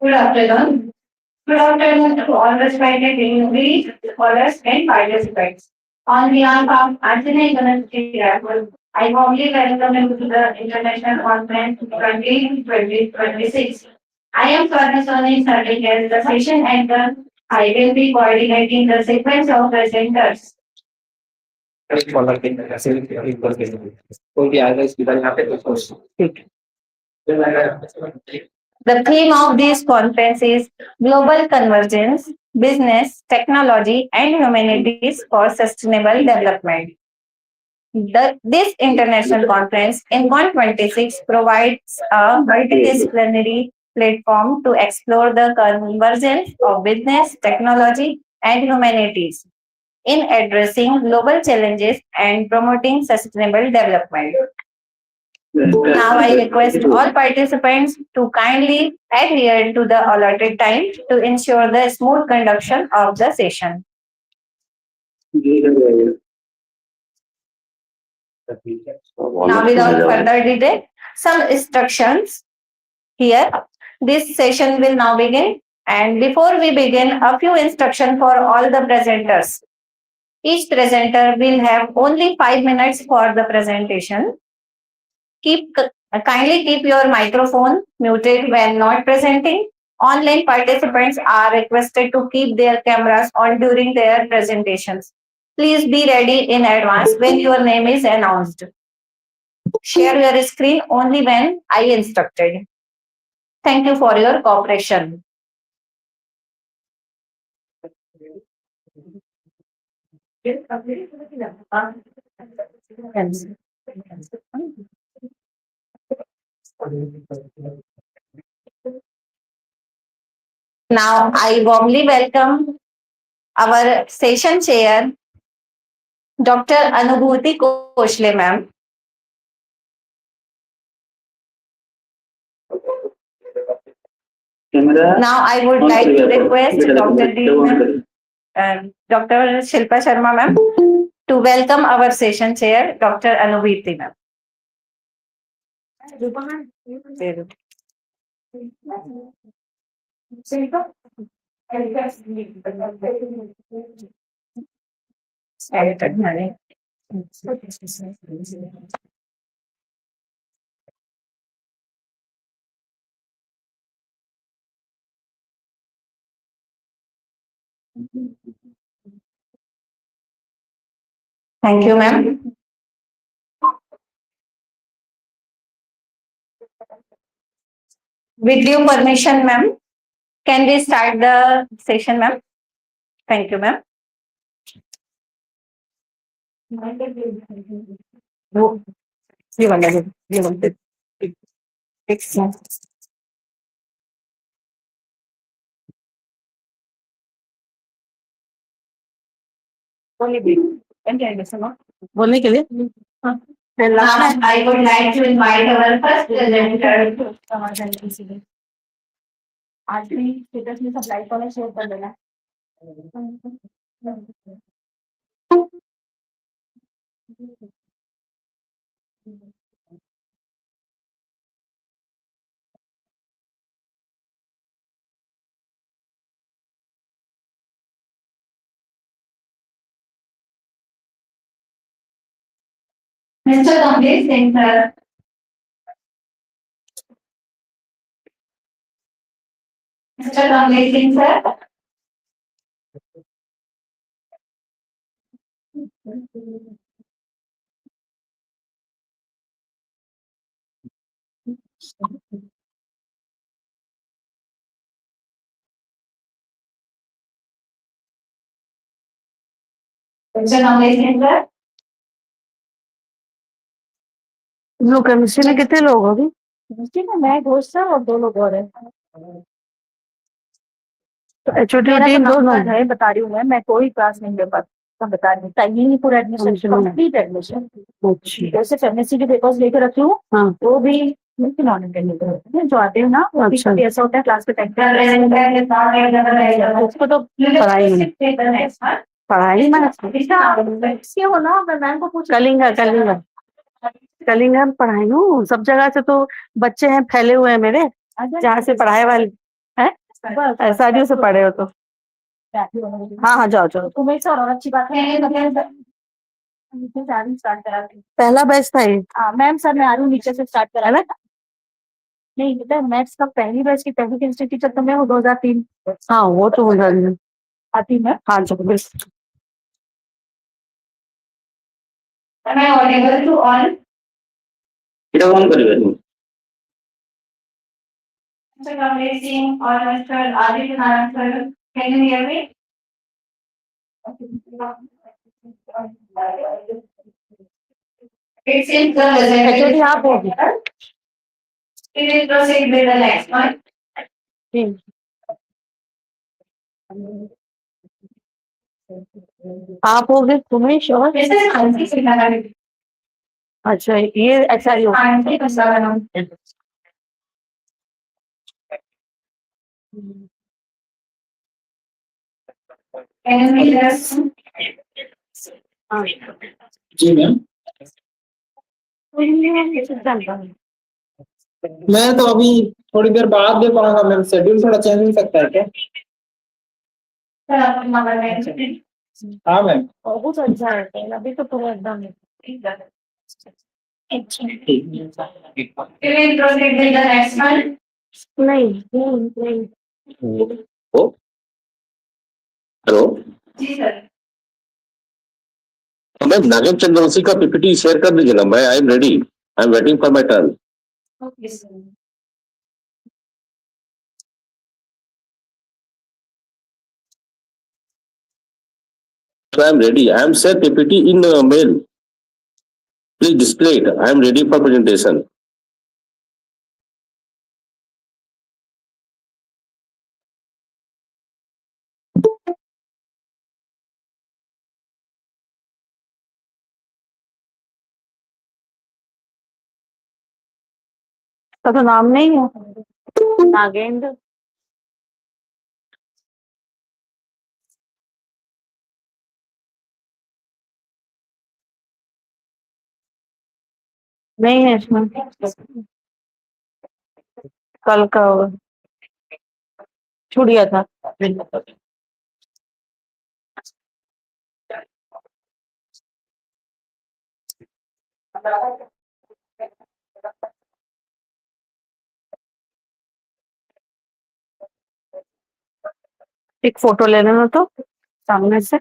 Good afternoon. Good afternoon to all respected dignitaries, scholars, and participants. On behalf of Anthony University Raffle, I warmly welcome you to the International Conference 2026. I am Swarnaswani serving as the session anchor. I will be coordinating the sequence of presenters. The theme of this conference is Global Convergence, Business, Technology, and Humanities for Sustainable Development. This international conference in 126 provides a multidisciplinary platform to explore the convergence of business, technology, and humanities in addressing global challenges and promoting sustainable development. Now I request all participants to kindly adhere to the allotted time to ensure the smooth conduction of the session. Now without further delay, some instructions here. This session will now begin, and before we begin, a few instructions for all the presenters. Each presenter will have only 5 minutes for the presentation. Kindly keep your microphone muted when not presenting. Online participants are requested to keep their cameras on during their presentations. Please be ready in advance when your name is announced. Share your screen only when I instructed. Thank you for your cooperation. Now, I warmly welcome our session chair, Dr. Anubhuti Koshle, ma'am. Now, I would like to request Dr. Dr. Shilpa Sharma, ma'am, to welcome our session chair, Dr. Anubhuti, ma'am. Thank you, ma'am. With your permission, ma'am, can we start the session, ma'am? Thank you, ma'am. ये वाला ये वाला बोलने के लिए Now, I would like to invite our first presenter. आज भी status में सब लाइक वाला शेयर कर देना Mr. Kamlesh Singh, sir. Mr. Kamlesh Singh, sir. Mr. Kamlesh Singh, sir. लोग केमिस्ट्री में कितने लोग होंगे केमिस्ट्री में मैं घोष सर और दो लोग और हैं तो एचओडी टीम दोनों है बता रही हूँ मैं कोई क्लास नहीं ले पाता बता रही हूँ टाइमिंग पूरा एडमिशन कंप्लीट एडमिशन जैसे केमिस्ट्री के पेपर्स लेकर रखी हूँ वो भी नॉन अटेंडेंट जो आते हैं ना वो भी कभी ऐसा होता है क्लास पे उसको तो पढ़ाई में हो ना मैं मैम को पूछ कलिंगा कलिंगा कलिंगा पढ़ाई हूँ सब जगह से तो बच्चे हैं फैले हुए हैं मेरे जहाँ से पढ़ाए वाले हैं सारियों से पढ़े हो तो हाँ हाँ जाओ जाओ तुम्हें सर और अच्छी बात है स्टार्ट करा पहला बैच था ये मैम सर मैं आ रही हूँ नीचे से स्टार्ट करा ना नहीं बेटा मैथ्स का पहली बैच की पहली केमिस्ट्री टीचर तो मैं हूँ 2003 हाँ वो तो हो जाएगी आती मैं हाँ चलो बिल्कुल Am I audible to all? It is on very well. Mr. Kamlesh Singh or Mr. Aditya Naran sir, can you hear me? It seems the presentation आप होगी Please proceed with the next one. आप हो गए तुम्हें sure अच्छा ये ऐसा ही होगा जी मैम मैं तो अभी थोड़ी देर बाद दे पाऊंगा मैम शेड्यूल थोड़ा चेंज हो सकता है क्या हाँ मैम बहुत अच्छा है अभी तो पूरा एकदम नहीं हेलो जी सर मैम नागेंद्र चंद्रवंशी का पीपीटी शेयर कर दीजिएगा मैं I am ready I am waiting for my turn okay sir So I am ready. I am sent PPT in mail. Please display it. I am ready for presentation. तो नाम नहीं है नागेंद्र। नहीं है इसमें, कल का होगा, छूट गया था। एक फोटो ले लेना तो सामने से।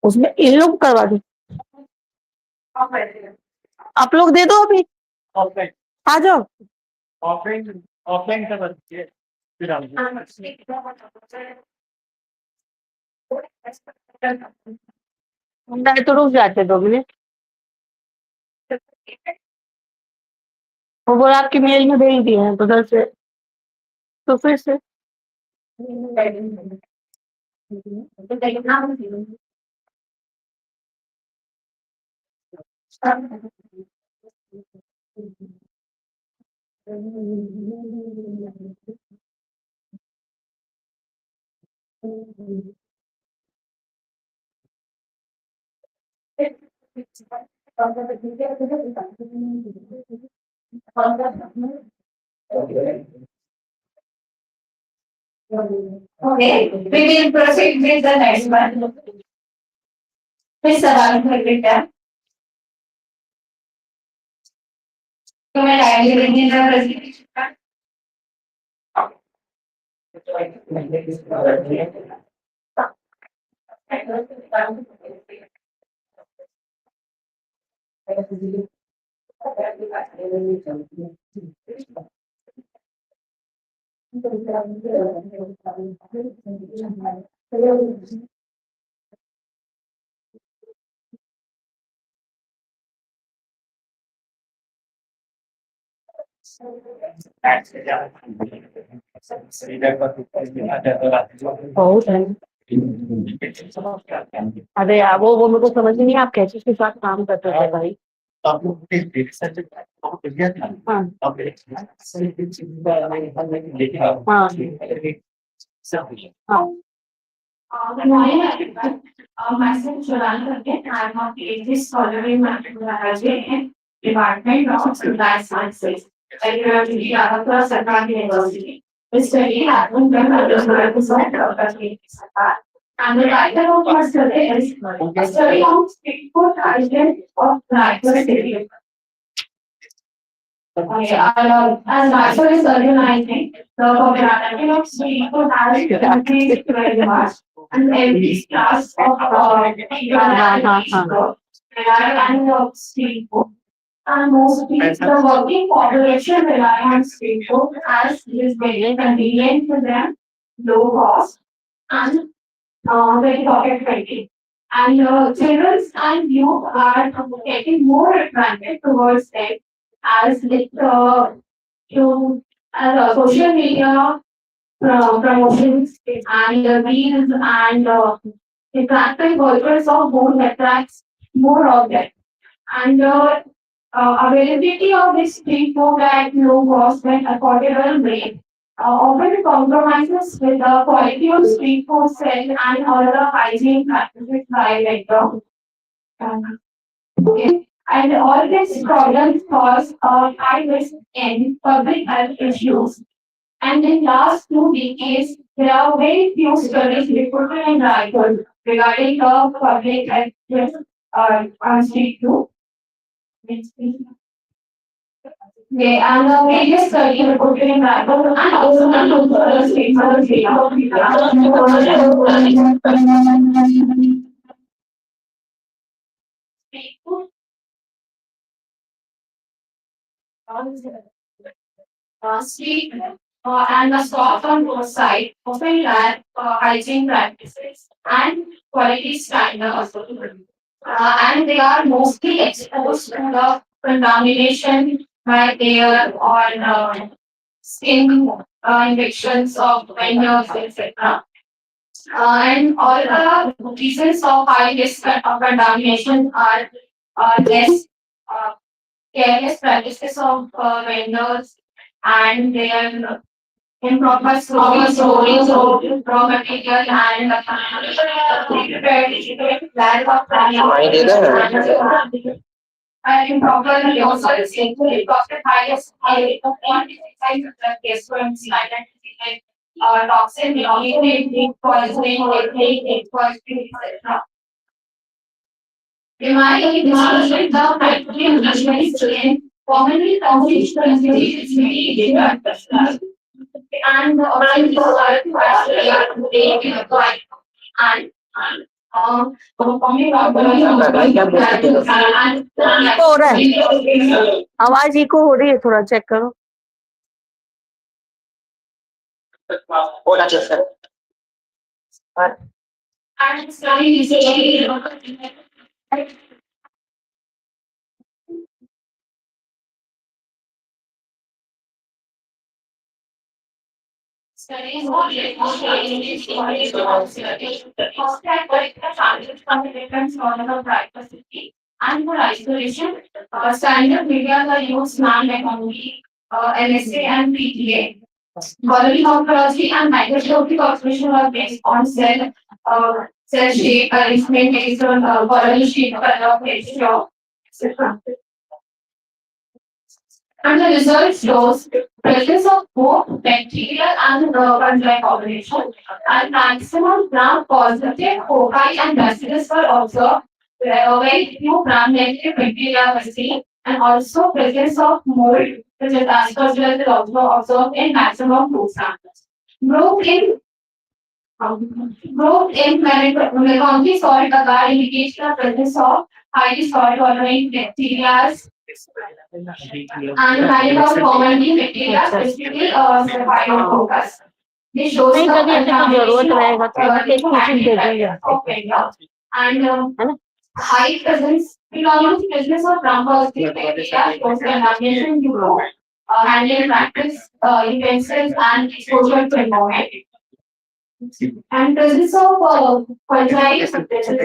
उसमें इन लोग करवा दो, आप लोग दे दो अभी, आ जाओ। ऑफलाइन ऑफलाइन का बच्चे फिर हम तो रुक जाते 2 मिनट। वो बोला आपकी मेल में भेज दिए हैं तो उधर से, तो फिर से Okay, we will proceed with the next one. Please allow me to read that. You may kindly begin the presentation. बहुत है। अरे यार वो मेरे को समझ ही नहीं, आप कैसे उसके साथ काम करते थे भाई। हाँ हाँ हाँ। मैसेज प्रदान करके I am of PhD scholar in mathematics in Department of Applied Sciences at University of Sarkar University. The study happened when I was representative of the Sarkar. And the title of our study is A Study on Street Food Island of Raipur City. Okay, as Raipur is urbanizing, the popularity of street food has increased very much. And every class of people rely on street food. And mostly the working population rely on street food as it is very convenient for them, low cost, and very pocket friendly. And children and youth are getting more attracted towards them as with you social media promotions and reels and interactive virtuals of more attracts more of them. And availability of this street food at low cost and affordable rate often compromises with the quality of street food sell and other hygiene practices by vendor. Okay. And all these problems cause high risk in public health issues And in last 2 decades, there are very few studies reported in Raipur regarding the public access on street too. Okay, and the previous study reported in Raipur and also the street street and the stop on both sides often lack hygiene practices and quality standards. And they are mostly exposed to the contamination by air or skin infections of vendors, etc. And all the reasons of high risk of contamination are less uh, careless practices of vendors and their improper storage of raw material and lack of planning and improper resources improper highest rate of quantified effluents identify toxin related poisoning, poisoning, etc. Remind the nitrogen strain commonly transmitted is very different and the organic and eco हो रहा है, आवाज eco हो रही है, थोड़ा check करो। Studies on privacy and for isolation. Standard media are used non-economy, LSA and PTA. Quality morphology and microscopic observation are based on cell shape, arrangement based on quality shape, color, texture, etc. And the result shows presence of both bacterial and fungi population and maximum gram-positive foci and bacillus were observed, where very few gram-negative bacteria were seen, and also presence of mold, which is aspergillus, is also observed in maximum food samples. Group in Growth in melancholy salt agar indicates the presence of highly salt tolerant bacteria and malignant commonly bacteria, specifically Staphylococcus. This shows the and high presence, enormous presence of gram-positive bacteria shows contamination due to handling practice, utensils, and exposure to environment. And presence of fungi, this is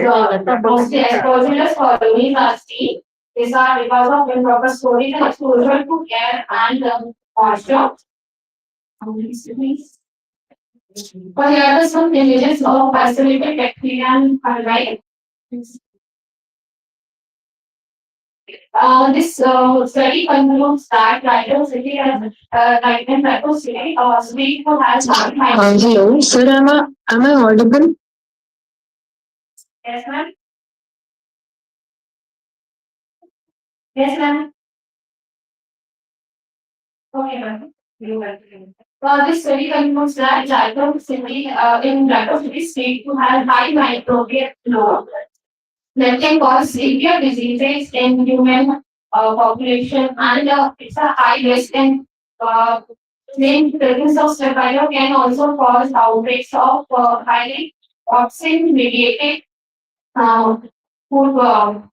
mostly exogenous colonies are seen. These are because of improper storage and exposure to air and moisture. But here are some images of isolated bacteria and fungi. This study concludes that nitrosity sweet to has Hello, sir, am I audible? Yes, ma'am. Yes, ma'am. Okay, ma'am. This study concludes that nitrosity in nitrosity state to have high microbial load that can cause severe diseases in human population and it's a high risk and main presence of survivor can also cause outbreaks of highly toxin mediated uh, food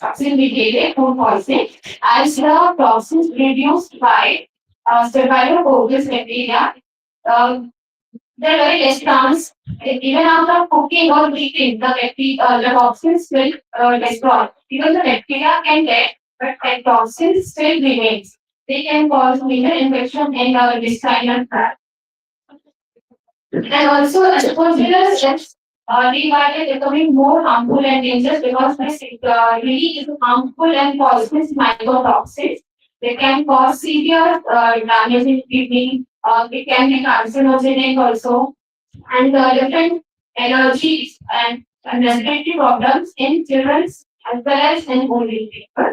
toxin mediated food poisoning as the toxins produced by Staphylococcus bacteria. Uh, there are very less chance, even after cooking or heating, the toxins will destroy. Even the bacteria can get, but the toxins still remains. They can cause major infection in the intestinal tract. And also, exposure is divided becoming more harmful and dangerous because this really is harmful and poisonous mycotoxins. They can cause severe damage in kidney, It can be carcinogenic also, and different allergies and respiratory problems in children as well as in older people.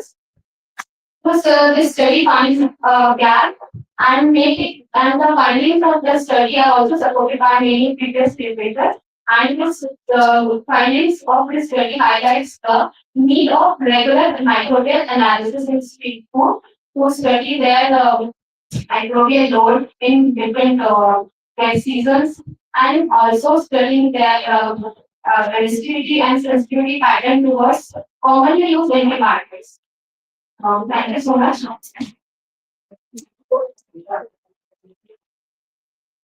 So this study finds a gap and make it, and the findings of the study are also supported by many previous papers. And the findings of this study highlights the need of regular microbial analysis in street food to study their microbial load in different seasons, and also studying their resistivity and sensitivity pattern towards commonly used antibiotics. Thank you so much.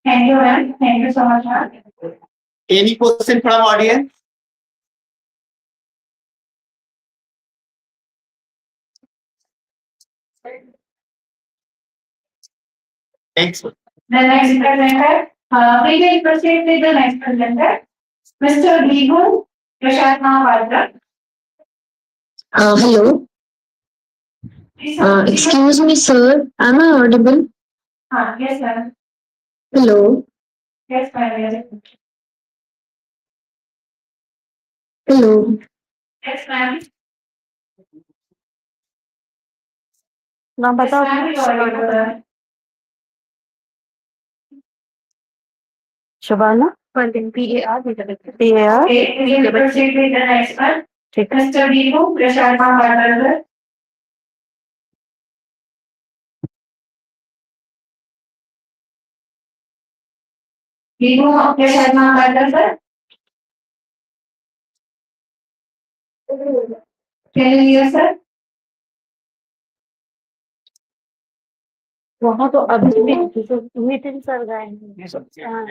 Thank you, ma'am. Thank you so much, ma'am. Any question from audience? Thanks. The next presenter, we will proceed with the next presenter, Mr. Digun Prashad Mahavardhan. Hello. Excuse me, sir. Am I audible? Yes, ma'am. Hello. Yes, ma'am. Hello. Yes, ma'am. नाम Yes, बताओ ma'am. You are audible. Shabana PAR PAR Okay, we will proceed with the next one. ठीक है Mr. Digun Prashad Mahavardhan. Digun Prashad Mahavardhan, sir. Can you hear, sir? वहाँ तो अभी भी meeting चल रहा है हाँ,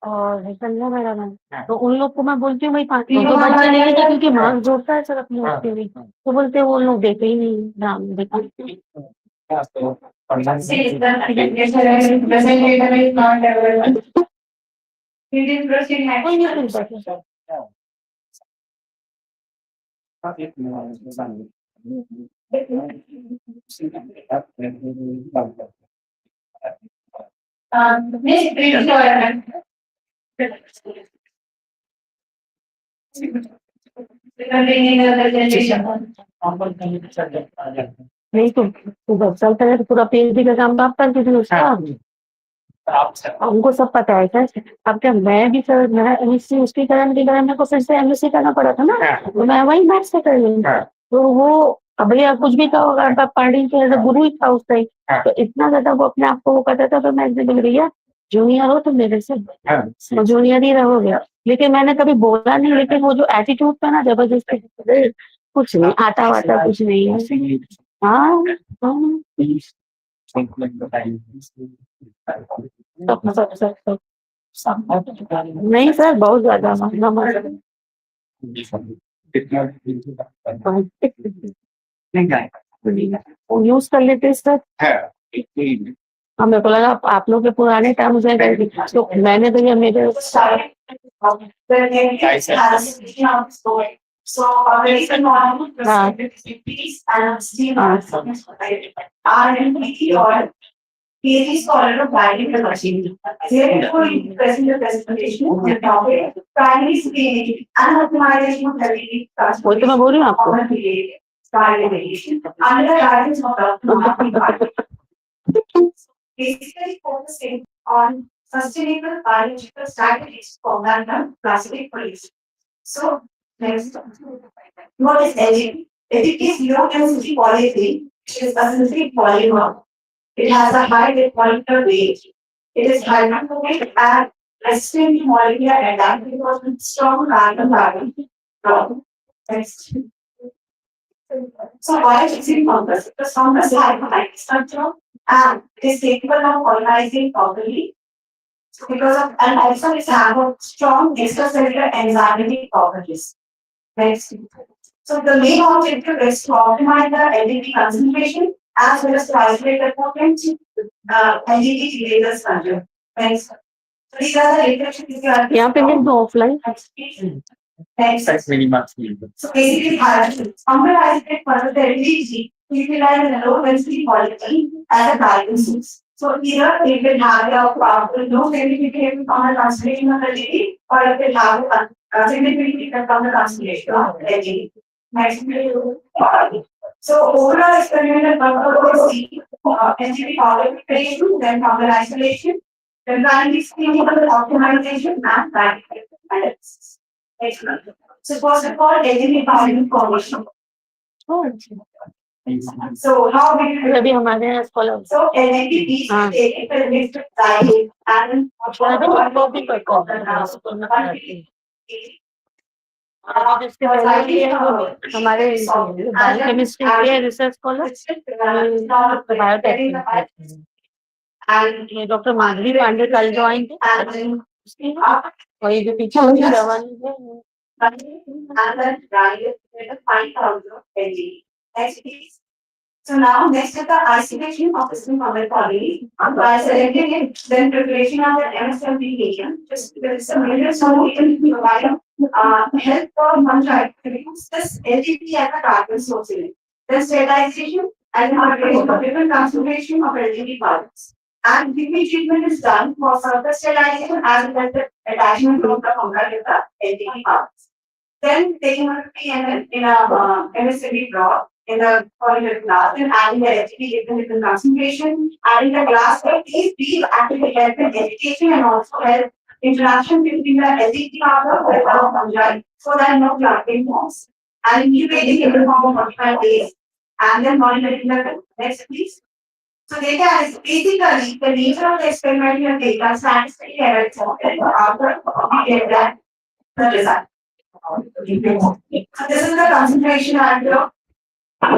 और संध्या मैडम है तो उन लोग को मैं बोलती हूँ भाई 5 तो बच्चे नहीं देते क्योंकि मार्क्स जोड़ता है सर अपने उसके भी तो बोलते हैं वो लोग देते ही नहीं नाम देते See, the present data is not available. We will proceed next. कोई नहीं सुनता Miss Victoria. Continuing the presentation. नहीं तो जब चलता है तो पूरा PhD का काम आप कर दीजिए उसका हमको सब पता है सर अब क्या मैं भी सर मैं MSc उसकी करने के लिए मेरे को फिर से MSc करना पड़ा था ना तो मैं वही मैथ से कर ली तो वो अब भैया कुछ भी कहो अगर पार्टी के एज गुरु ही था उस टाइम तो इतना ज्यादा वो अपने आप को वो करता था तो मैं एक दिन भैया जूनियर हो तो मेरे से जूनियर ही रहोगे लेकिन मैंने कभी बोला नहीं लेकिन वो जो एटीट्यूड था ना जबरदस्ती कुछ नहीं आता वाता कुछ नहीं है हाँ नहीं सर बहुत ज्यादा यूज कर लेते सर मेरे को लगा आप लोग के पुराने टाइम मुझे तो मैंने तो ये मेरे So, recent one, peace and steam are RMP or PhD scholar of biomedical machine. Therefore, in present the presentation of the topic, primary screening and optimization of heavily वही तो मैं बोल रही हूँ आपको under the guidance of Dr. Martin. Basically focusing on sustainable biological strategies for random plastic pollution. So, next, what is EDIC? EDIC is low-density polyethylene, which is a synthetic polymer. It has a high molecular weight. It is hydrophobic and resistant to molecular attack because of strong carbon. Next. So, why is it fungus? Because fungus has a high structure and it is capable of colonizing properly. Because of, and also it has a strong extracellular enzymatic properties. Next. So the main objective is to optimize the LDT concentration as well as to isolate the potent LDT lasers control. Next. So these are the reflections यहाँ पे लिख दो offline Next. So basically, fungal isolate for the LDT utilize the low density polyethylene as a carbon source. So either it will have a no significant on the concentration of LED, or it will have a significant effect on the concentration of LED. Next, so overall experimental purpose is see NGP power creation, then power isolation, then primary clinical optimization and practical analysis. Next one. So first of all, NGP power information. So how we अभी हमारे यहाँ scholar so NGP is taken the list of diet and वो भी करता है school में पढ़ाती है अभी जिसके पहले लिए हमारे बायोकेमिस्ट्री के रिसर्च स्कॉलर बायोटेक and ये डॉक्टर माधवी पांडे कल जो आएंगे वही जो पीछे उनकी जवानी है and then diet with a 5,000 mg. Next please. So now next is the isolation of the small body. By selecting it, then preparation of the MSMP agent. Just there is a major so we can provide help for fungi to reduce this LGP as a carbon source in it. Then sterilization and preparation of different concentration of LGP particles. And DP treatment is done for surface sterilization as well as the attachment of the fungi with the LGP particles. Then taking a PML in a MSMP block in the polymer glass and adding the LGP different concentration, adding the glass for these actually help in education and also help interaction between the LGP powder with the fungi so that no clotting forms. And incubating in the form of 45 days and then monitoring the next please. So data is basically the nature of the experimental data statistically error after we get that the result. So this is the concentration and for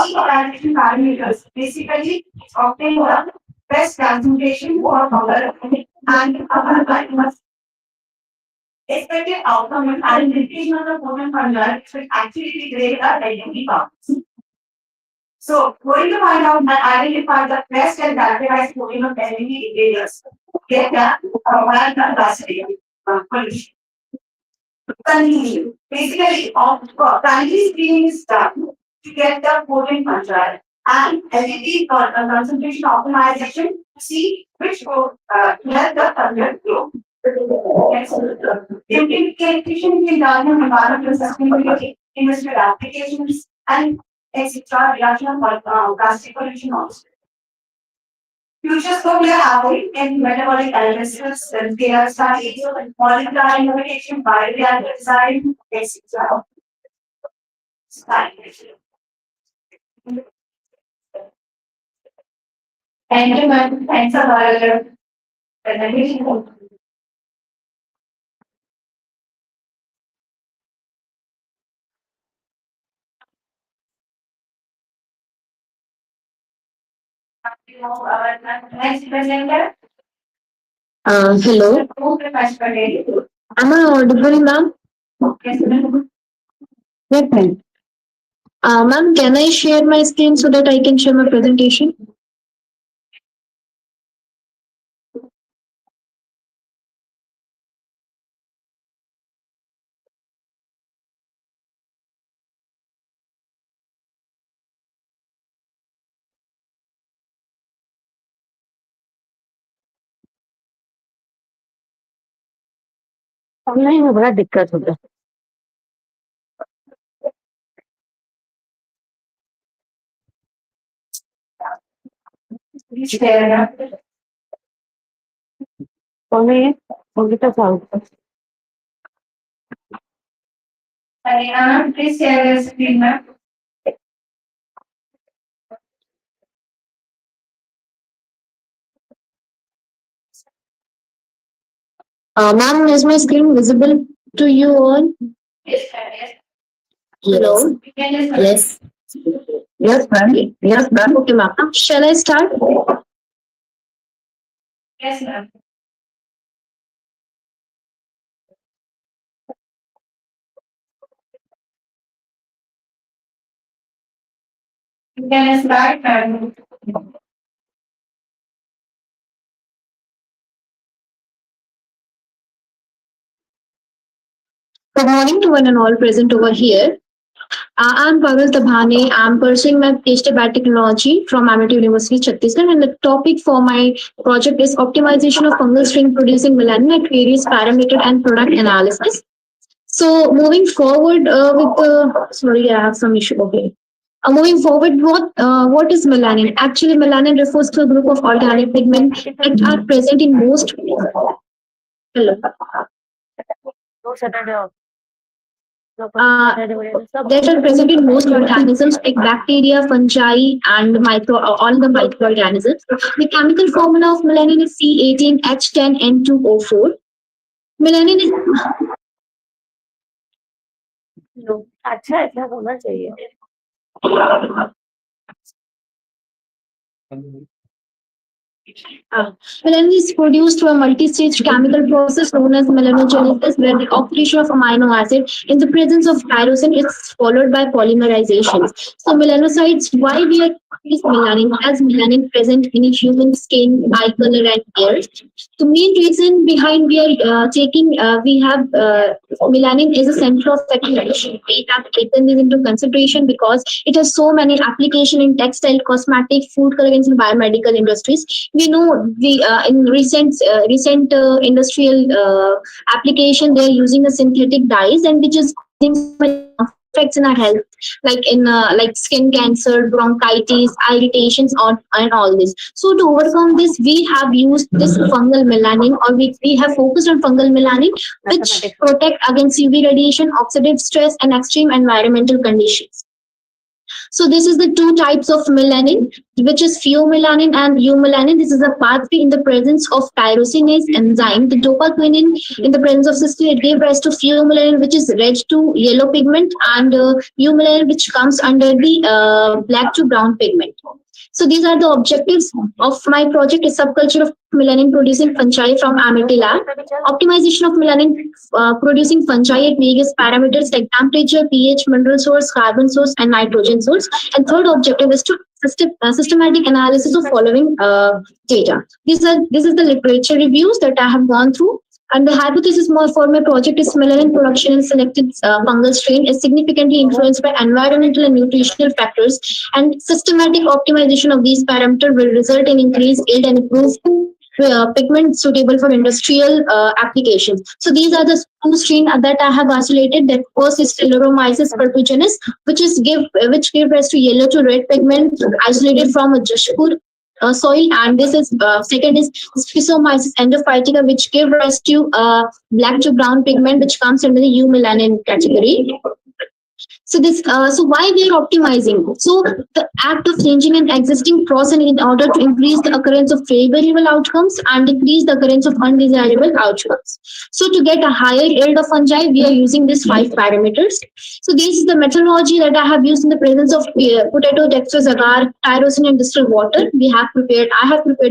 each concentration parameters, basically obtain the best concentration for power and must expected outcome of identification of the potent fungi which actually degrade the identity parts. So going to find out and identify the best and characterized protein of identity degraders. Get the combined capacity condition. Conclusion. Basically, primary screening is done to get the potent fungi and LED concentration optimization to see which will help the fungi grow. Implementation in done environmental sustainability, industrial applications, and etc. reduction of plastic pollution also. Future scope we are having in metabolic analysis, care studies, molecular innovation, bioreactor design, etc. Thank you, ma'am. Thanks for your presentation. Next presenter. Hello. Am I audible, ma'am? Yes, ma'am. Yes, ma'am. Ma'am, can I share my screen so that I can share my presentation? Online में बड़ा दिक्कत होता है online होगी तो south Please share your screen, ma'am. Ma'am, is my screen visible to you all? Yes, yes. Hello. Yes. Yes, ma'am. Yes, ma'am. Okay, ma'am. Shall I start? Yes, ma'am. You can start, ma'am. Good morning to one and all present over here. I'm Parul Tabhane. I'm pursuing my PhD biotechnology from MIT University, Chhattisgarh, and the topic for my project is optimization of fungal strain producing melanin at various parameter and product analysis. So moving forward with the sorry, I have some issue. Okay. Moving forward, what is melanin? Actually, melanin refers to a group of organic pigments that are present in most. Hello. No Saturday. That are present in most organisms like bacteria, fungi, and all the microorganisms. The chemical formula of melanin is C18H10N2O4. Melanin is अच्छा ऐसा होना चाहिए Melanin is produced through a multi-stage chemical process known as melanogenesis, where the oxidation of amino acid in the presence of tyrosine is followed by polymerization. So melanocytes, why we are is melanin as melanin present in human skin, eye color, and hair. The main reason behind we have melanin is a center of accumulation. We have taken this into consideration because it has so many application in textile, cosmetic, food colorants, and biomedical industries. We know the in recent industrial application they're using a synthetic dyes and which is causing so many effects in our health like in like skin cancer, bronchitis, irritations and all this. So to overcome this we have used this fungal melanin or we have focused on fungal melanin which protect against UV radiation, oxidative stress and extreme environmental conditions. So this is the two types of melanin, which is pheomelanin and eumelanin. This is a pathway in the presence of tyrosinase enzyme. The dopamine in the presence of cysteine it gave rise to pheomelanin, which is red to yellow pigment, and eumelanin, which comes under the black to brown pigment. So these are the objectives of my project: is subculture of melanin producing fungi from MIT lab, optimization of melanin producing fungi at various parameters like temperature, pH, mineral source, carbon source, and nitrogen source. And third objective is to systematic analysis of following data. This is the literature reviews that I have gone through. And the hypothesis for my project is melanin production in selected fungal strain is significantly influenced by environmental and nutritional factors, and systematic optimization of these parameters will result in increased yield and improved pigment suitable for industrial applications. So these are the two strains that I have isolated. That first is Stellaromyces purpurinus, which give rise to yellow to red pigment isolated from a Jashpur soil, and this is second is Schistosomyces endophytica, which give rise to black to brown pigment, which comes under the eumelanin category. So why we are optimizing? So the act of changing an existing process in order to increase the occurrence of favorable outcomes and decrease the occurrence of undesirable outcomes. So to get a higher yield of fungi, we are using these 5 parameters. So this is the methodology that I have used in the presence of potato, dextrose, agar, tyrosine, and distilled water. I have prepared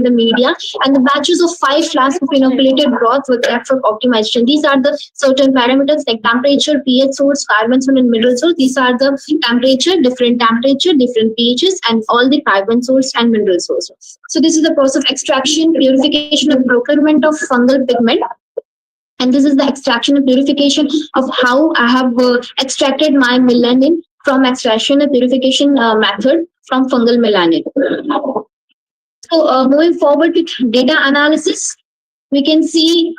the media and the batches of 5 flasks of inoculated broth with that for optimization. These are the certain parameters like temperature, pH source, carbon source, and mineral source. These are the temperature, different pHs, and all the carbon source and mineral source. So this is the process of extraction, purification, and procurement of fungal pigment. And this is the extraction and purification of how I have extracted my melanin from extraction and purification method from fungal melanin. So moving forward with data analysis, we can see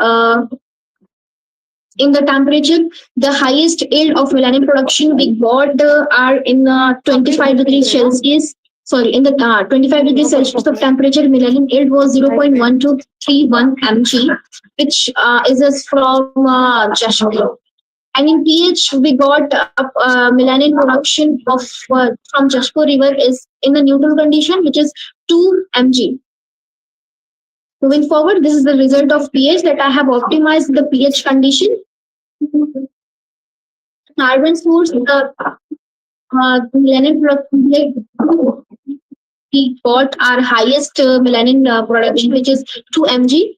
in the temperature, the highest yield of melanin production we got are in 25 degrees Celsius. Sorry, in the 25 degrees Celsius of temperature, melanin yield was 0.1231 mg, which is from Jashpur. And in pH, we got melanin production of from Jashpur river is in the neutral condition, which is 2 mg. Moving forward, this is the result of pH that I have optimized the pH condition. Carbon source, the melanin production, we got our highest melanin production, which is 2 mg.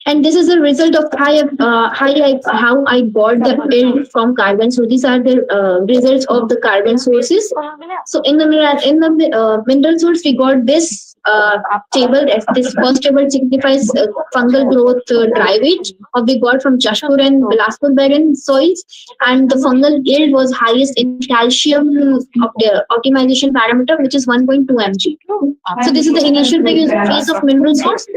And this is a result of how I got the yield from carbon. So these are the results of the carbon sources. So in the mineral source, we got this table. This first table signifies fungal growth drivage we got from Jashpur and Bilaspur barren soils, and the fungal yield was highest in calcium optimization parameter, which is 1.2 mg. So this is the initial phase of mineral source,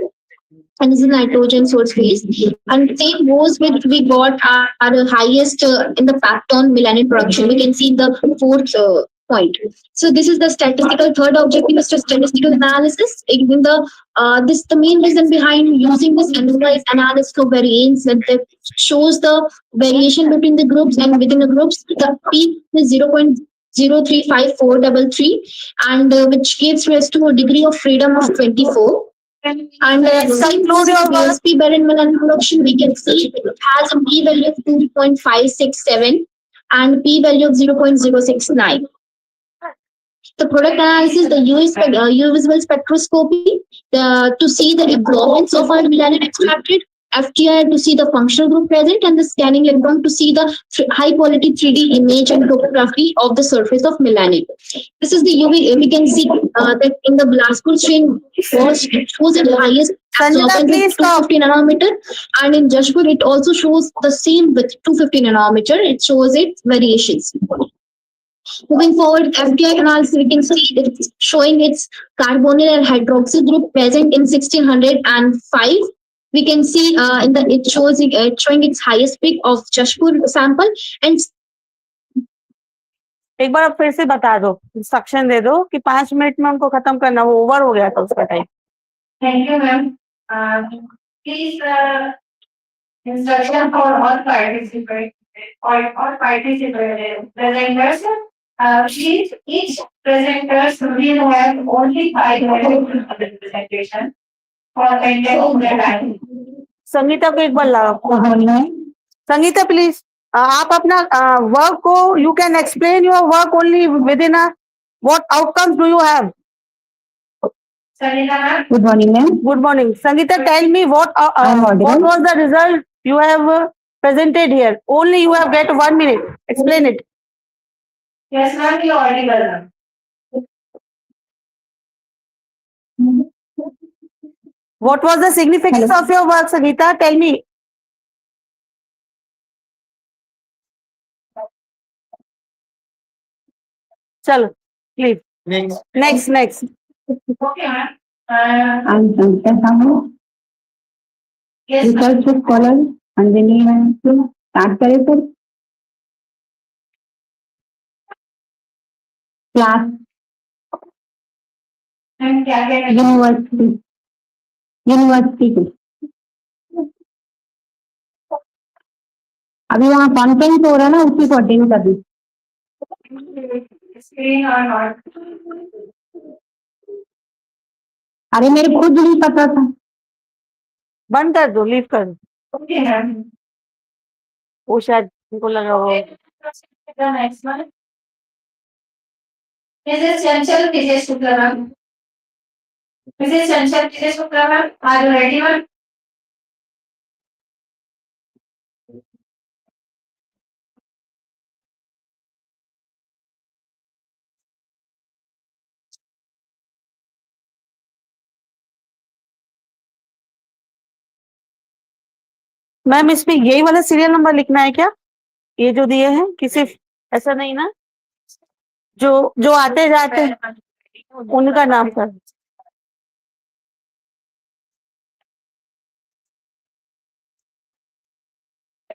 and this is nitrogen source phase. And same goes with we got our highest in the pacton melanin production. We can see in the fourth point. So this is the statistical third objective is the statistical analysis. In the this the main reason behind using this analysis for variance that shows the variation between the groups and within the groups. The peak is 0.035433, and which gives rise to a degree of freedom of 24. And same goes with BSP barren melanin production. We can see it has a p value of 2.567 and p value of 0.069. The product analysis, the UV visible spectroscopy, to see the absorbance of our melanin extracted, FTI to see the functional group present, and the scanning electron to see the high quality 3D image and topography of the surface of melanin. This is the UV. We can see that in the Bilaspur strain, first it shows the highest absorbance with 250 nanometer, and in Jashpur it also shows the same with 250 nanometer. It shows its variations. Moving forward, FTI analysis, we can see it's showing its carbonyl and hydroxyl group present in 1605. We can see in the it shows it showing its highest peak of Jashpur sample, and एक बार अब फिर से बता दो, instruction दे दो कि 5 minute में हमको खत्म करना, वो ओवर हो गया था उसका time. Thank you, ma'am. Please, instruction for all participants presenters. Please, each presenters will have only 5 minutes for the presentation for ending the time. Sangeeta को एक बार लाओ. संगीता प्लीज, आप अपना वर्क को, you can explain your work only with in what outcomes do you have. Sangeeta, ma'am. Good morning, ma'am. Good morning. Sangeeta, tell me what was the result you have presented here. Only you have get 1 minute. Explain it. Yes, ma'am, you are audible, ma'am. What was the significance of your work, Sangeeta? Tell me. Chalo, please. Next. Okay, ma'am. I'm Sangeeta Sahu, Yes, ma'am. research scholar, and then you start करें sir. Class Ma'am, क्या क्या university की. अभी वहाँ conference हो रहा है ना, उसी को अटेंड कर दी. screen or not? अरे मेरे खुद नहीं पता था. बंद कर दो, लीव कर दो. Okay, ma'am. वो शायद उनको लगा वो. The next one. Mrs. Chanchal Vijay Shukla, ma'am. Mrs. Chanchal Vijay Shukla, ma'am. Are you ready, ma'am? Ma'am इसमें यही वाला सीरियल नंबर लिखना है क्या? ये जो दिए हैं कि सिर्फ ऐसा नहीं ना, जो आते जाते उनका नाम सर.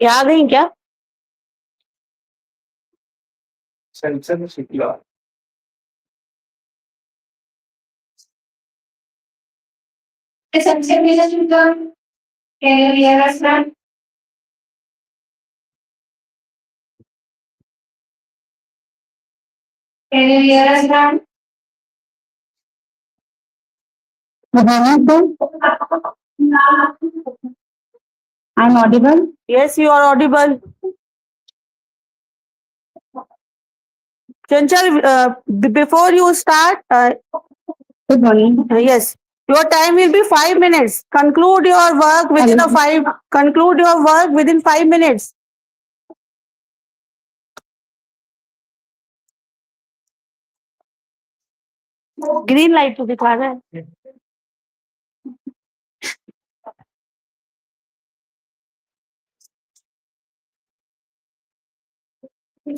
आ गई क्या? Science-1 Shikla. Mrs. Chanchal Vijay Shukla, can you hear us, ma'am? Can you hear us, ma'am? हाँ sir. I'm audible. Yes, you are audible. Chanchal, before you start, Good morning. yes, your time will be 5 minutes. Conclude your work within conclude your work within 5 minutes. Green light to दिखा रहा है.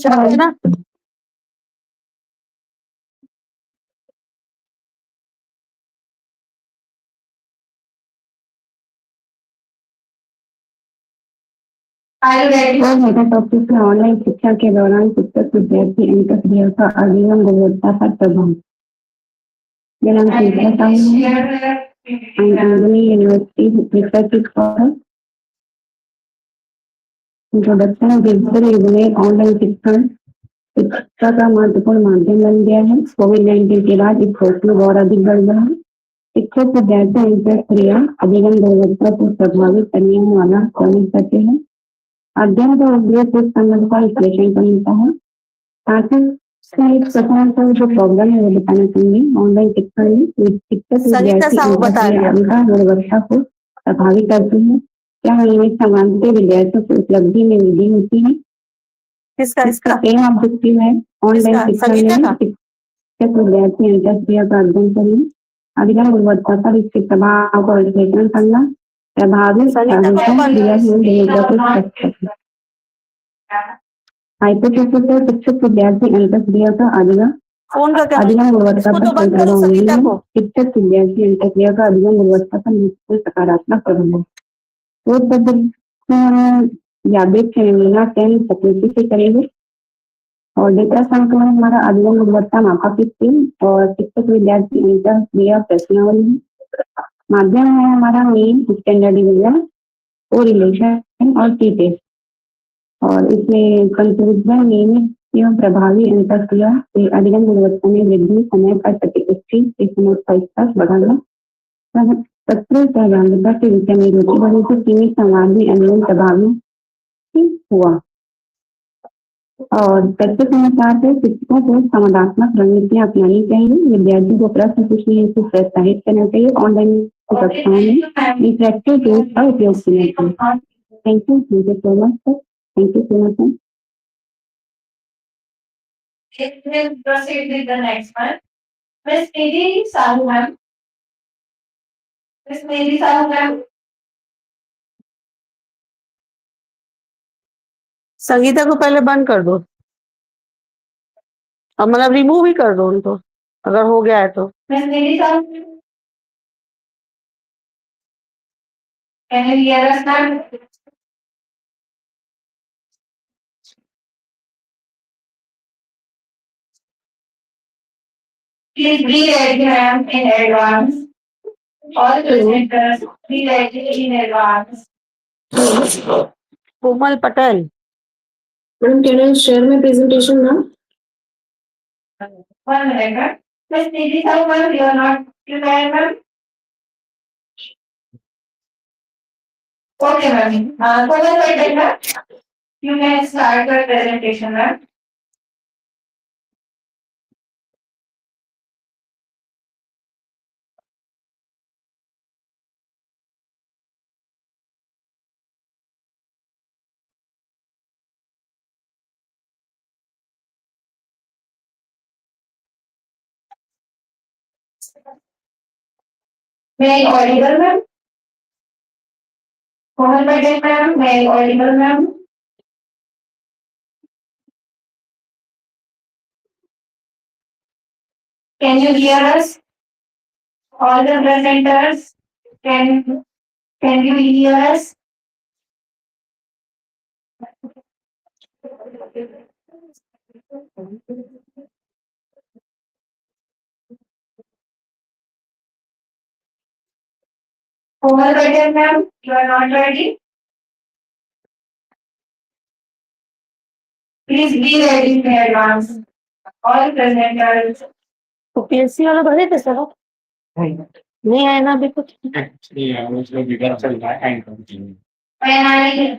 समझना। और मेरा topic है online शिक्षा के दौरान शिक्षक विद्यार्थी अंतःक्रिया का आजीवन गुणवत्ता पर प्रभाव। मेरा नाम शिल्पा साहू है। University research for introduction of digital युग में ऑनलाइन शिक्षण शिक्षा का महत्वपूर्ण माध्यम बन गया है। कोविड-19 के बाद इस क्षेत्र में और अधिक बढ़ गया है। शिक्षक विद्यार्थी अंतःक्रिया आजीवन गुणवत्ता को प्रभावित करने वाला प्रमुख तथ्य है। अध्ययन का उद्देश्य कुछ संबंध का विश्लेषण करता है। साथ ही इसका एक प्रकार का जो प्रॉब्लम है वो बताना चाहूंगी। ऑनलाइन शिक्षण में शिक्षक विद्यार्थी अंतःक्रिया गुणवत्ता को प्रभावित करती है। क्या नियमित समानता विद्यार्थियों की उपलब्धि में वृद्धि होती है? इसका एम ऑब्जेक्टिव है ऑनलाइन शिक्षण में शिक्षक विद्यार्थी अंतःक्रिया का अध्ययन करना, आजीवन गुणवत्ता पर इसके प्रभाव का विश्लेषण करना, प्रभावित हाइपोथेसिस शिक्षक विद्यार्थी अंतःक्रिया का आजीवन गुणवत्ता पर प्रभाव नहीं है। शिक्षक विद्यार्थी अंतःक्रिया का आजीवन गुणवत्ता पर निश्चित सकारात्मक प्रभाव है। वो पद्धति यादें टेन तकनीकी से करेंगे और डेटा संकलन हमारा आजीवन गुणवत्ता मापा की स्कीम और शिक्षक विद्यार्थी अंतःक्रिया प्रश्नावली माध्यम है हमारा मेन स्टैंडर्ड डिवीजन और रिलेशन और टी टेस्ट और इसमें कंक्लूजन नियमित एवं प्रभावी अंतःक्रिया से आजीवन गुणवत्ता में वृद्धि, समय पर प्रतिपुष्टि के समय का स्तर बढ़ाना, सत्र सहभागिता के विषय में रुचि बढ़ी तो सीमित संवाद में अध्ययन प्रभावी हुआ और तथ्य के अनुसार से शिक्षकों को समाधानात्मक रणनीतियां अपनानी चाहिए। विद्यार्थी को प्रश्न पूछने हेतु प्रोत्साहित करना चाहिए। ऑनलाइन कक्षाओं में इंटरेक्टिव टूल्स का उपयोग करना चाहिए। Thank you so much sir. Thank you so much. We'll proceed with the next one. Miss Nidhi Sahu ma'am. Miss Nidhi Sahu ma'am. Sangeeta को पहले बंद कर दो और मतलब रिमूव ही कर दो उनको अगर हो गया है तो। Miss Nidhi Sahu. Can you hear us ma'am? Please be ready ma'am in advance. All presenters be ready in advance. Komal Patel. Madam, can I share my presentation now? 1 minute ma'am. Miss Nidhi Sahu ma'am, you are not prepared ma'am. Okay ma'am. Komal Patel ma'am, you can start your presentation ma'am. May I audible ma'am? Komal Patel ma'am, may I audible ma'am? Can you hear us? All the presenters, can you hear us? Komal Patel ma'am, you are not ready? Please be ready in advance. All presenters. तो PSC वाला भरे थे sir नहीं आया ना अभी कुछ। When I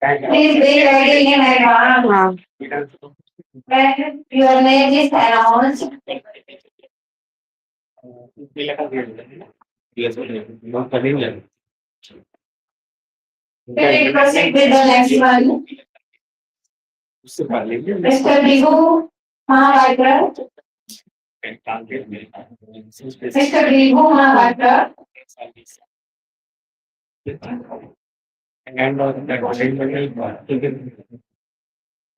please be ready in advance. हाँ When your name is announced, we will proceed with the next one. Mr. Bihu Mahapatra. Mr. Bihu Mahapatra.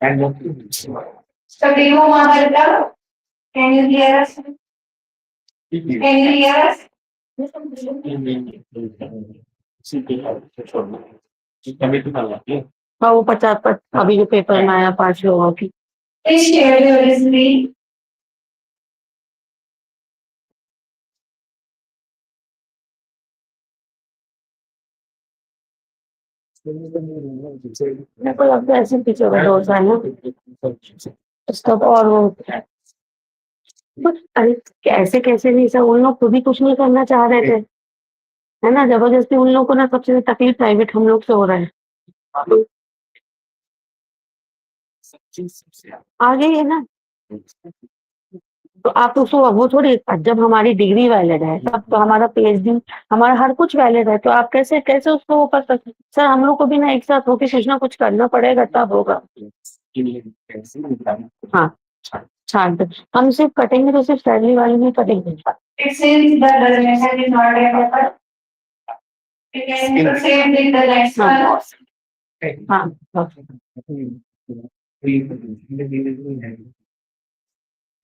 So Timo Maharata, can you hear us? Can you hear us? हाँ वो 50 अभी जो paper में आया 5 लोगों की। Please share your screen. मेरे को लगता है ऐसे पीछे का डोसा है ना उसका तो और वो बट अरे कैसे कैसे नहीं सब उन लोग खुद ही कुछ नहीं करना चाह रहे थे है ना जबरदस्ती उन लोगों को ना सबसे ज्यादा तकलीफ प्राइवेट हम लोग से हो रहा है आगे है ना तो आप उसको वो थोड़ी जब हमारी डिग्री वैलिड है तब तो हमारा पीएचडी हमारा हर कुछ वैलिड है तो आप कैसे कैसे उसको वो कर सकते सर हम लोग को भी ना एक साथ होके कुछ ना कुछ करना पड़ेगा तब होगा हाँ छाट दो हम सिर्फ कटेंगे तो सिर्फ सैलरी वाले में कटेंगे It seems the designation is not available. We can proceed with the next हाँ one. हाँ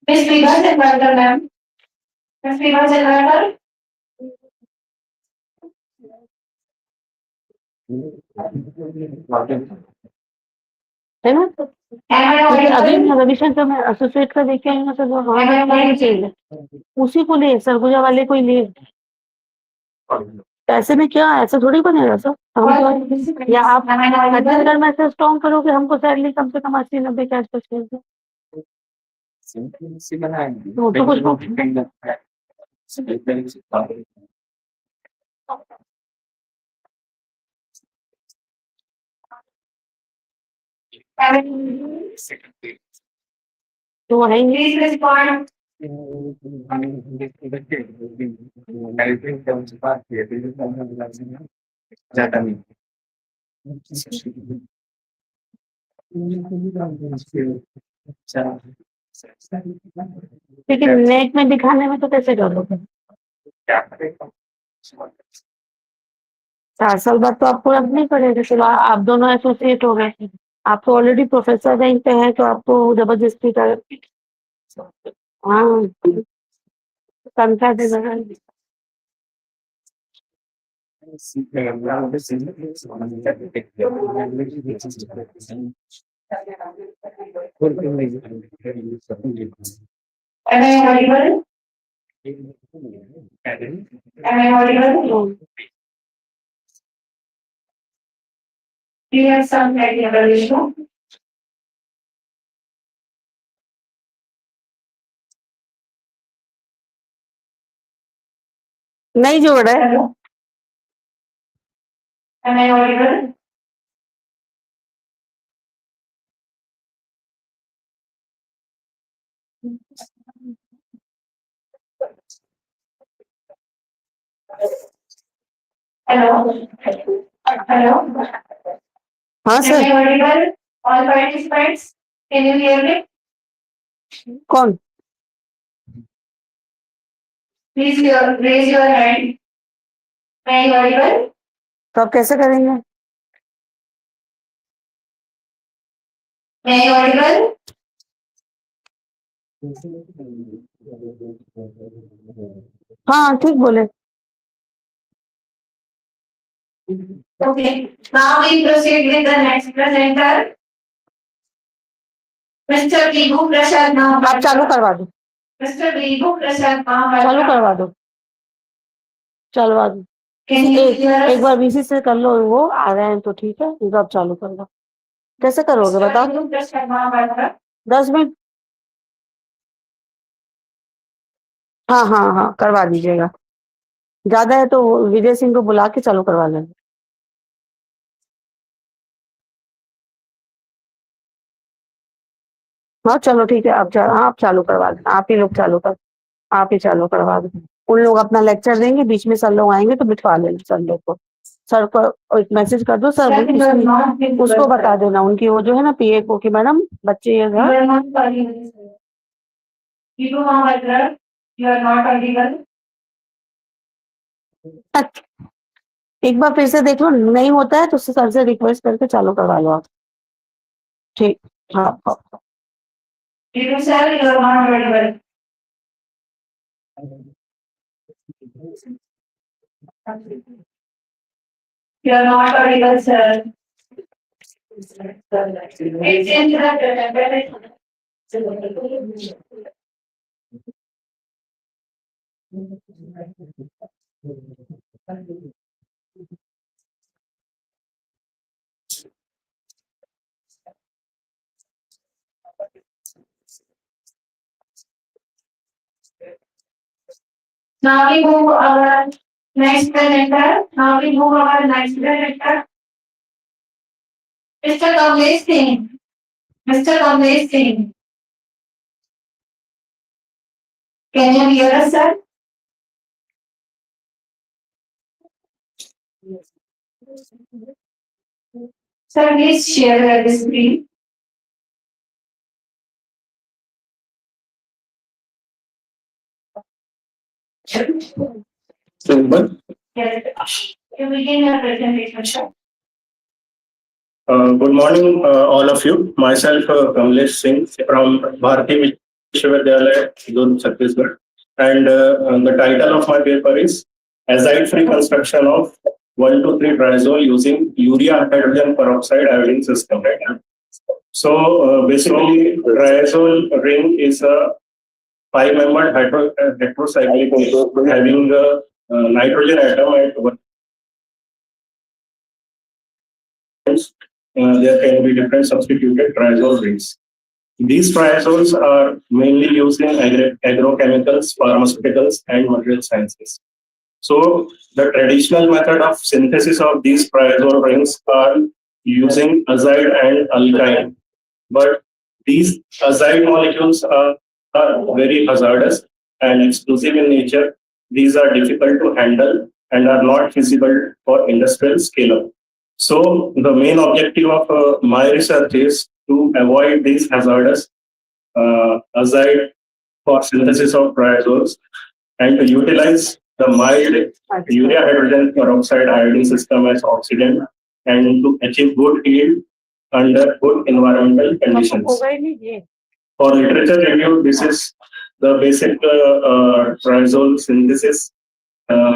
Miss Viva Chelwalkar, ma'am. Miss Viva Chelwalkar. है ना Am I क्योंकि अभी audible? रविशंकर में एसोसिएट का देखे आएंगे सर वहाँ नहीं चाहिए उसी को ले सरगुजा वाले को ही ले पैसे में क्या ऐसा थोड़ी बनेगा सर हम तो या आप अगर मैसेज स्ट्रॉन्ग करोगे हमको सैलरी कम से कम 80-90 कैश पर चाहिए तो कुछ तो है ही नहीं Please respond. लेकिन नेट में दिखाने में तो कैसे करोगे 4 साल बाद तो आपको रख नहीं पड़ेगा चलो आप दोनों एसोसिएट हो गए आप तो ऑलरेडी प्रोफेसर रैंक पे है तो आपको जबरदस्ती का हाँ तनख्वाह दे लगा Am I audible? Am I audible? Do you have some technical issue? नहीं जोड़ रहा है Hello? Am I audible? Hello? Hello? हाँ Am sir I audible? All participants, can you hear me? कौन Please raise your hand. Am I audible? तो आप कैसे करेंगे Am I audible? हाँ ठीक बोले Okay. Now we proceed with the next presenter. Mr. Vibu Prasad आप Mahapatra. चालू करवा दो Mr. Vibu Prasad चालू Mahapatra. करवा दो चलवा दो Can you hear us? एक बार बीसी से कर लो वो आ रहे हैं तो ठीक है फिर आप चालू कर दो कैसे करोगे Mr. बताओ Vibu Prasad Mahapatra. 10 मिनट हाँ हाँ हाँ करवा दीजिएगा ज्यादा है तो विजय सिंह को बुला के चालू करवा लेंगे हाँ चलो ठीक है आप चालू करवा देना आप ही लोग चालू कर आप ही चालू करवा दो उन लोग अपना लेक्चर देंगे बीच में सर लोग आएंगे तो बिठवा लेना सर लोग को सर को एक मैसेज कर दो sir Sir, you are not visible, उसको sir. बता देना उनकी वो जो है ना पीए को कि मैडम बच्चे ये You are not audible, sir. Vibu Mahapatra, you are not audible. एक बार फिर से देख लो नहीं होता है तो सर से रिक्वेस्ट करके चालू करवा लो आप ठीक हाँ हाँ You sir, you are not audible. You are not audible, sir. It's in the Now we move our next presenter. Now we move our next presenter. Mr. Kamlesh Singh. Mr. Kamlesh Singh. Can you hear us, sir? Sir, please share the screen. Yes. You begin your presentation, sir. Good morning, all of you. Myself, Kamlesh Singh from Bharati Vishwavidyalaya, Durg, Chhattisgarh. And the title of my paper is Azide-free construction of 1,2,3-triazole using urea hydrogen peroxide iodine system. Right? So basically, triazole ring is a 5-membered heterocyclic group having a nitrogen atom at one. There can be different substituted triazole rings. These triazoles are mainly used in agrochemicals, pharmaceuticals, and material sciences. So the traditional method of synthesis of these triazole rings are using azide and alkyne. But these azide molecules are very hazardous and explosive in nature. These are difficult to handle and are not feasible for industrial scale-up. So the main objective of my research is to avoid these hazardous azide for synthesis of triazoles and to utilize the mild urea hydrogen peroxide iodine system as oxidant and to achieve good yield under good environmental conditions. For literature review, this is the basic triazole synthesis,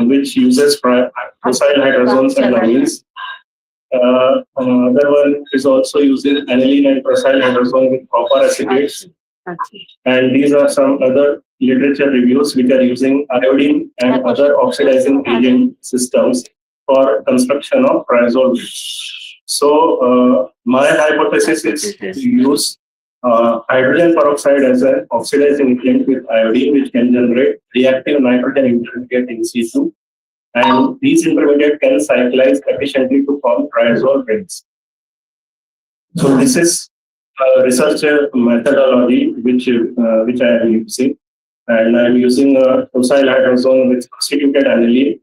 which uses procyle hydrozones and amines. Another one is also using aniline and procyle hydrozone with copper acetates. And these are some other literature reviews which are using iodine and other oxidizing agent systems for construction of triazole. So my hypothesis is to use hydrogen peroxide as an oxidizing agent with iodine, which can generate reactive nitrogen intermediate in situ, and these intermediate can cyclize efficiently to form triazole rings. So this is a research methodology which I am using, and I am using a procyle hydrozone with substituted aniline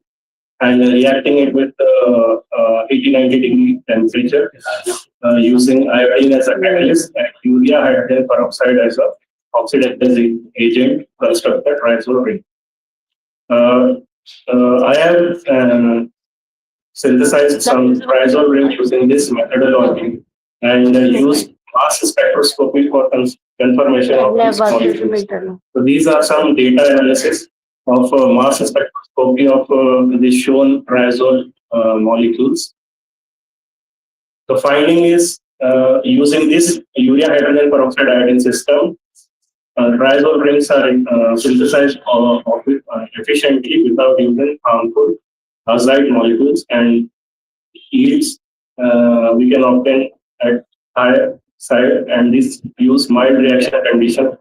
and reacting it with 80-90 degree temperature using iodine as a catalyst and urea hydrogen peroxide as a oxidizing agent to construct the triazole ring. I have synthesized some triazole rings using this methodology and used mass spectroscopy for confirmation of these molecules. So these are some data analysis of mass spectroscopy of the shown triazole molecules. The finding is using this urea hydrogen peroxide iodine system, triazole rings are synthesized efficiently without using harmful azide molecules, and yields we can obtain at higher side, and this use mild reaction condition.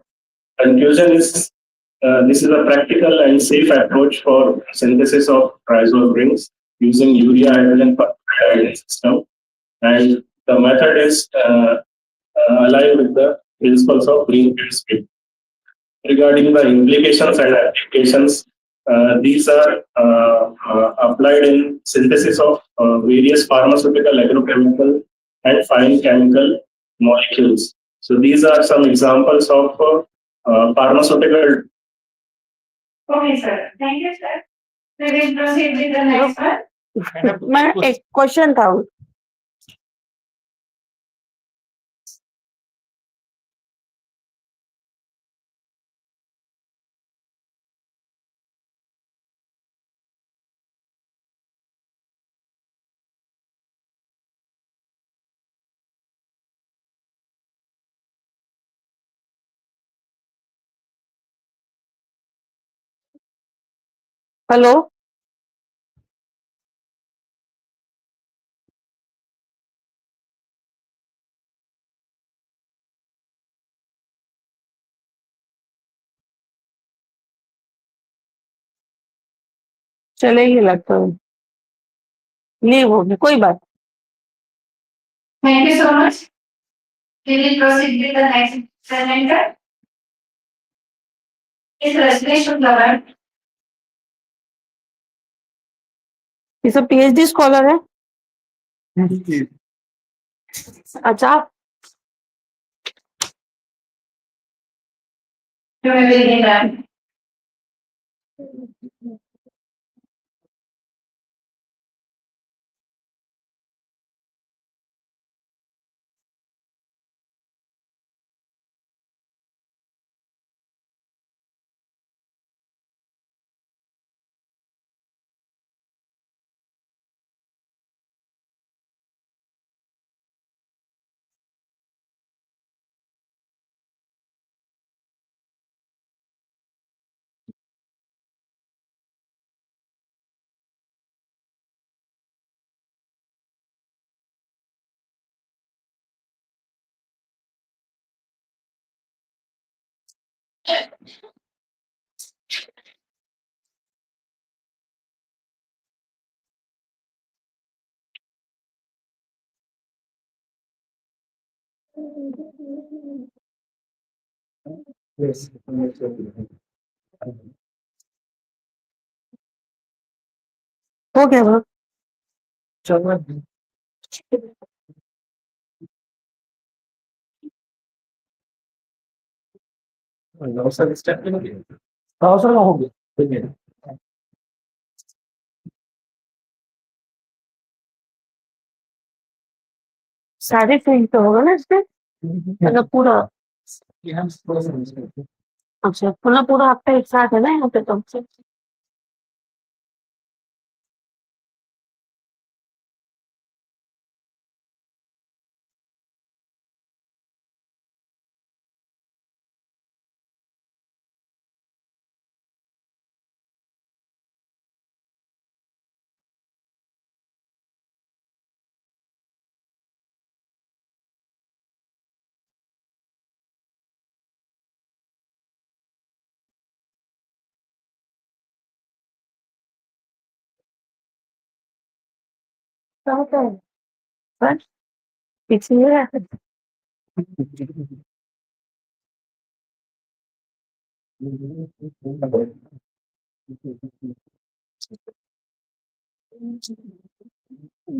Conclusion is this is a practical and safe approach for synthesis of triazole rings using urea hydrogen peroxide system, and the method is aligned with the principles of greenfield speed. Regarding the implications and applications, these are applied in synthesis of various pharmaceutical, agrochemical, and fine chemical molecules. So these are some examples of pharmaceutical. Okay, sir. Thank you, sir. We will proceed with the next one. मैं एक question था hello चलेगी लगता है leave होगी कोई बात Thank you so much. We will proceed with the next presenter. Is resolution governed? ये सब पीएचडी स्कॉलर है अच्छा You may begin, ma'am. Yes. हो गया वो चलो सर स्टेप सर हो गया सारे फिल्म तो होगा ना इसमें मतलब पूरा अच्छा पूरा पूरा आपका एक साथ है ना यहाँ पे तो क्या होता है बस पीछे ये है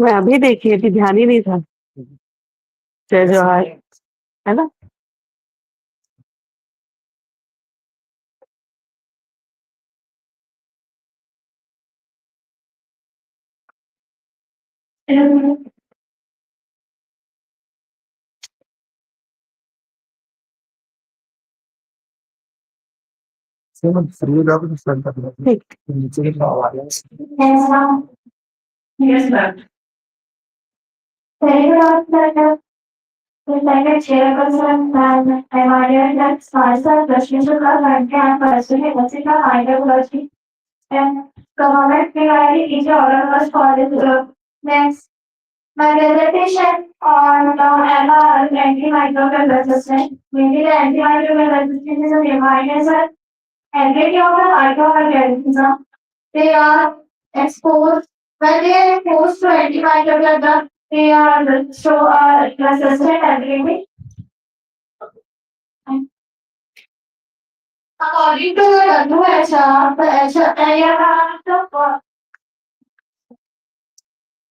मैं अभी देखी थी ध्यान ही नहीं था जय जवाहर है ना ठीक Yes, ma'am. Yes, ma'am. Very good afternoon. Respected Chairperson and Emmanuel Sponsor, Presidential Government and President Jessica Hydrology and Government provided each order was for this next. My presentation on the MR antimicrobial resistance. Mainly the antimicrobial resistance is a reminder that ability of the microorganism. They are exposed when they are exposed to antimicrobial drug, they are show a resistant ability. According to the WHO, the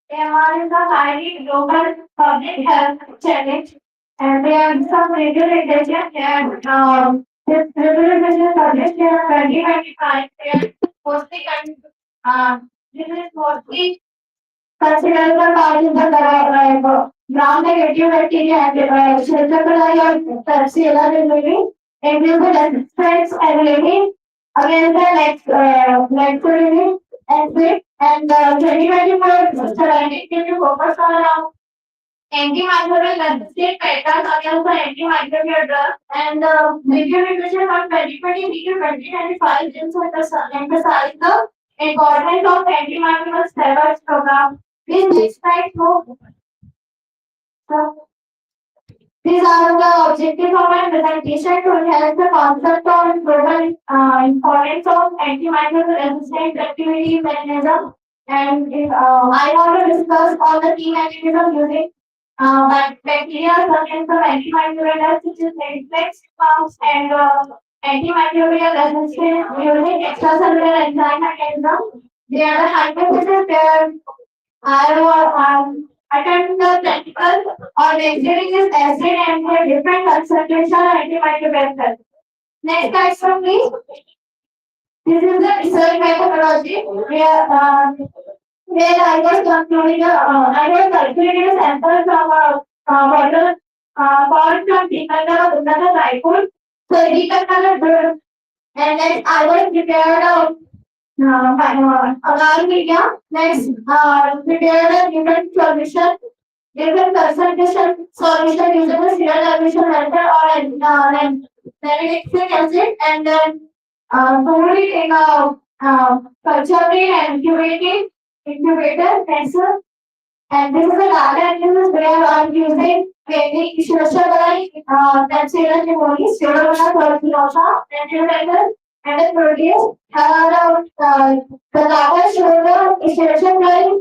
AMR is a highly global public health challenge, and there are some regulations and this regulation published in 2025. They are mostly this is mostly considered the part in the gram negative bacteria and cellular immunity, increase the resistance ability against the bacteria and 2024 study to focus on antimicrobial resistant patterns against the antimicrobial drugs and the nutrition from 2020 to 2025 emphasize the Importance of antimicrobial steroids program. This next slide. So, these are the objectives of my presentation to enhance the concept of global importance of antimicrobial resistant activity mechanism. And I want to discuss all the key mechanisms using bacteria against the antimicrobial which is reflex pumps and antimicrobial resistance using extracellular enzyme mechanism. They are the hypothesis where I will attempt the practical or measuring this acid and their different concentration of antimicrobial. Next slide, from please. This is the research methodology where I was concluding I was calculating a sample from a water called from decanter of another rifle. So decanter good, and then I was prepared alarm media. Next, prepared a different solution, different concentration solution using the serial emission method or nalidixic acid, and then put it in a culture bin and incubator. Next, and this is the data analysis where I'm using mainly social that serial memory, serial tuberculosa, and the protease. The data show the situation line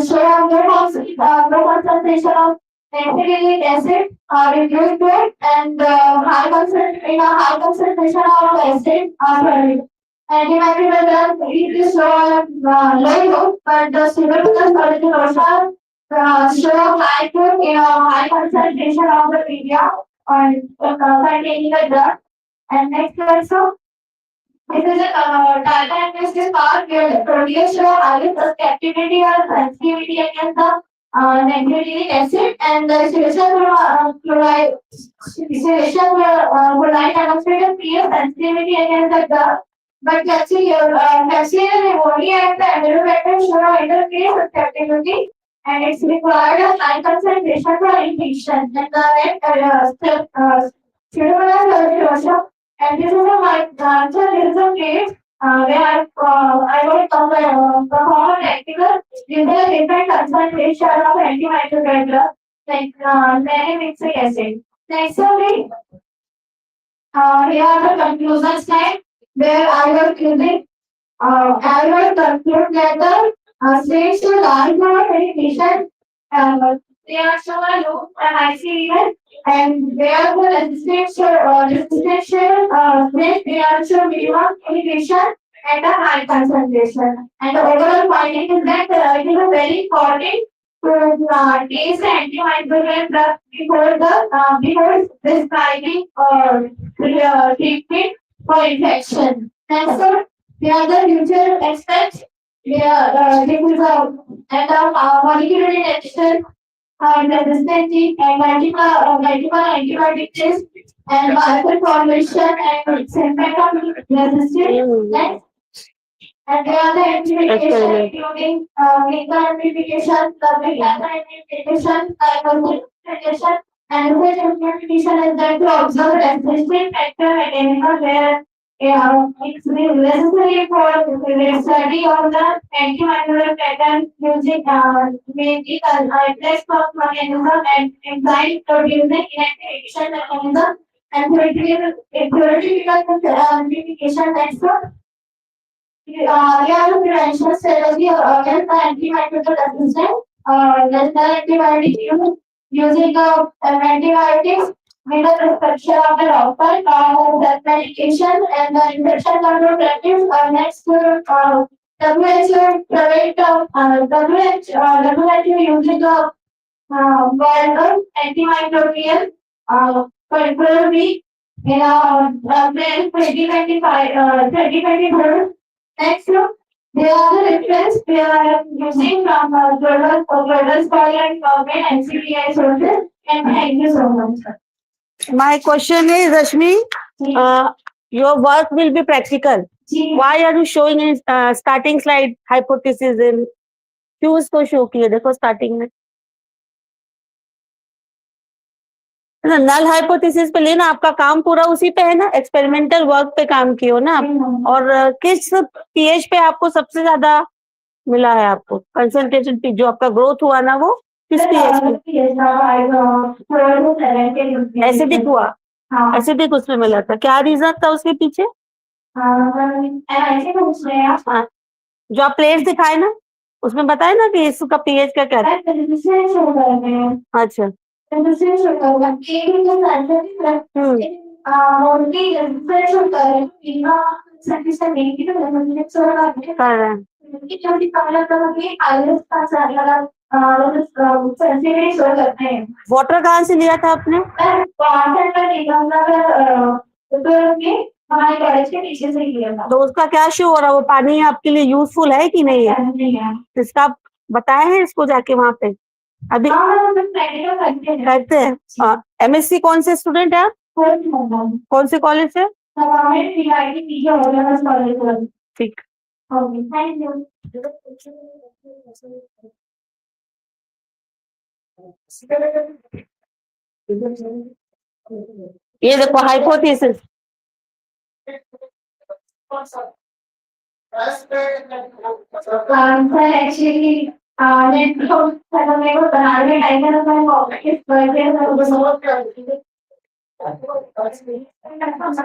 show low concentration of nitric acid reduced to it and high concentration of acid antimicrobial it is show low, but the silver tuberculosa show high to high concentration of the media containing the drug. And next also. This is a data analysis part where the protease show highly susceptibility or sensitivity against the nitric acid and the chloride dioxide appears sensitivity against the drug. But calcium pneumonia and the enterobacter show interface susceptibility and it's required a high concentration for infection. And the pseudomonas and this is a my answer. This is a case where I will perform a practical using a different concentration of antimicrobial like nalidixic acid. Next slide. Here are the conclusion slide where I was using I will conclude that the states to large number of medication they are shown a low and ICDN and they are the resistance they are shown minimum medication and a high concentration. And the overall finding is that it is a very important to taste antimicrobial drug before prescribing treatment for infection. And so they are the future aspects. This is a molecular reaction resistance and multiple antibiotic test and viral formation and symptom resistance. And there are the amplification including linear amplification, public amplification, amplification, and this amplification is done to observe resistant factor mechanism where it's necessary for the study of the antimicrobial pattern using mainly complex mechanism and enzyme producing inactivation mechanism and theoretical amplification network. Yeah, the prevention strategy against the antimicrobial resistance. National antibiotic use using antibiotics with the prescription of the doctor, that medication and the infection control practice. Next, WHO private WHO using the viral antimicrobial particularly in 2024. Next, they are the reference they are using from global scholar and government NCBI sources. And thank you so much. My question is, Rashmi, your work will be practical. Why are you showing in starting slide hypothesis in क्यों उसको show किया देखो starting में null hypothesis पे लेना, आपका काम पूरा उसी पे है ना, एक्सपेरिमेंटल वर्क पे काम किए हो ना आप। और किस पीएच पे आपको सबसे ज्यादा मिला है, आपको कंसंट्रेशन पे जो आपका ग्रोथ हुआ ना, वो किस पीएच पे? एसिडिक हुआ, एसिडिक उसमें मिला था, क्या रीजन था उसके पीछे? हाँ, जो आप प्लेट्स दिखाए ना, उसमें बताए ना कि इसका पीएच का क्या था? अच्छा। कर रहे हैं। वाटर कहाँ से लिया था आपने? तो उसका क्या शो हो रहा है, वो पानी आपके लिए यूजफुल है कि नहीं है? इसका आप बताए हैं इसको जाके वहां पे अभी करते हैं। एमएससी कौन से स्टूडेंट है आप? कौन से कॉलेज से? ठीक। ये देखो हाइपोथेसिस, actually,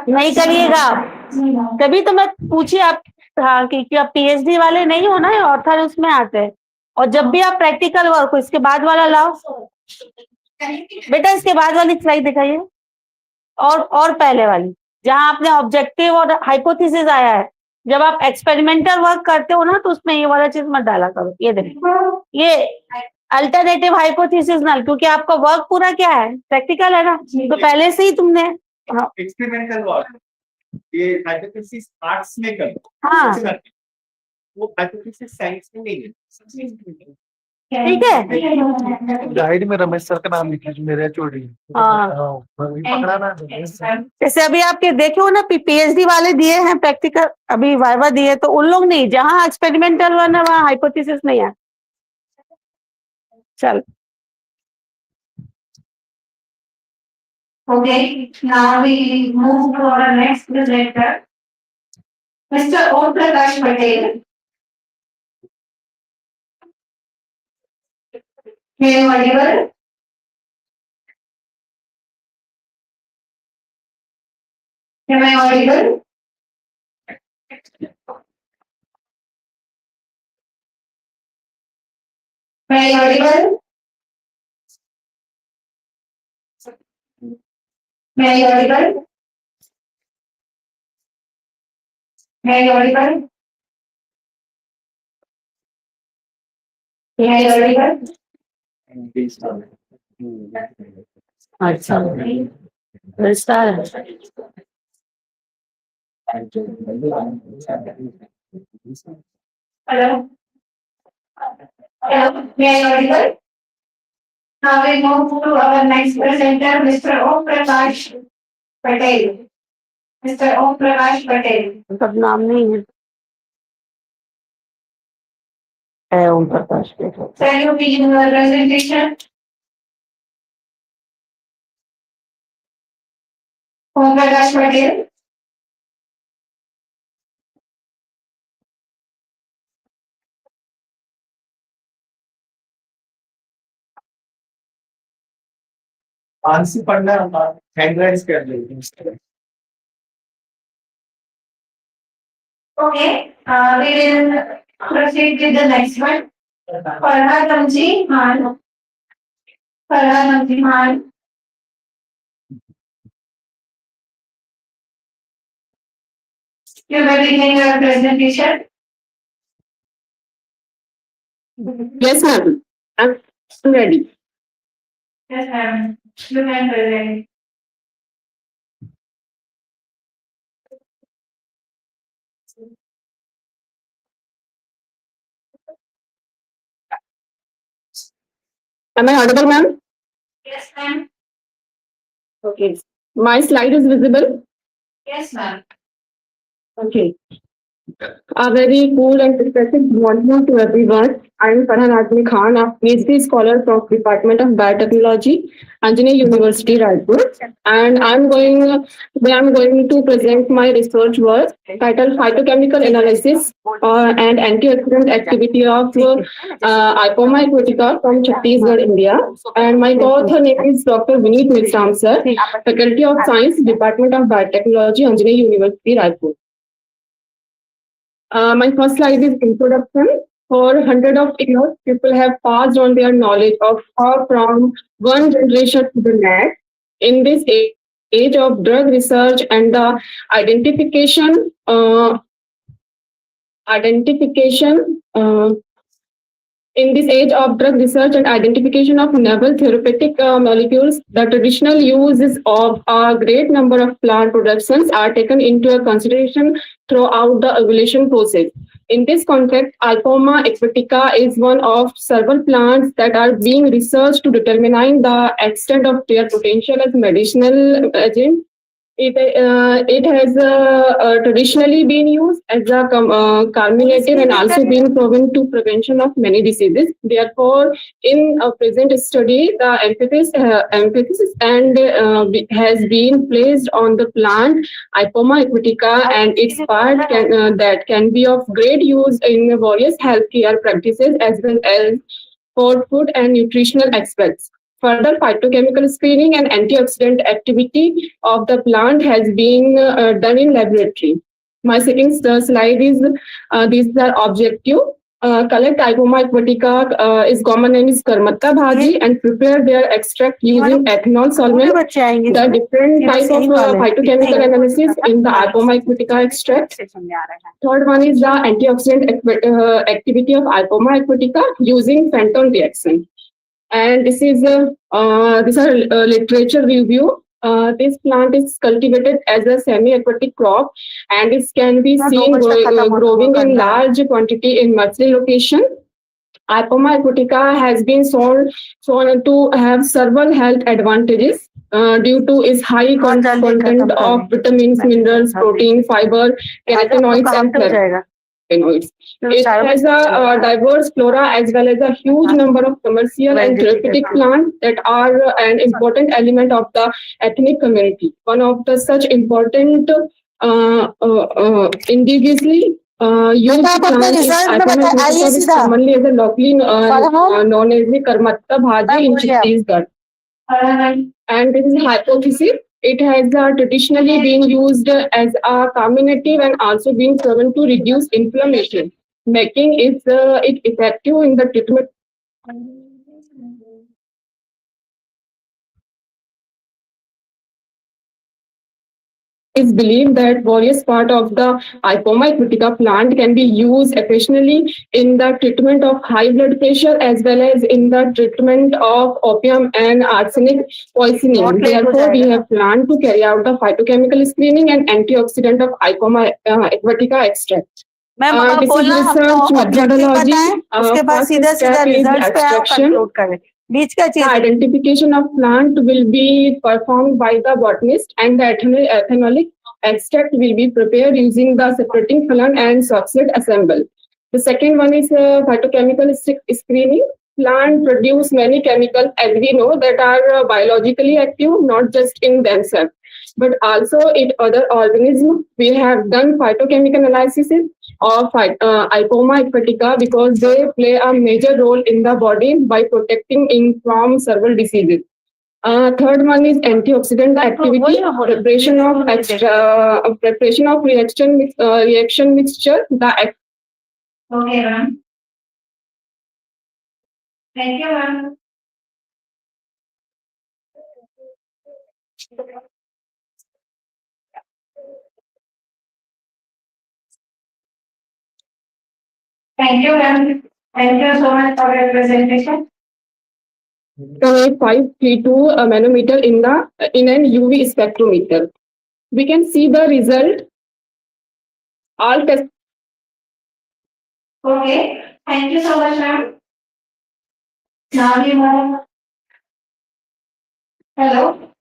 नहीं करिएगा, तभी तो मैं पूछी आप। हाँ, कि आप पीएचडी वाले नहीं हो ना, ऑथर उसमें आते हैं। और जब भी आप प्रैक्टिकल वर्क हो, इसके बाद वाला लाओ बेटा, इसके बाद वाली स्लाइड दिखाइए, और पहले वाली, जहां आपने ऑब्जेक्टिव और हाइपोथेसिस आया है। जब आप एक्सपेरिमेंटल वर्क करते हो ना, तो उसमें ये वाला चीज मत डाला करो। ये देखो, ये अल्टरनेटिव हाइपोथेसिस नल, क्योंकि आपका वर्क पूरा क्या है, प्रैक्टिकल है ना, तो पहले से ही तुमने एक्सपेरिमेंटल वर्क, ये हाइपोथेसिस आर्ट्स में कर, हाँ वो हाइपोथेसिस साइंस में नहीं है। ठीक है। गाइड में रमेश सर का नाम लिखा, जो मेरे चोरी पकड़ा ना। जैसे अभी आपके देखे हो ना, पीएचडी वाले दिए हैं प्रैक्टिकल, अभी वाइवा दिए, तो उन लोग नहीं, जहां एक्सपेरिमेंटल वन है वहां हाइपोथेसिस नहीं है। चल Okay, now we move to our next presenter, Mr. Om Prakash Patel. May you audible? Am I audible? May I audible? May I audible? May I audible? May I audible? अच्छा, star Hello? Hello? May I audible? Now we move to our next presenter, Mr. Om Prakash Patel. Mr. Om Prakash Patel. सब नाम नहीं है ओम प्रकाश के। Can you begin your presentation? Om Prakash Patel. Answer पढ़ना, hand raise कर लेंगे। Okay, we will proceed with the next one. Farhad Ramji Khan. Farhad Ramji Khan. You may begin your presentation. Yes ma'am, I'm ready. Yes, ma'am. You can present. Am I audible ma'am? Yes, ma'am. Okay. My slide is visible. Yes, ma'am. Okay. A very cool and expressive morning to everyone. I am Farhan Azmi Khan, a PhD scholar from Department of Biotechnology, Anjani University, Raipur, and I'm going to present my research work titled Phytochemical Analysis and Antioxidant Activity of Ipoma aquatica from Chhattisgarh, India. And my co-author name is Dr. Vineet Mishram, sir, Faculty of Science, Department of Biotechnology, Anjani University, Raipur. My first slide is introduction. For hundreds of years, people have passed on their knowledge of how from one generation to the next. In this age of drug research and the identification, identification. In this age of drug research and identification of novel therapeutic molecules, the traditional uses of a great number of plant productions are taken into consideration throughout the evolution process. In this context, Ipoma aquatica is one of several plants that are being researched to determine the extent of their potential as medicinal agent. It has traditionally been used as a carminative and also been proven to prevention of many diseases. Therefore, in a present study, the emphasis and has been placed on the plant Ipoma aquatica and its part that can be of great use in various healthcare practices as well as for food and nutritional aspects. Further, phytochemical screening and antioxidant activity of the plant has been done in laboratory. My second slide is these are objective. Collect Ipoma aquatica is common name is karmatta bhaji and prepare their extract using ethanol solvent. The different type of phytochemical analysis in the Ipoma aquatica extract. Third one is the antioxidant activity of Ipoma aquatica using Fenton reaction. And these are literature review. This plant is cultivated as a semi-aquatic crop, and it can be seen growing in large quantity in marshy location. Ipoma aquatica has been shown to have several health advantages due to its high content of vitamins, minerals, protein, fiber, carotenoids, and flavonoids. It has a diverse flora as well as a huge number of commercial and therapeutic plants that are an important element of the ethnic community. One of the such important indigenously used plant is Ipoma which commonly as a locally known as the Karmatta Bhaji in Chhattisgarh. And this is hypothesis. It has traditionally been used as a carminative and also been proven to reduce inflammation, making it effective in the treatment. It's believed that various parts of the Ipoma aquatica plant can be used occasionally in the treatment of high blood pressure as well as in the treatment of opium and arsenic poisoning. Therefore, we have planned to carry out the phytochemical screening and antioxidant of Ipoma aquatica extract. Ma'am अब This is बोलना research हमको objective methodology. पता है उसके बाद First सीधा सीधा step is results पे आओ extraction. कंक्लूड करें बीच का The चीज है identification of plant will be performed by the botanist and the ethanolic extract will be prepared using the separating plant and substrate assemble. The second one is phytochemical screening. Plant produce many chemicals as we know that are biologically active, not just in themselves, but also in other organisms. We have done phytochemical analysis of Ipoma aquatica because they play a major role in the body by protecting it from several diseases. Third one is antioxidant activity, preparation of reaction mixture. Okay, ma'am. Thank you, ma'am. Thank you, ma'am. Thank you so much for your presentation. 532 manometer in an UV spectrometer. We can see the result. All test. Okay. Thank you so much, ma'am. Now we move. Hello.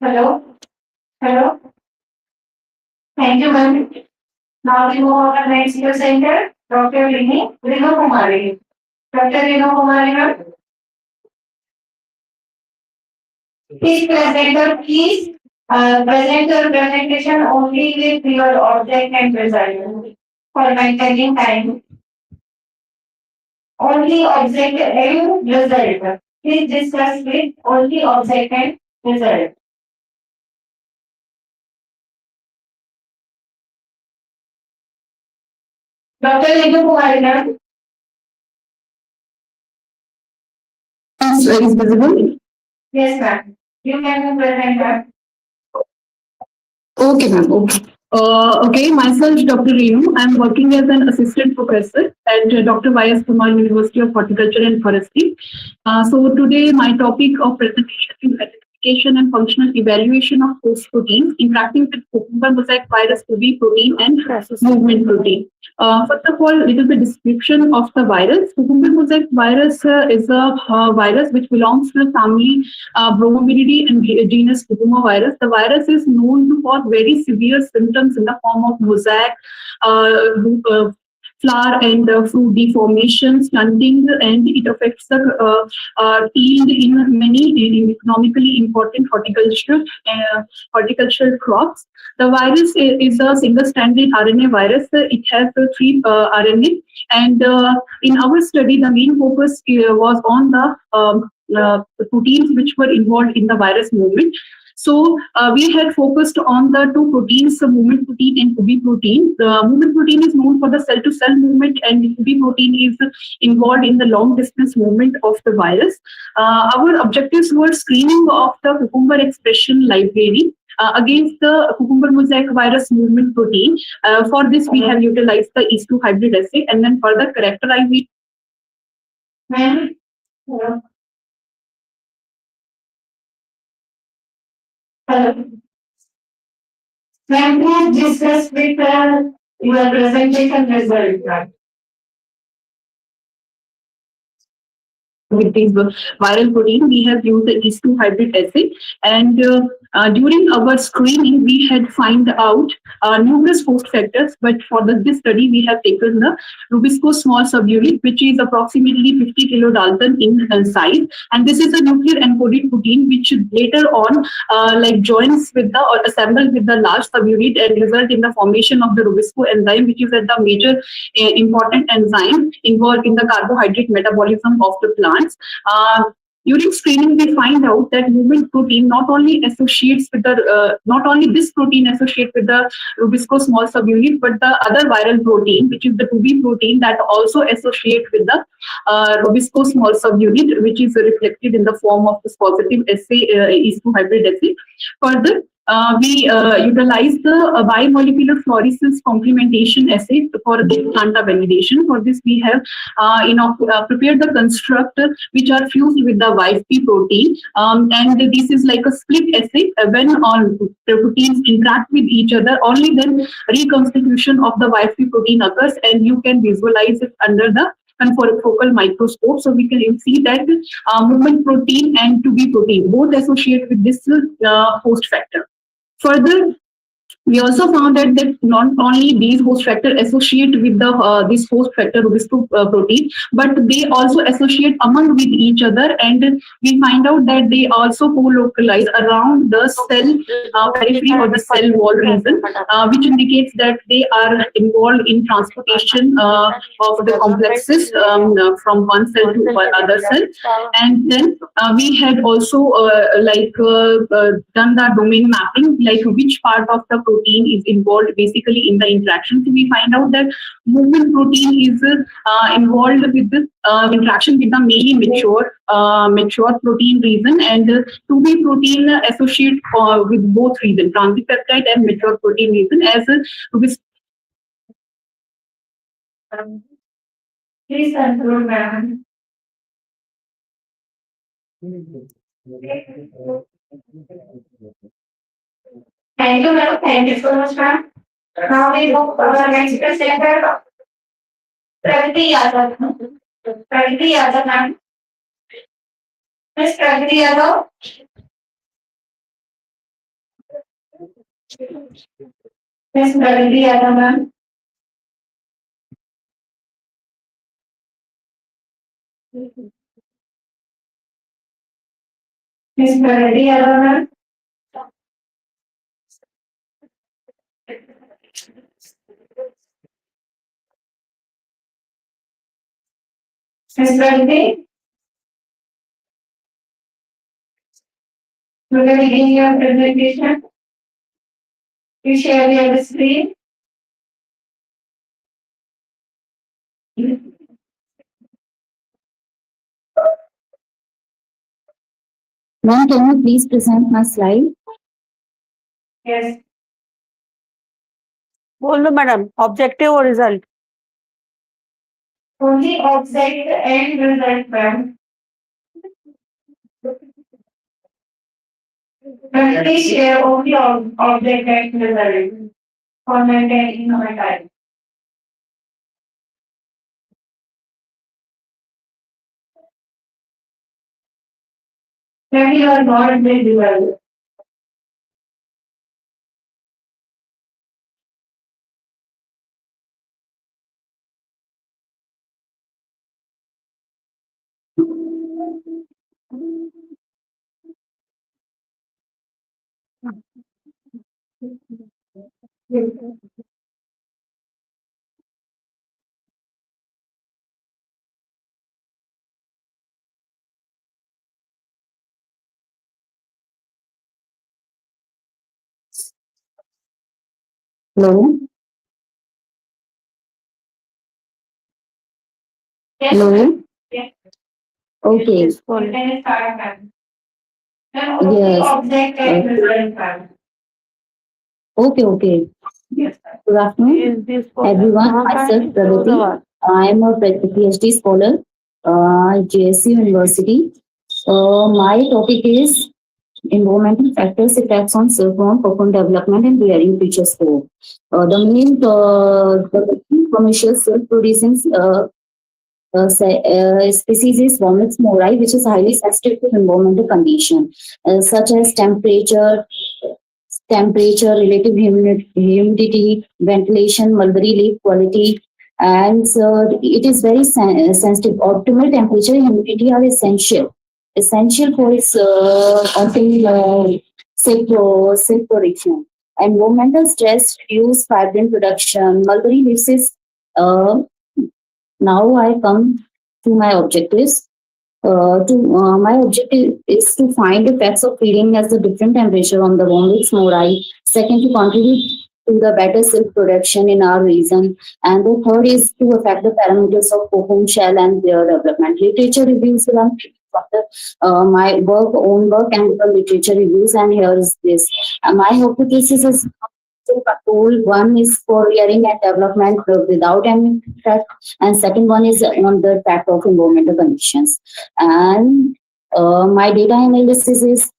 Hello. Hello. Thank you, ma'am. Now we move on to next presenter, Dr. Renu Kumari. Dr. Renu Kumari, ma'am. Please present your presentation only with your object and result for maintaining time. Only object and result. Please discuss with only object and result. Dr. Renu Kumari, ma'am. Is visible? Yes, ma'am. You can present, ma'am. Okay, ma'am. Okay. Okay, myself, Dr. Renu. I'm working as an assistant professor at Dr. Y.S. Kumar University of Horticulture and Forestry. So today, my topic of presentation is identification and functional evaluation of host proteins interacting with cucumber mosaic virus UV protein and movement protein. First of all, little bit description of the virus. Cucumber mosaic virus is a virus which belongs to the family Bromomiridae and genus Cucumber virus. The virus is known to cause very severe symptoms in the form of mosaic, flower and fruit deformation, stunting, and it affects the yield in many economically important horticultural crops. The virus is a single-stranded RNA virus. It has three RNA, and in our study, the main focus was on the proteins which were involved in the virus movement. So we had focused on the two proteins, the movement protein and UV protein. The movement protein is known for the cell-to-cell movement, and UV protein is involved in the long-distance movement of the virus. Our objectives were screening of the cucumber expression library against the cucumber mosaic virus movement protein. For this, we have utilized the E2 hybrid assay and then further characterized it. Ma'am. Hello. Hello. Ma'am, please discuss with your presentation result. With these viral protein, we have used the E2 hybrid assay, and during our screening, we had find out numerous host factors. But for this study, we have taken the Rubisco small subunit, which is approximately 50 kilodalton in size, and this is a nuclear encoded protein which later on like joins with the or assemble with the large subunit and result in the formation of the Rubisco enzyme, which is at the major important enzyme involved in the carbohydrate metabolism of the plant. During screening, we find out that movement protein not only associates with the not only this protein associates with the Rubisco small subunit, but the other viral protein, which is the 2B protein, that also associate with the Rubisco small subunit, which is reflected in the form of this positive assay, E2 hybrid assay. Further, we utilize the biomolecular fluorescence complementation assay for the planta validation. For this, we have prepared the construct which are fused with the YP protein, and this is like a split assay. When all proteins interact with each other, only then reconstitution of the YP protein occurs, and you can visualize it under the confocal microscope. So we can see that movement protein and 2B protein both associate with this host factor. Further, we also found that not only these host factors associate with the this host factor Rubisco protein, but they also associate among with each other, and we find out that they also co-localize around the cell periphery or the cell wall region, which indicates that they are involved in transportation of the complexes from one cell to other cell. And then we had also done the domain mapping, like which part of the protein is involved basically in the interaction. So we find out that movement protein is involved with this interaction with the mainly mature protein region, and 2B protein associate with both region, transipeptide and mature protein region, as Please conclude, ma'am. Thank you, ma'am. Thank you so much, ma'am. Now we move to our next presenter, Pragati Yadav. Pragati Yadav, ma'am. Miss Pragati Yadav. Miss Pragati Yadav, ma'am. Miss Melody Alona. Miss Melody, you can begin your presentation. You share your screen. Ma'am, can you please present my slide? Yes. बोल दो madam, objective और result. Only object and result, ma'am. But please share only object and result for maintaining my time. Then you are not visible. Hello? Yes. Hello? Yes. Okay. You can start, ma'am. Then only Yes. object and result, ma'am. Okay. Yes, sir. Good afternoon, everyone. Myself, Pragati. I am a PhD scholar, JSU University. My topic is environmental factors effects on silkworm, cocoon development, and bearing future scope. The main commercial silk producing species is Vomix morai, which is highly sensitive to environmental conditions such as temperature, relative humidity, ventilation, mulberry leaf quality, and so it is very sensitive. Optimal temperature and humidity are essential for its optimal silk production. Environmental stress reduce fibrin production. Mulberry leaves is uh, now I come to my objectives. My objective is to find effects of feeding as the different temperature on the Vomix morai. Second, to contribute to the better silk production in our region. And the third is to affect the parameters of cocoon shell and their development. Literature reviews are my own work, and the literature reviews. And here is this. My hypothesis is control. One is for hearing and development without any effect, and second one is on the fact of environmental conditions. And my data analysis is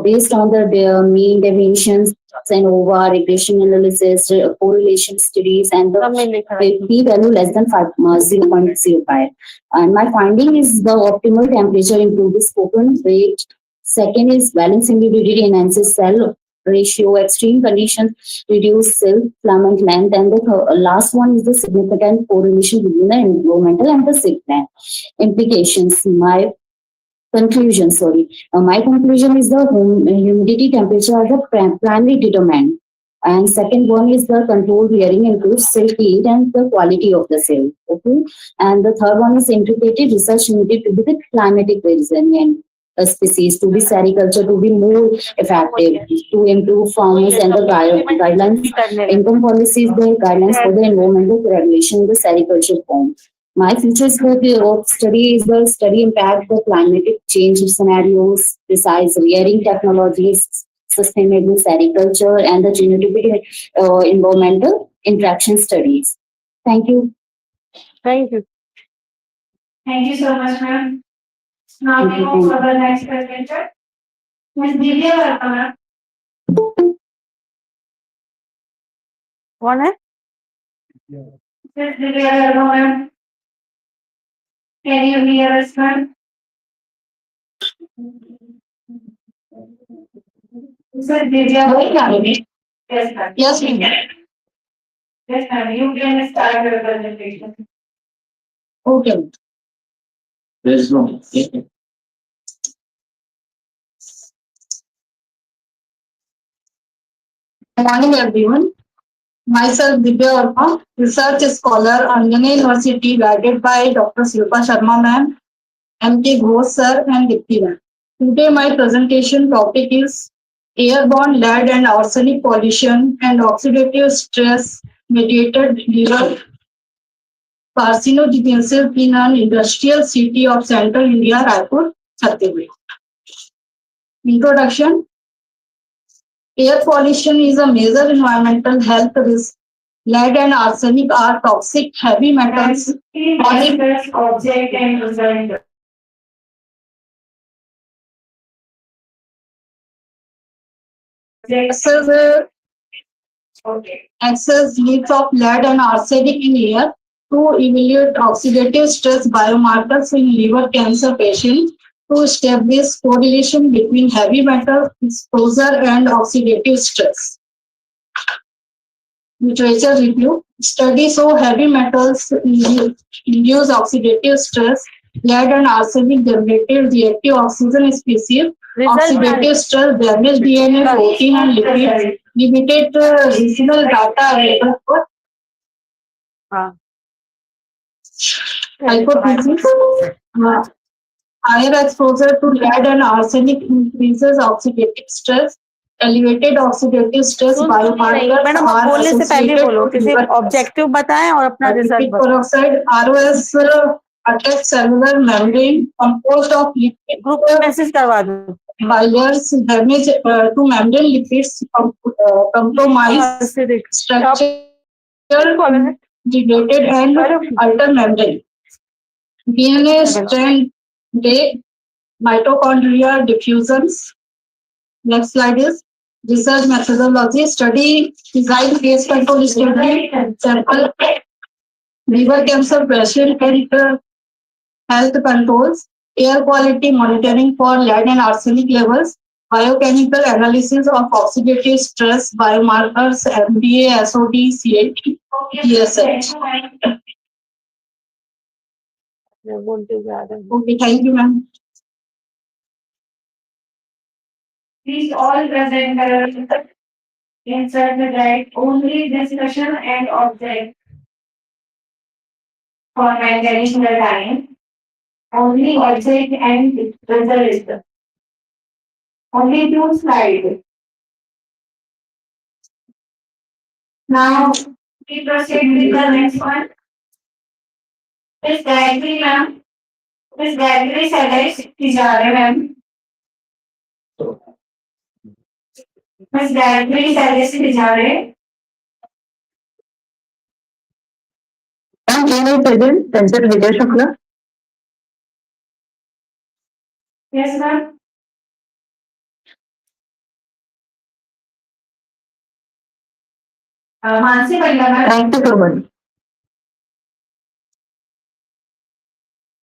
based on the mean deviations and over regression analysis, correlation studies, and the p-value less than 0.05. And my finding is the optimal temperature improves spoken rate. Second is balance humidity enhances cell ratio. Extreme conditions reduce cell filament length, and the last one is the significant correlation between the environmental and the silk plant implications. My conclusion is the humidity temperature are the primary determinant, and second one is the controlled wearing improves silk yield and the quality of the silk. Okay, and the third one is integrated research needed to be the climatic resilient species, to be sericulture to be more effective, to improve farmers and the guidelines, income policies, the guidelines for the environmental regulation in the sericulture form. My future scope of study is the study impact the climatic change scenarios, precise rearing technologies, sustainable sericulture, and the genetic environmental interaction studies. Thank you. Thank you. Thank you so much, ma'am. Now we move for the next presenter. Ms. Divya, welcome, ma'am. कौन है? Ms. Divya, welcome, ma'am. Can you hear us, ma'am? Ms. Divya, welcome. Yes, ma'am. Yes, we can. Yes, ma'am. You can start your presentation. Okay. There is no. Good morning, everyone. Myself, Divya Verma, research scholar, Anjana University, guided by Dr. Shilpa Sharma ma'am, M.K. Ghosh sir, and Dipti ma'am. Today, my presentation topic is airborne lead and arsenic pollution and oxidative stress mediated liver carcinogenesis in an industrial city of central India, Raipur, Chhattisgarh. Introduction. Air pollution is a major environmental health risk. Lead and arsenic are toxic heavy metals. Object and result. Excess, excess leaks of lead and arsenic in air to evaluate oxidative stress biomarkers in liver cancer patients to establish correlation between heavy metal exposure and oxidative stress. Literature review. Studies show heavy metals induce oxidative stress. Lead and arsenic generated reactive oxygen species. Oxidative stress damage DNA, protein, and lipids. Limited regional data available for hypothesis. Higher exposure to lead and arsenic increases oxidative stress. Elevated oxidative stress biomarkers madam are बोलने से पहले associated बोलो with किसी liver objective बताएं और अपना result liquid बताएं. peroxide ROS attacks cellular membrane composed of liquid group में मैसेज करवा दो. bilayers damage to membrane lipids compromise structure degraded and alter membrane. DNA strand day mitochondria diffusions. Next slide is research methodology. Study design case control study sample liver cancer patient and health controls, air quality monitoring for lead and arsenic levels, biochemical analysis of oxidative stress biomarkers, MDA, SOD, CAT, ESH. Okay, thank you, ma'am. Please all presenters insert the right only discussion and object for maintaining the time. Only object and result. Only two slides. Now we proceed with the next one. Miss Gayatri ma'am. Miss Gayatri Salesh Tijare ma'am. Miss Gayatri Salesh Tijare. present, Center Vijay Shukla. Yes ma'am. Mansi Palla ma'am. Thank you so much.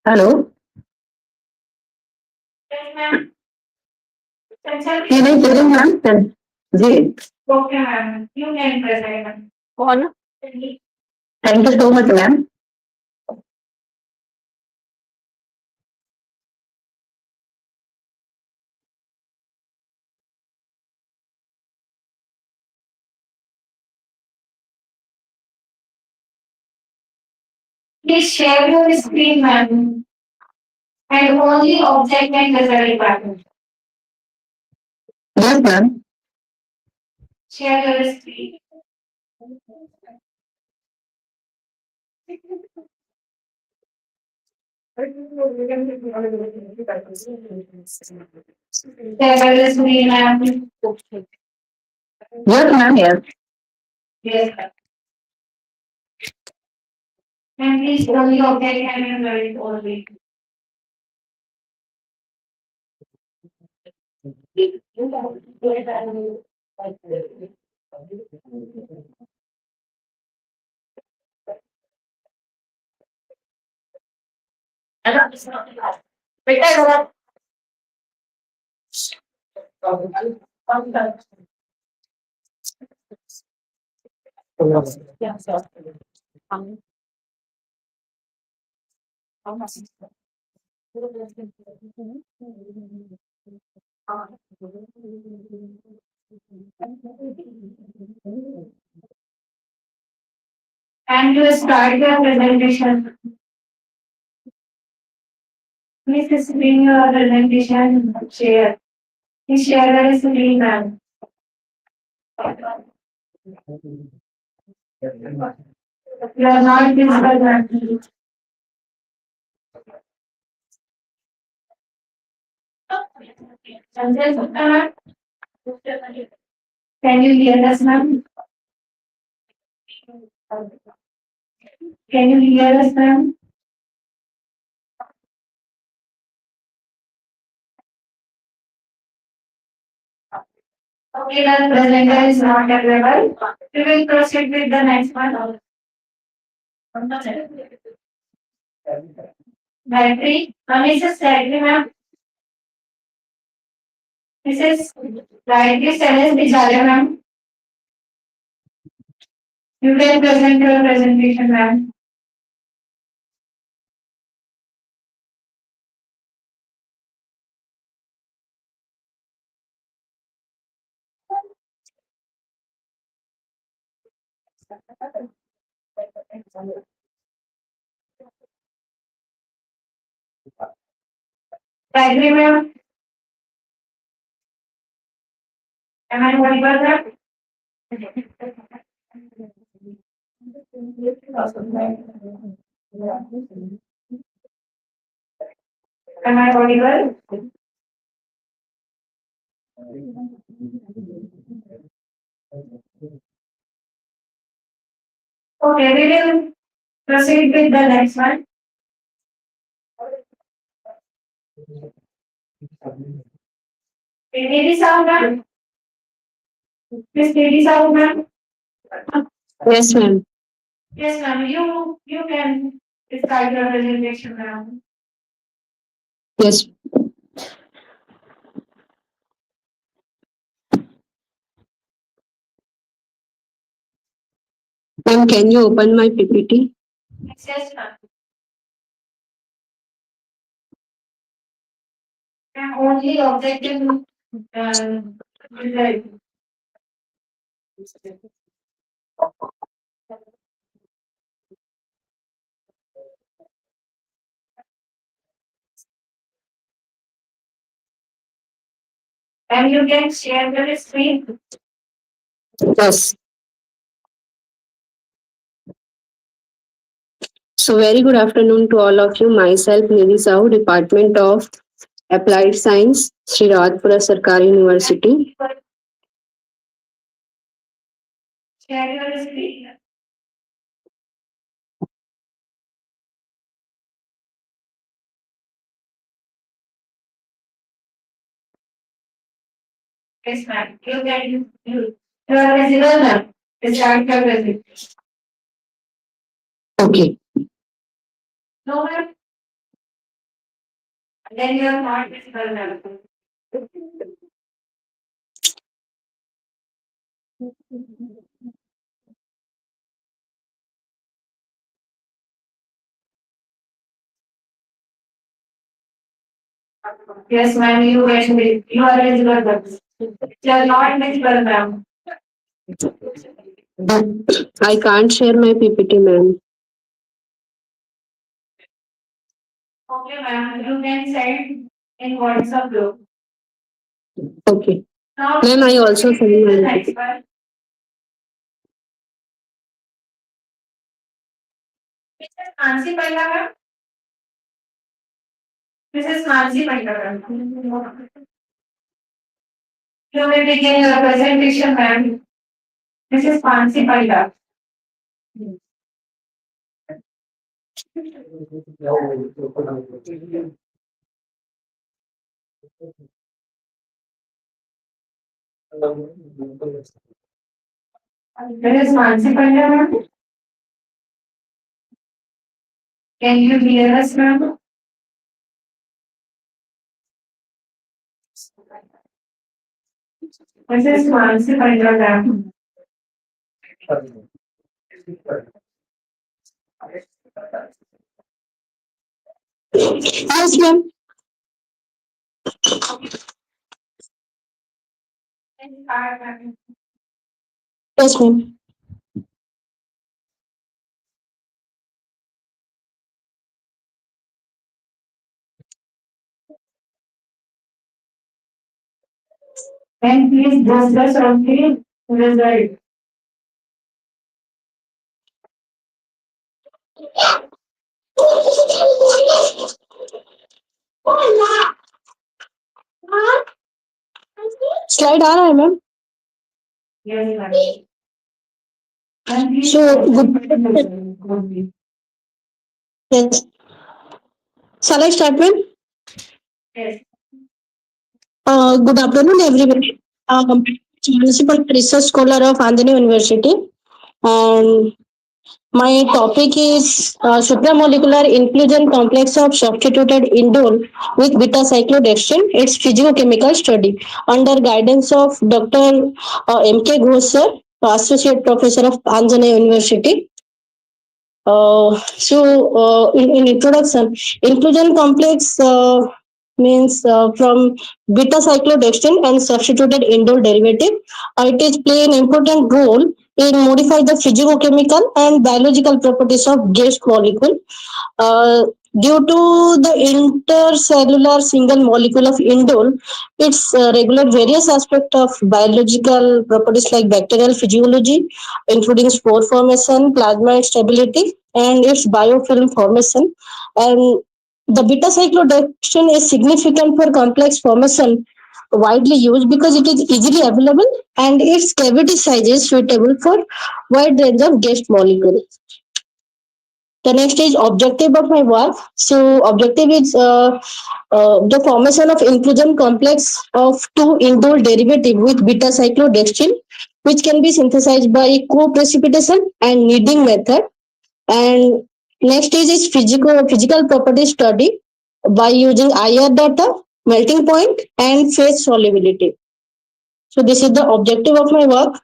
Hello. Yes ma'am. ये नहीं present ma'am. Ji. Okay ma'am. You can present ma'am. कौन? Thank you so much ma'am. Please share your screen ma'am. And only object and result button. Yes ma'am. Share your screen. Share your screen ma'am. Yes ma'am. Yes. Yes ma'am. And please only object and result only. And to start your presentation, please bring your presentation chair. Please share the screen, ma'am. You are not visible, ma'am. Sanjay Gupta, ma'am. Can you hear us, ma'am? Can you hear us, ma'am? Okay, the presenter is not available. We will proceed with the next one. Gayatri, Mrs. Gayatri, ma'am. Mrs. Gayatri Senes Bichare, ma'am. You can present your presentation, ma'am. Gayatri, ma'am. Am I audible, ma'am? Am I audible? Okay, we will proceed with the next one. Lady Sahu, ma'am. Miss Lady Sahu, ma'am. Yes, ma'am. Yes, ma'am. You can start your presentation, ma'am. Yes. Ma'am, can you open my PPT? Yes, ma'am. I'm only objective result. And you can share your screen. Yes. So very good afternoon to all of you. Myself, Nidhi Sahu, Department of Applied Science, Sri Radpura Sarkari University. Share your screen. Yes, ma'am. You are visible, ma'am. Start your presentation. Okay. No, ma'am. Then you are not visible, ma'am. Yes, ma'am. You are visible, ma'am. You are not visible, ma'am. I can't share my PPT, ma'am. Okay, ma'am. You can send in WhatsApp group. Okay. Now, Ma'am, I also send the my next PPT. one. Mrs. Mansi Panda, ma'am. Mrs. Mansi Panda, ma'am. You may begin your presentation, ma'am. Mrs. Mansi Panda. Mrs. Mansi Panda, ma'am. Can you hear us, ma'am? Mrs. Mansi Panda, ma'am. Yes, ma'am. Yes, ma'am. And please discuss on the result. Slide आ रहा है ma'am. Yes, ma'am. And please So discuss good. the result. Yes. Shall I start, ma'am? Yes. Good afternoon, everybody. Municipal research scholar of Andhra University, and my topic is supramolecular inclusion complex of substituted indole with beta cyclodextrin. Its physicochemical study under guidance of Dr. M.K. Ghosh, sir, Associate Professor of Andhra University. In introduction, inclusion complex means from beta cyclodextrin and substituted indole derivative. It is play an important role in modify the physicochemical and biological properties of guest molecule. Uh, Due to the intercellular single molecule of indole, it's regulate various aspects of biological properties like bacterial physiology, including spore formation, plasma stability, and its biofilm formation. And the beta cyclodextrin is significant for complex formation, widely used because it is easily available and its cavity size is suitable for wide range of guest molecules. The next is objective of my work. So objective is the formation of inclusion complex of two indole derivative with beta cyclodextrin, which can be synthesized by co-precipitation and kneading method. And next is physical property study by using IR data, melting point, and phase solubility. So this is the objective of my work.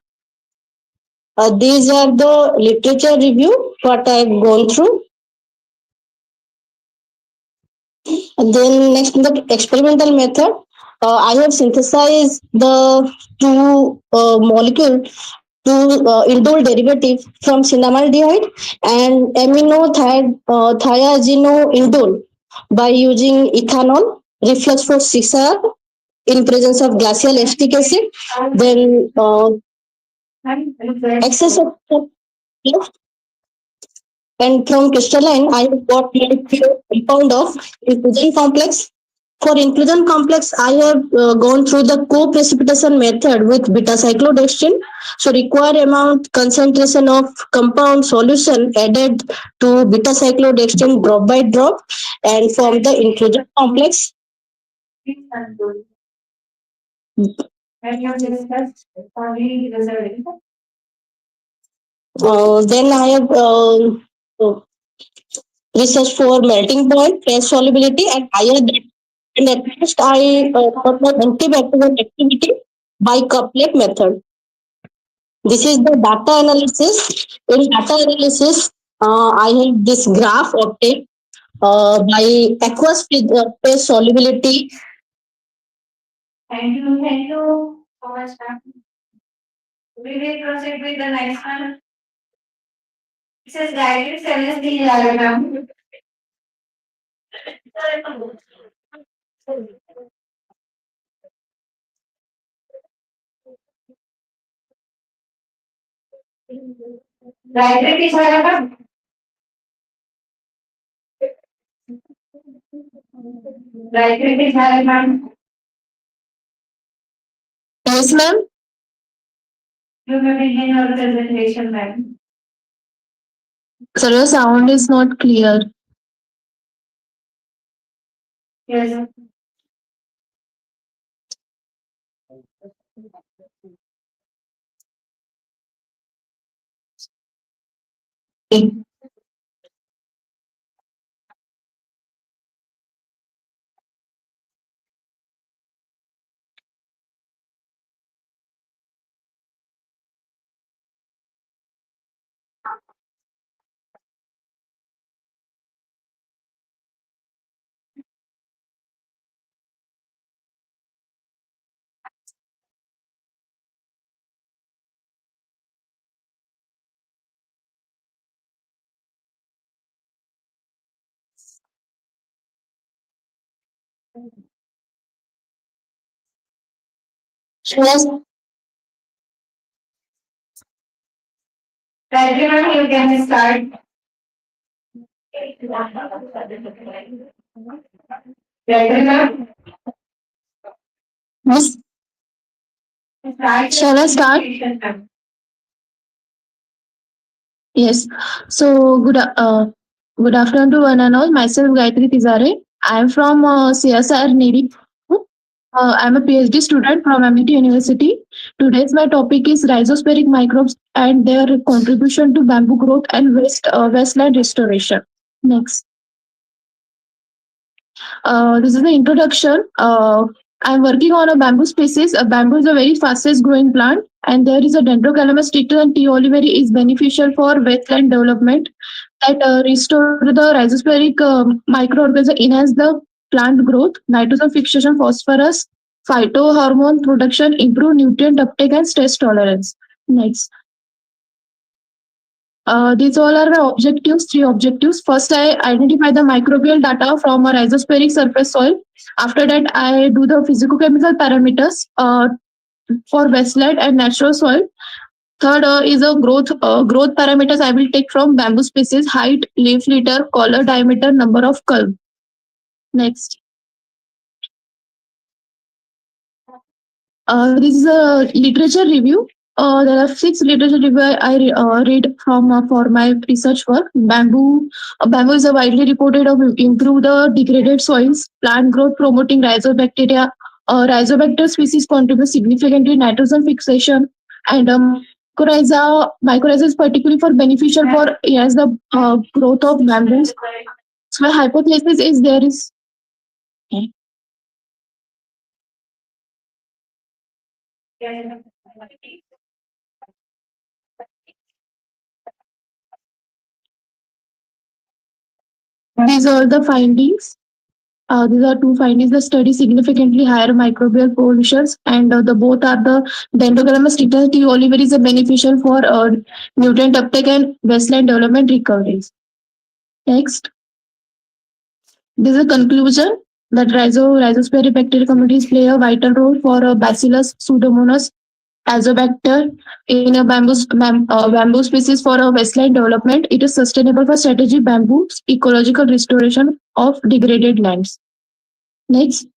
These are the literature review what I've gone through. And then next, the experimental method. I have synthesized the two molecule, two indole derivative from cinnamaldehyde and thiazinoindole by using ethanol, reflux for 6 hours in presence of glacial acetic acid. Then excess of and from crystalline, I have got pure compound of inclusion complex. For inclusion complex, I have gone through the co-precipitation method with beta cyclodextrin. So required amount concentration of compound solution added to beta cyclodextrin drop by drop and form the inclusion complex. And you discuss on the result. Then I have research for melting point, phase solubility, and higher. And at last, I perform antibacterial activity by couplet method. This is the data analysis. In data analysis, I have this graph obtained by aqueous phase solubility. Thank you so much, ma'am. We will proceed with the next one. It says guided cell diagram. Guided diagram. Guided diagram. Yes, ma'am. You may begin your presentation, ma'am. Sir, your sound is not clear. Yes. Yes. Everyone, you can start. Everyone, Yes. Shall I start? Yes. So good afternoon to one and all. Myself Gayatri Tizare. I am from CSR Niri. I am a PhD student from MIT University. Today's my topic is rhizospheric microbes and their contribution to bamboo growth and wasteland restoration. Next. This is the introduction. I'm working on a bamboo species. Bamboo is the very fastest growing plant, and there is a Dendrocalamus tinctus and T. oliveri is beneficial for wetland development that restore the rhizospheric microorganisms, enhance the plant growth, nitrogen fixation, phosphorus, phytohormone production, improve nutrient uptake and stress tolerance. Next. These all are my objectives, three objectives. First, I identify the microbial data from a rhizospheric surface soil. After that, I do the physicochemical parameters for wetland and natural soil. Third is a growth parameters I will take from bamboo species: height, leaf litter, collar diameter, number of culm. Next. This is a literature review. There are 6 literature review I read from for my research work. Bamboo is a widely reported of improve the degraded soils, plant growth, promoting rhizobacteria. Rhizobacter species contribute significantly nitrogen fixation, and mycorrhiza is particularly for beneficial for yes the growth of bamboos. So my hypothesis is there is. These are the findings. These are 2 findings. The study significantly higher microbial coefficients, and the both are the Dendrocalamus tinctus T. oliveri is a beneficial for nutrient uptake and wasteland development recoveries. Next, this is a conclusion that rhizospheric bacterial communities play a vital role for Bacillus pseudomonas azobacter in a bamboo species for a wasteland development. It is sustainable for strategic bamboo ecological restoration of degraded lands. Next.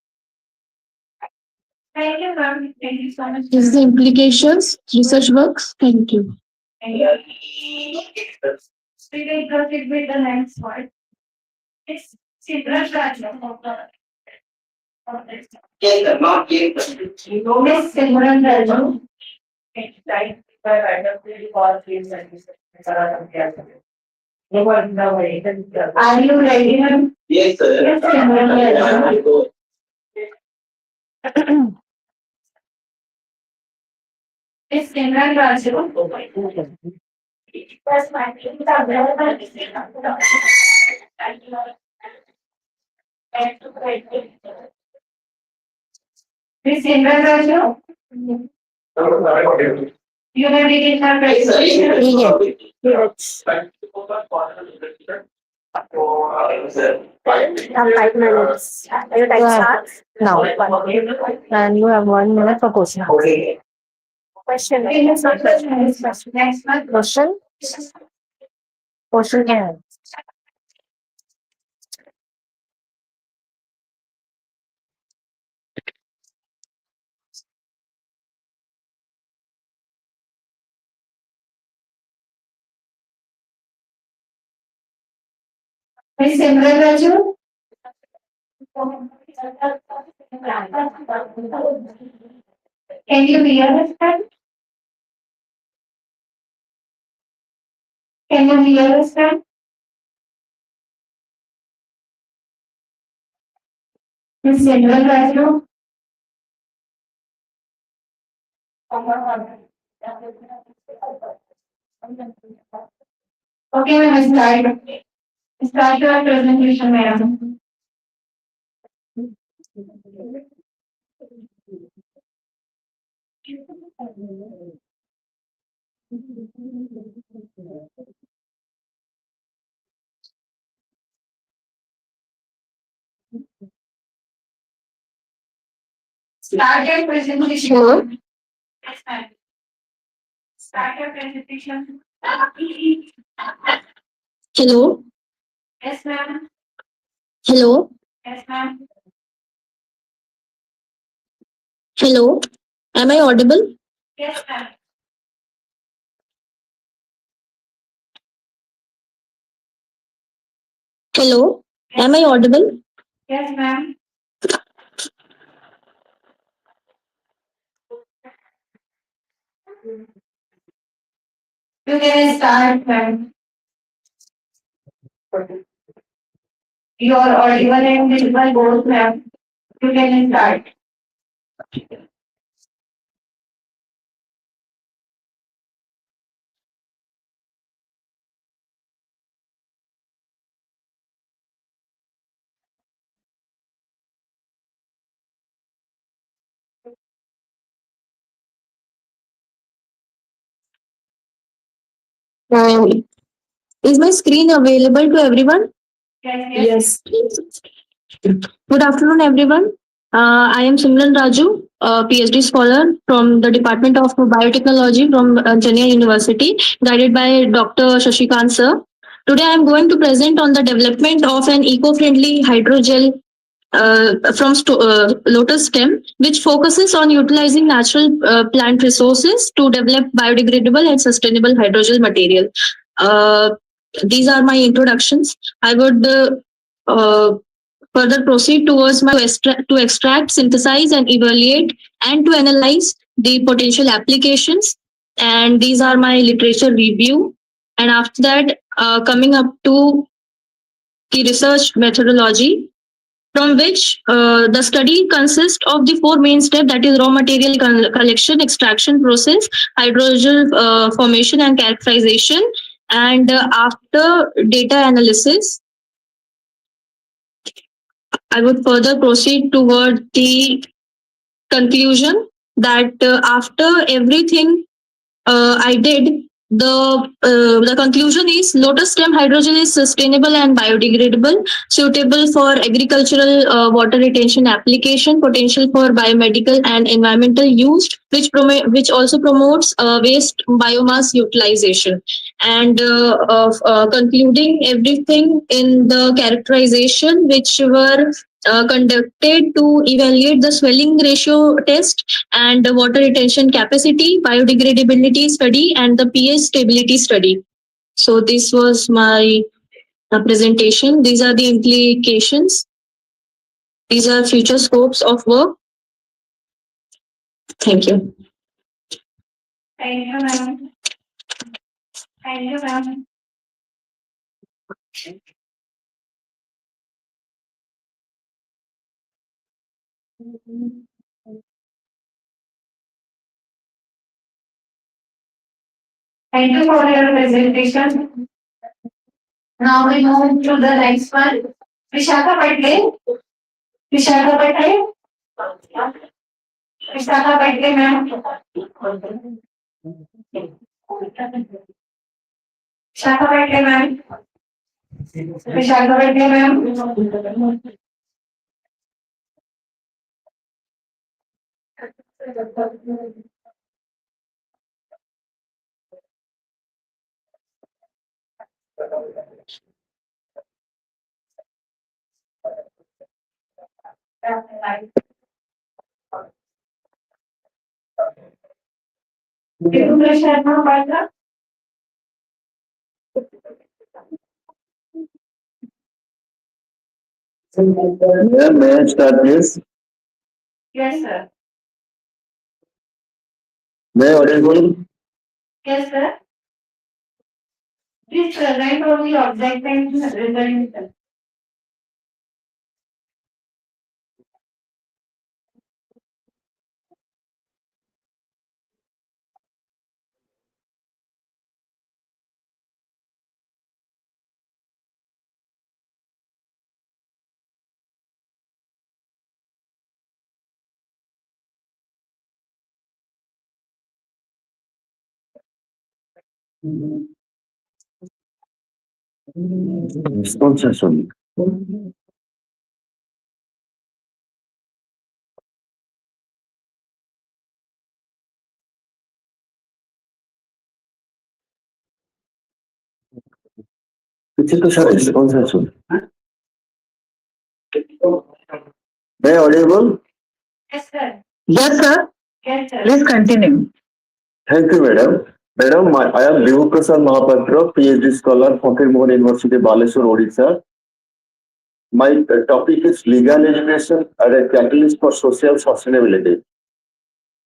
Thank you, ma'am. Thank you so much. This is the implications, research works. Thank you. We will proceed with the next one. It's Sidra Raju. Miss Simran Raju. Right. Are you ready, ma'am? Yes, Yes, Simran Raju. Miss Simran Raju. That's my Miss Simran Raju. You may begin your presentation. Yes. 5 minutes. Are you time starts? Now. And you have 1 minute for question. Question. Next one. Question? Question. Yeah. Miss Simran Raju. Can you hear us, ma'am? Can you hear us, ma'am? Miss Simran Raju. Okay, ma'am, start your presentation, madam. Start your presentation. Hello. Yes, ma'am. Start your presentation. Hello. Yes, ma'am. Hello. Yes, ma'am. Hello. Am I audible? Yes, ma'am. Hello. Am I audible? Yes, ma'am. You can start, ma'am. You are audible and visible both, ma'am. You can start. Is my screen available to everyone? Yes. Good afternoon, everyone. I am Simran Raju, a PhD scholar from the Department of Biotechnology from Chennai University, guided by Dr. Shashikant sir. Today, I am going to present on the development of an eco-friendly hydrogel lotus stem, which focuses on utilizing natural plant resources to develop biodegradable and sustainable hydrogel material. Uh, these are my introductions. I would uh, further proceed towards to extract, synthesize, and evaluate and to analyze the potential applications. And these are my literature review. And after that, coming up to the research methodology, from which the study consists of the four main steps, that is raw material collection, extraction process, hydrogel formation and characterization. And after data analysis, I would further proceed toward the conclusion that after everything I did, the conclusion is lotus stem hydrogel is sustainable and biodegradable, suitable for agricultural water retention application, potential for biomedical and environmental use, which also promotes waste biomass utilization. And concluding everything in the characterization, which were conducted to evaluate the swelling ratio test and the water retention capacity, biodegradability study, and the pH stability study. So this was my presentation. These are the implications. These are future scopes of work. Thank you. Thank you, ma'am. Thank you, ma'am. Thank you for your presentation. Now we move to the next one. Vishakha Patle. Vishakha Patle. Vishakha Patle, ma'am. Vishakha Patle, ma'am. Vishakha Patle, ma'am. Sharma Patra. Yeah, may I start, please? Yes, sir. May I audible? Yes, sir. Please write all the object and result. Sponsors only. पीछे तो sir response है सुन मैं Audible Yes, sir. Yes, sir. Yes, sir. Please continue. Thank you madam madam I am Vibhu Prasad Mahapatra PhD scholar फकीर Mohan university Baleshwar Odisha my topic is legal education as a catalyst for social sustainability.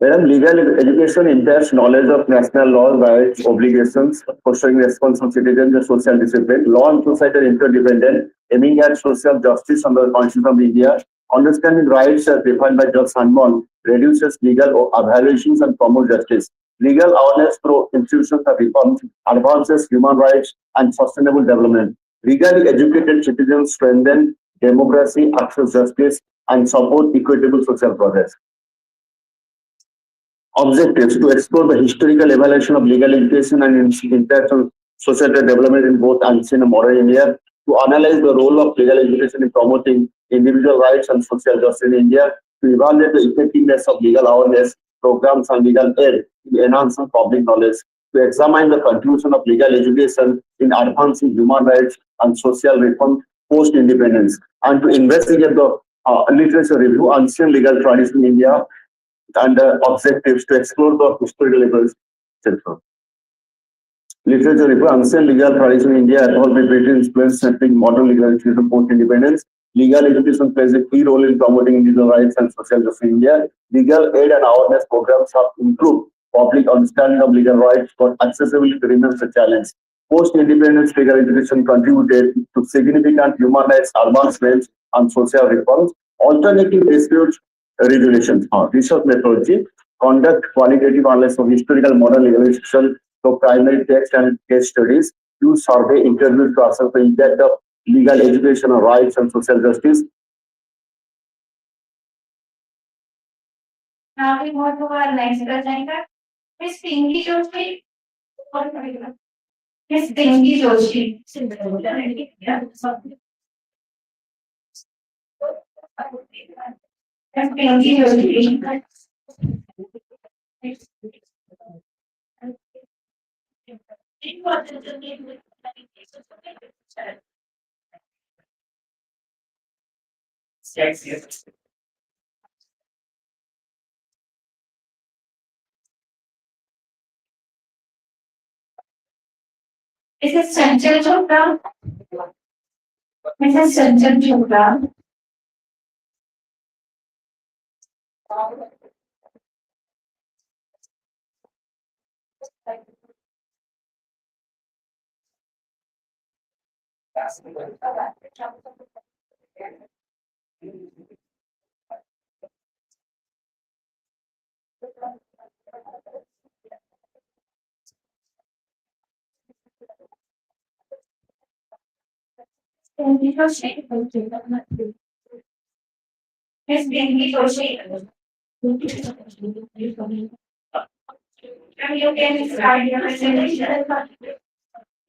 Madam, legal education impairs knowledge of national laws, rights, obligations, fostering responsible citizens and social discipline. Law and society are interdependent, aiming at social justice under the Constitution of India. Understanding rights as defined by Judge Hanmon reduces legal evaluations and promotes justice. Legal awareness through institutions of reform advances human rights and sustainable development. Legally educated citizens strengthen democracy, access justice, and support equitable social progress. Objectives to explore the historical evaluation of legal education and its impact on societal development in both ancient and modern India, to analyze the role of legal education in promoting individual rights and social justice in India, to evaluate the effectiveness of legal awareness programs and legal aid in enhancing public knowledge, to examine the contribution of legal education in advancing human rights and social reform post-independence, and to investigate the literature review ancient legal tradition in India and objectives to explore the historical levels. Literature review, ancient legal tradition in India, evolved with British influence, shaping modern legal education post-independence. Legal education plays a key role in promoting individual rights and social justice in India. Legal aid and awareness programs have improved public understanding of legal rights, but accessibility remains a challenge. Post-independence legal education contributed to significant human rights advancements and social reforms. Alternative dispute regulations, research methodology, conduct qualitative analysis of historical modern legal education through primary text and case studies, use survey interviews to assess the impact of legal education on rights and social justice. Now we move to our next presenter, Miss Pinky Joshi. Miss Pinky Joshi. Miss Pinky Joshi. Yes, yes. Mrs. Chanchal Chopra. Mrs. Chanchal Chopra. Pinky Joshi. Miss Pinky Joshi. And you can start your presentation.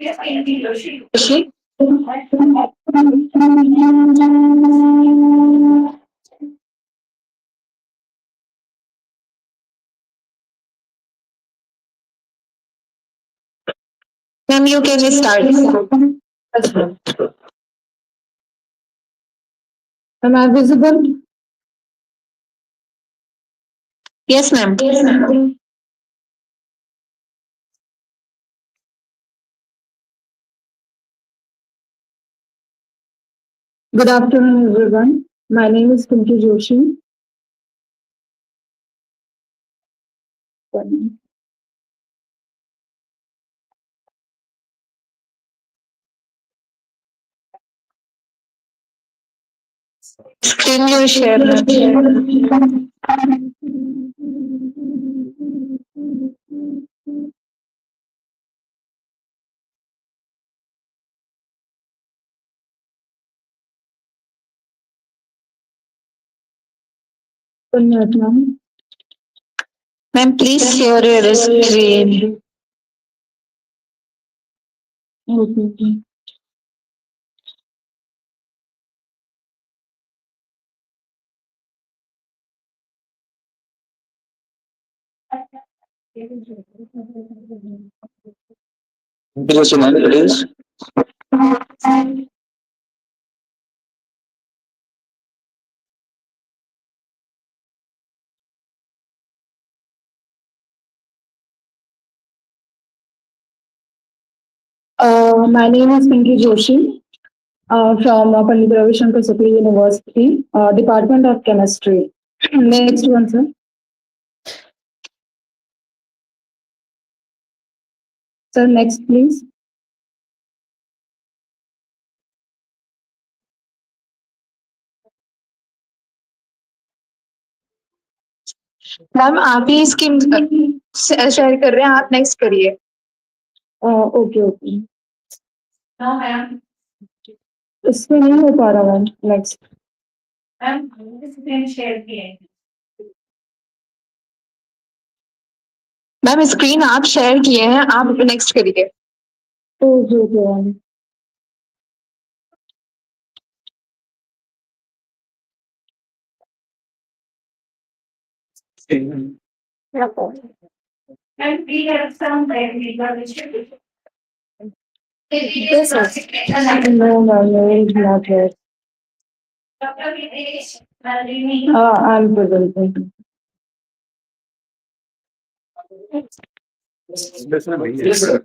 Miss Pinky Joshi. Ma'am, you can start. Am I visible? Yes, ma'am. Yes, ma'am. Good afternoon, everyone. My name is Pinky Joshi. Screen you share. Ma'am, please share your screen. Okay. Please. My name is Pinky Joshi from Pandit Ravi Shankar Sapri University, Department of Chemistry. Next one, sir. Sir, next, please. Ma'am आप ही scheme share कर रहे हैं, आप next करिए। Okay okay, No, ma'am. इसमें नहीं हो पा रहा ma'am, next. Ma'am screen share किए। मैम स्क्रीन आप शेयर किए हैं, आप नेक्स्ट करिए। Okay okay ma'am. And we have some legal issues. Yes, sir. No, ma'am, no, it's not here. Dr. Videsh Nalini. I'm presenting. Yes, sir.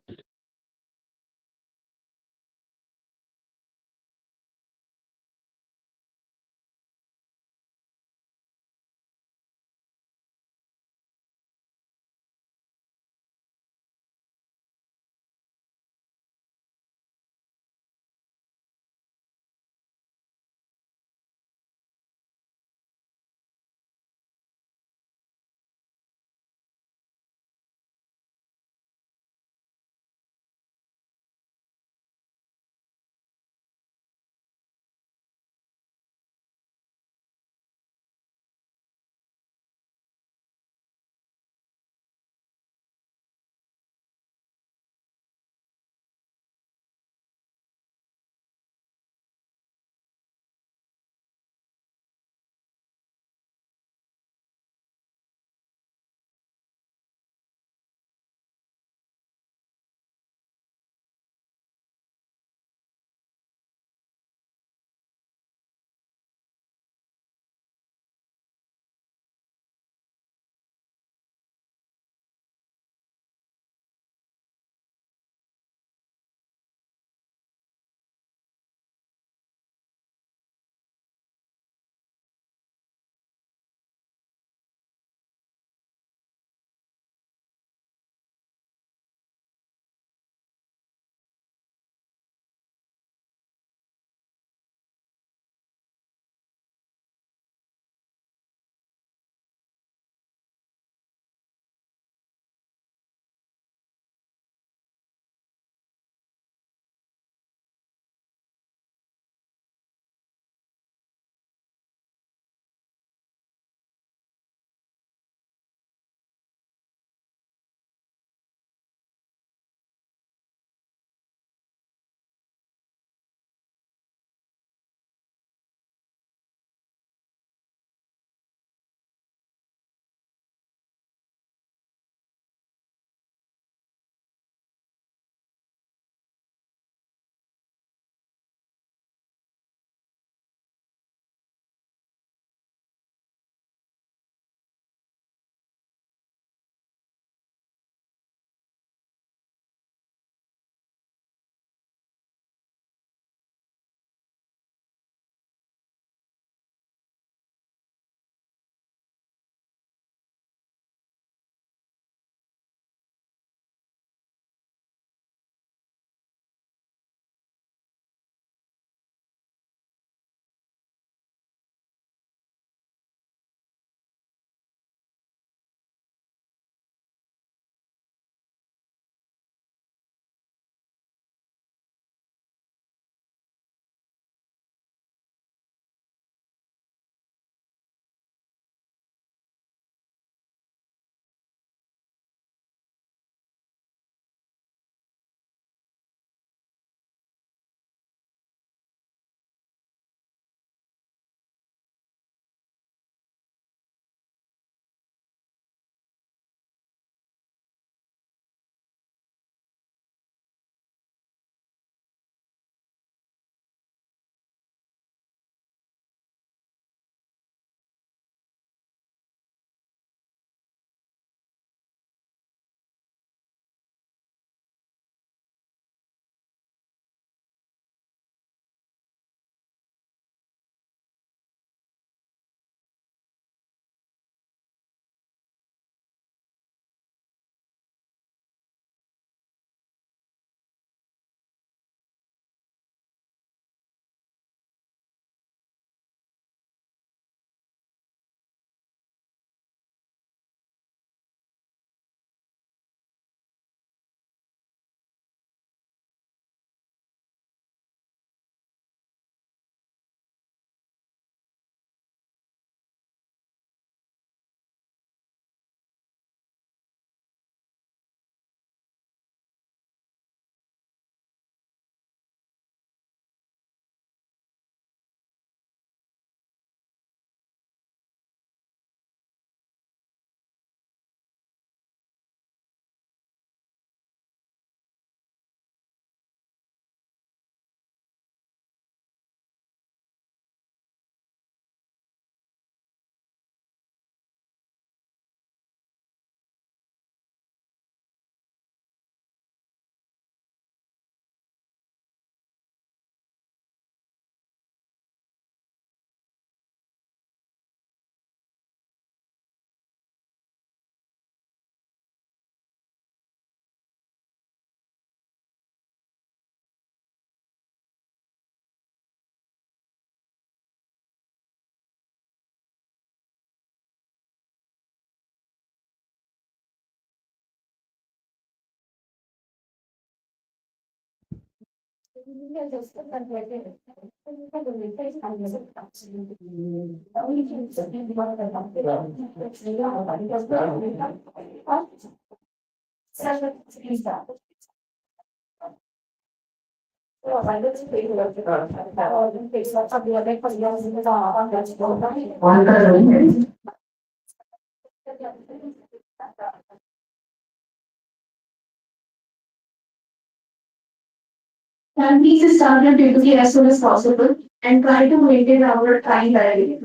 And please start your duty as soon as possible and try to maintain our time diary.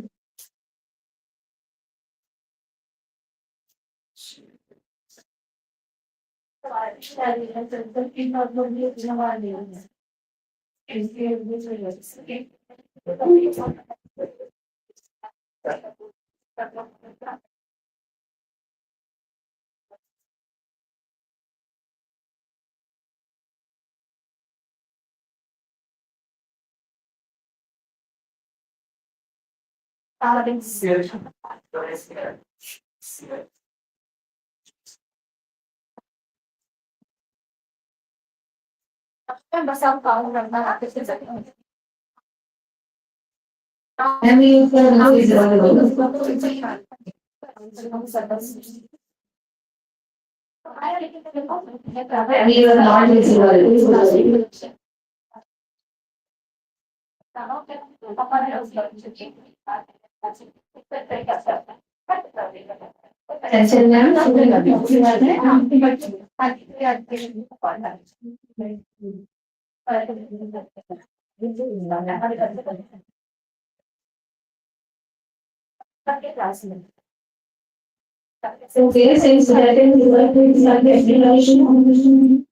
Okay, since that is like explanation.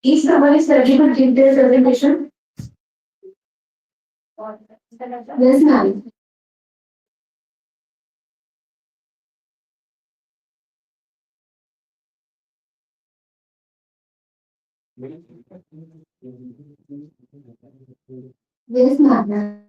Is someone is ready to give their presentation? Yes, ma'am. Yes, ma'am.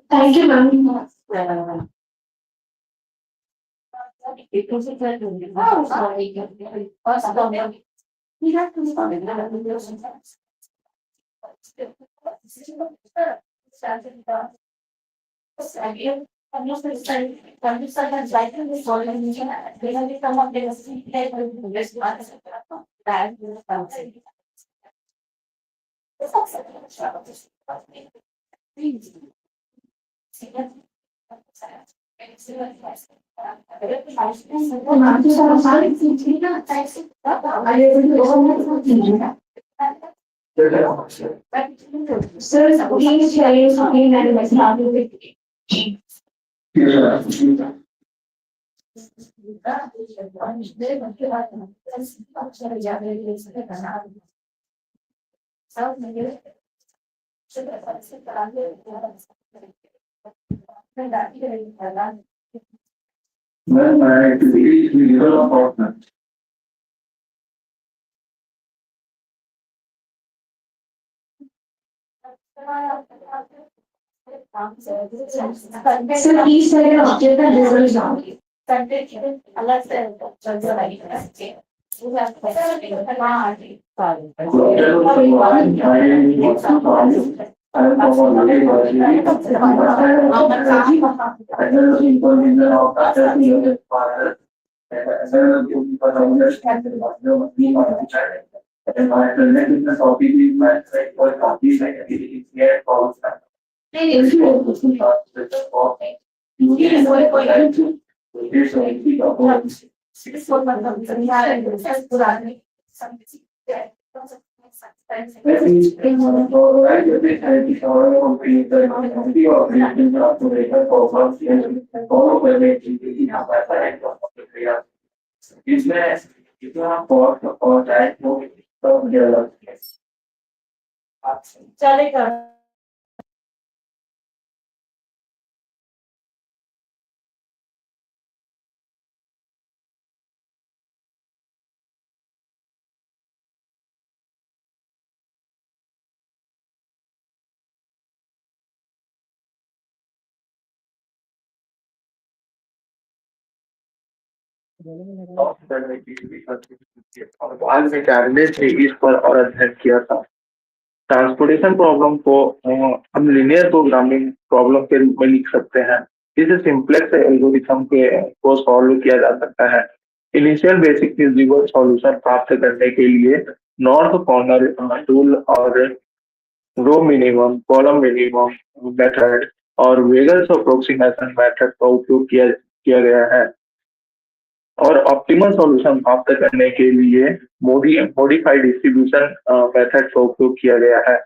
Thank you, ma'am. Sir, please share your screen and let's start with it. Well, I believe we will about Sir, please share your object and results now. आज में candidate ने इस पर और अध्ययन किया था। Transportation problem को हम लीनियर प्रोग्रामिंग प्रॉब्लम के रूप में लिख सकते हैं। इसे सिंप्लेक्स एल्गोरिथम के को सॉल्व किया जा सकता है। इनिशियल बेसिक फिजिबल सॉल्यूशन प्राप्त करने के लिए नॉर्थ कॉर्नर टूल और रो मिनिमम, कॉलम मिनिमम मेथड और वेगल्स अप्रोक्सीमेशन मेथड का उपयोग किया गया है और ऑप्टिमल सॉल्यूशन प्राप्त करने के लिए मॉडिफाइड डिस्ट्रीब्यूशन मेथड का उपयोग किया गया है।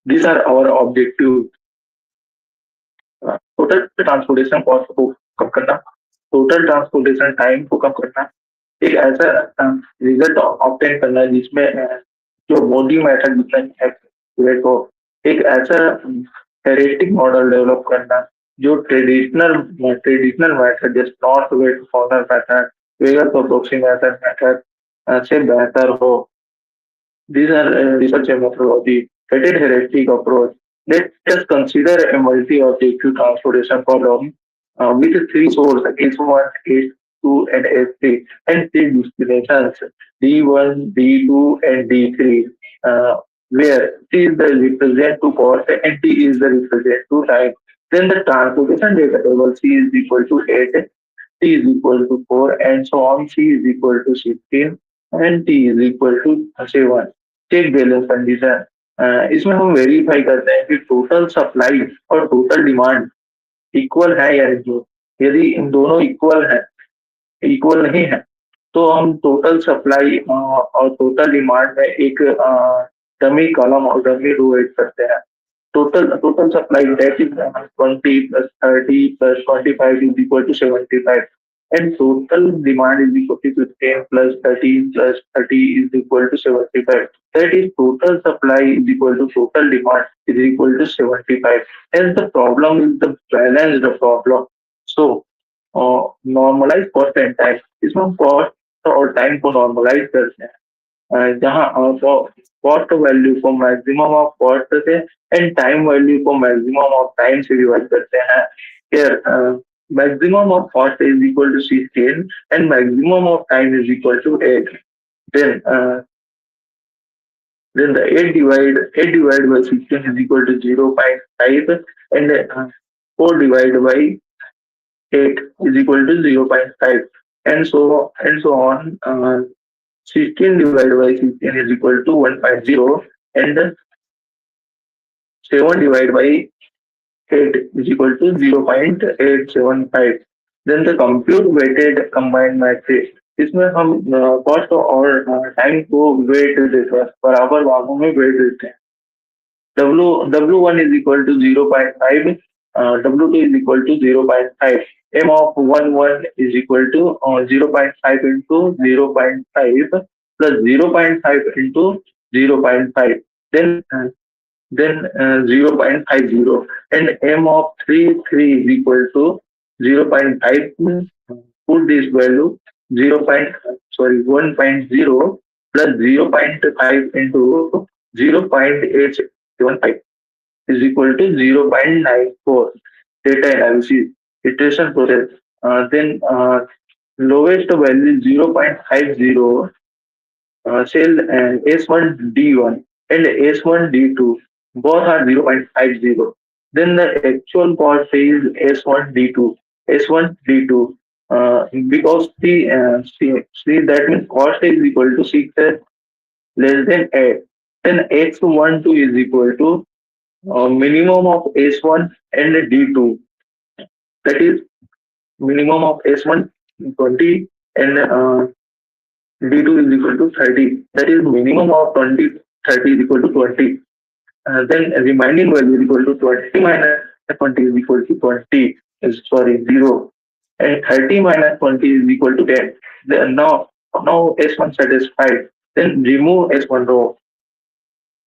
These are our objectives. Total transportation cost को कम करना, टोटल ट्रांसपोर्टेशन टाइम को कम करना, एक ऐसा रिजल्ट ऑब्टेन करना जिसमें जो बॉडी मेथड डिफरेंट है को एक ऐसा हेरिस्टिक मॉडल डेवलप करना जो ट्रेडिशनल मेथड जैसे नॉर्थ वेस्ट कॉर्नर मेथड, वेगस अप्रोक्सीमेशन मेथड से बेहतर हो। These are research methodology, fitted heuristic approach. Let us consider a multi-objective transportation problem with three sources S1, S2, and S3, and three destinations D1, D2, and D3. where T is the represent to cost and T is the represent to time. Then the transportation data table C is equal to 8, T is equal to 4, and so on. C is equal to 16 and T is equal to 7. Check balance condition, इसमें हम verify करते हैं कि total supply और total demand equal है या नहीं। यदि इन दोनों इक्वल नहीं है तो हम टोटल सप्लाई और टोटल डिमांड में एक डमी कॉलम और डमी रो ऐड करते हैं। total supply that is 20 plus 30 plus 25 is equal to 75, and total demand is equal to 15 plus 30 plus 30 is equal to 75. That is total supply is equal to total demand is equal to 75. Hence the problem is the balanced problem. So normalize cost and time, इसमें हम cost और time को normalize करते हैं, जहाँ cost value को maximum of cost से and time value को मैक्सिमम ऑफ टाइम से डिवाइड करते हैं। Here maximum of cost is equal to 16 and maximum of time is equal to 8। then the 8 divided by 16 is equal to 0.5 and 4 divided by 8 is equal to 0.5 and so on. 16 divided by 16 is equal to 1.0 and 7 divided by 8 is equal to 0.875. Then the compute weighted combined matrix, इसमें हम cost और time को wait देते हैं, बराबर भागों में wait देते हैं। W1 is equal to 0.5, W2 is equal to 0.5. M of 1 is equal to 0.5 into 0.5 plus 0.5 into 0.5. Then 0.50 and M of 3 is equal to 0.5. Put this value 1.0 plus 0.5 into 0.875 is equal to 0.94. Data analysis, iteration process. Then lowest value is 0.50. Cell S1D1 and S1D2 both are 0.50. Then the actual cost is S1D2 because see that means cost is equal to 6 less than 8. Then X12 is equal to minimum of S1 and D2. That is minimum of S1 20 and D2 is equal to 30. That is minimum of 30 is equal to 20. Then remaining value is equal to 20 minus 20 is equal to 0. And 30 minus 20 is equal to 10. Then now S1 satisfied. Then remove S1 row.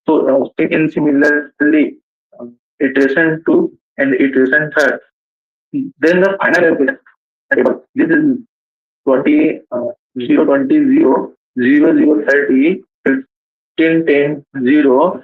So in similarly, iteration 2 and iteration 3. Then the final equation. This is 20, 0, 20, 0, 0, 0, 30, 15, 10, 0.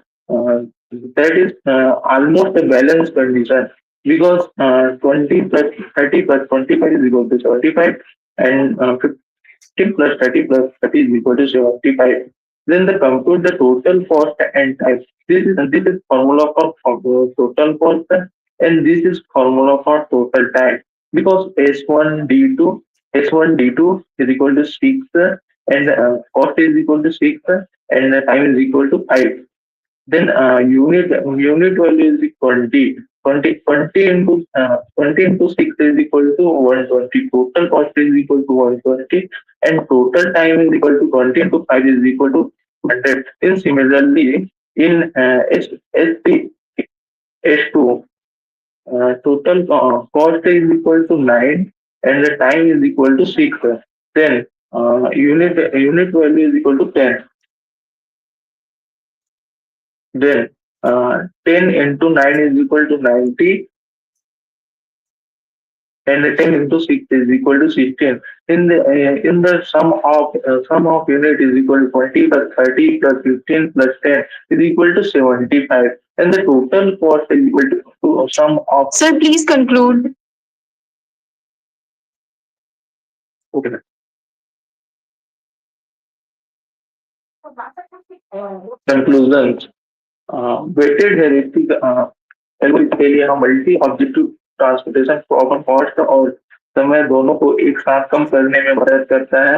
That is almost a balanced condition because 20 plus 30 plus 25 is equal to 75 and 15 plus 30 plus 30 is equal to 75. Then the compute the total cost and time. This is formula for total cost and this is formula for total time because S1D2 is equal to 6 and cost is equal to 6 and the time is equal to 5. Then unit value is 20. 20 into 6 is equal to 120. Total cost is equal to 120 and total time is equal to 20 into 5 is equal to 100. Then similarly in S3 S2 total cost is equal to 9 and the time is equal to 6. Then unit value is equal to 10. Then 10 into 9 is equal to 90 and 10 into 6 is equal to 16. In the sum of unit is equal to 20 plus 30 plus 15 plus 10 is equal to 75 and the total cost is equal to sum of. Sir, please conclude. Okay. Conclusion weighted heuristic algorithm के लिए हम multi objective transportation problem cost और समय दोनों को एक साथ कम करने में मदद करता है।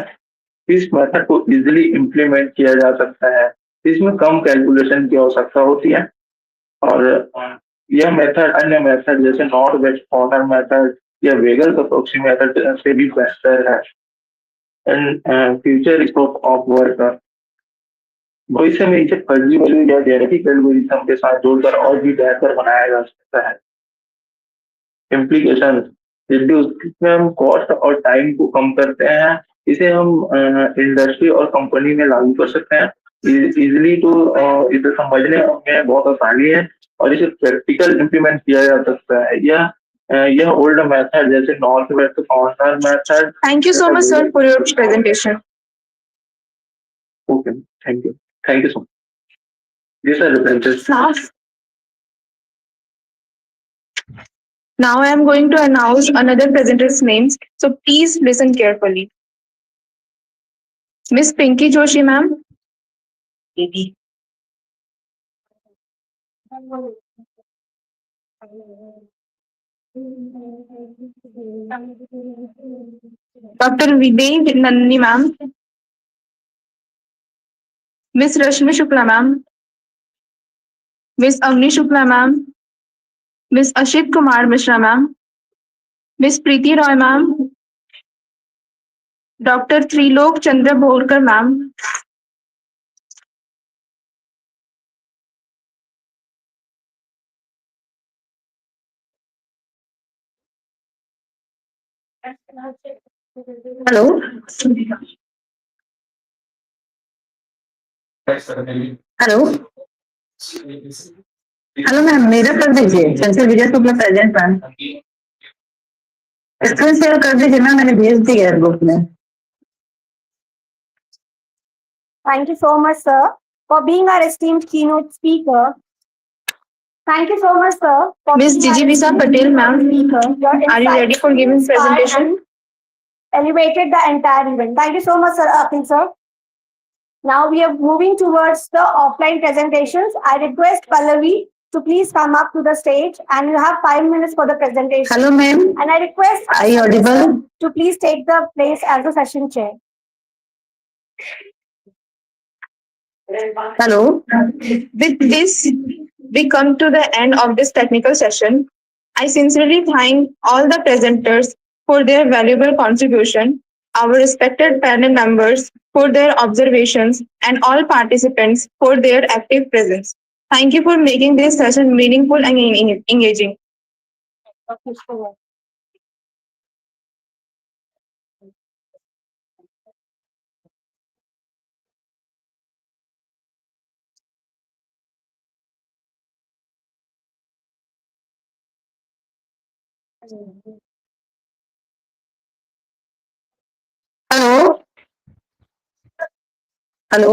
इस मेथड को इजीली इम्प्लीमेंट किया जा सकता है। इसमें कम कैलकुलेशन की आवश्यकता होती है और यह मेथड अन्य मेथड जैसे नॉर्थ वेस्ट कॉर्नर मेथड या वेगल्स अप्रोक्सी मेथड से भी बेहतर है। And future scope of work भविष्य में इसे फर्जी वैल्यू या जेनेटिक एल्गोरिथम के साथ जोड़कर और भी बेहतर बनाया जा सकता है। इम्प्लीकेशन रिड्यूस, इसमें हम कॉस्ट और टाइम को कम करते हैं। इसे हम इंडस्ट्री और कंपनी में लागू कर सकते हैं। इजिली तो इसे समझने में बहुत आसानी है और इसे प्रैक्टिकल इम्प्लीमेंट किया जा सकता है। यह ओल्ड मेथड जैसे north west corner method. Thank you so much, sir, for your presentation. Okay, thank you so much. These are references. Now I am going to announce another presenter's names, so please listen carefully. Miss Pinky Joshi, ma'am. Dr. Videy Nandini, ma'am. Miss Rashmi Shukla, ma'am. Miss Avni Shukla, ma'am. Miss Ashit Kumar Mishra, ma'am. Miss Preeti Roy, ma'am. Dr. Trilok Chandra Bholkar, ma'am. Hello hello hello ma'am, मेरा कर दीजिए सेंसर Vijay Shukla present ma'am. Screen share कर दीजिए ma'am, मैंने भेज दिया है ग्रुप में। Thank you so much, sir, for being our esteemed keynote speaker. Thank you so much, sir. for Miss being our Jijibisa esteemed Patel, ma'am. speaker. Your Are you ready for giving insights presentation? and elevated the entire event. Thank you so much, sir. Akhil, sir. Now we are moving towards the offline presentations. I request Pallavi to please come up to the stage, and you have 5 minutes for the presentation. Hello ma'am, And I request Are you audible? to please take the place as the session chair. Hello With this, we come to the end of this technical session. I sincerely thank all the presenters for their valuable contribution, our respected panel members for their observations, and all participants for their active presence. Thank you for making this session meaningful and engaging. Hello hello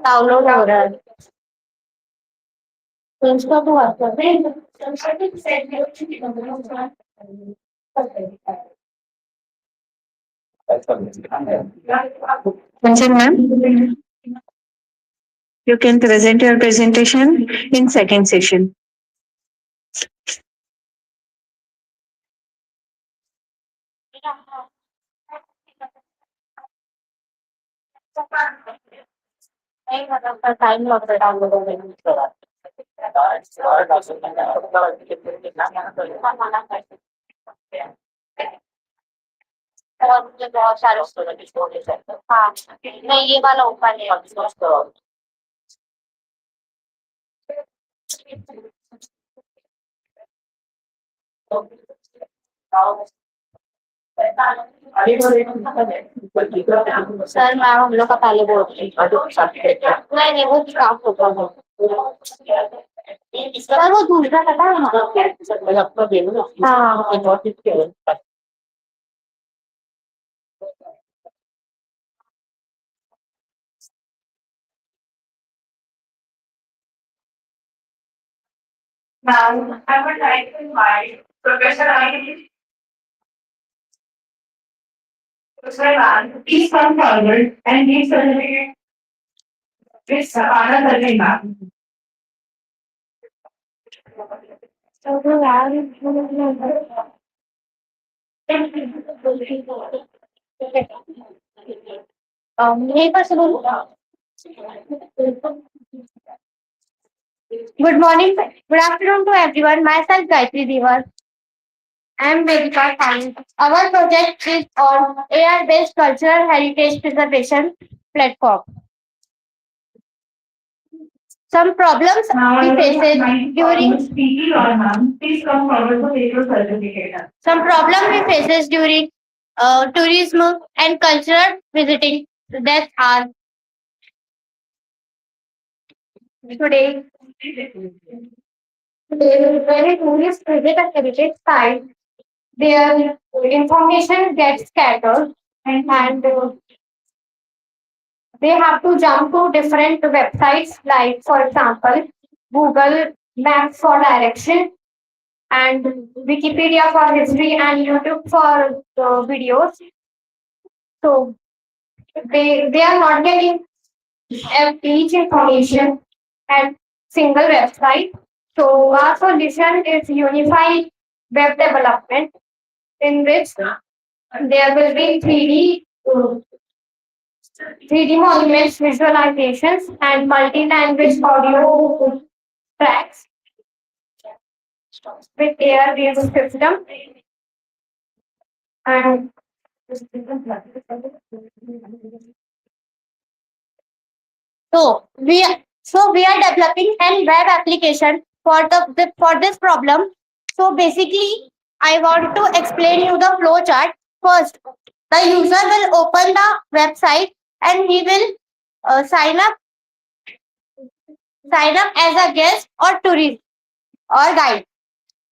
download हो रहा है। तो इसका तो बात करते हैं। Attention ma'am, you can present your presentation in second session. नहीं मतलब टाइम लगता है डाउनलोड होने में। और मुझे बहुत सारे हाँ नहीं ये वाला ओपन है। सर मैम हम लोग का पहले बोल नहीं नहीं वो काम होता है। सर वो दूसरा कटा है हाँ Now, I would like to invite Professor Anil Sulaiman. Please come forward and give certificate with Anand Dalima. यहीं पर से बोलो Good morning, good afternoon to everyone. Myself Gayatri Divar. I am Vedika Science. Our project is on AI-based cultural heritage preservation platform. Some problems Now, I we would faces like during speaking or ma'am. Please come forward to take your certificate. some problem we faces during tourism and cultural visiting that are today. Today, when a tourist visit a heritage site, their information gets scattered and they have to jump to different websites like, for example, Google Maps for direction and Wikipedia for history and YouTube for videos. So they are not getting each information at single website. So our solution is unified web development in which there will be 3D monuments, visualizations, and multi-language audio tracks with AR-based system. And so we are developing a web application for for this problem. So basically, I want to explain you the flow chart. First, the user will open the website and he will sign up as a guest or tourist or guide.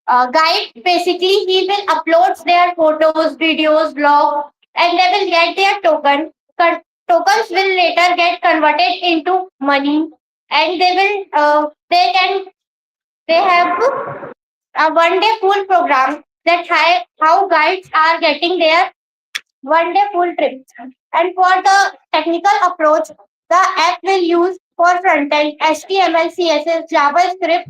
Guide basically he will upload their photos, videos, blog, and they will get their token. Tokens will later get converted into money, and they have a 1 day full program that how guides are getting their 1 day full trip. And for the technical approach, the app will use for front end HTML, CSS, JavaScript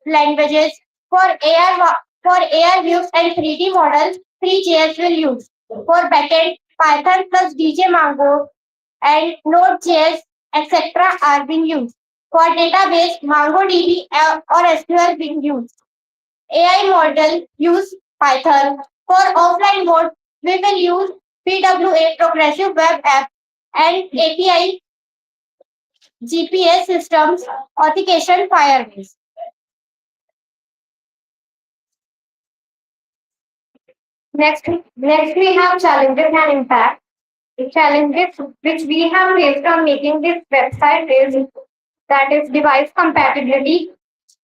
languages. For AR views and 3D models, 3JS will use. For backend, Python plus DJ Mango and Node.js, etc. are being used. For database, MongoDB or SQL being used. AI model use Python. For offline mode, we will use PWA Progressive Web App and API GPS systems authentication Firebase. Next we have challenges and impact. The challenges which we have faced on making this website is that is device compatibility.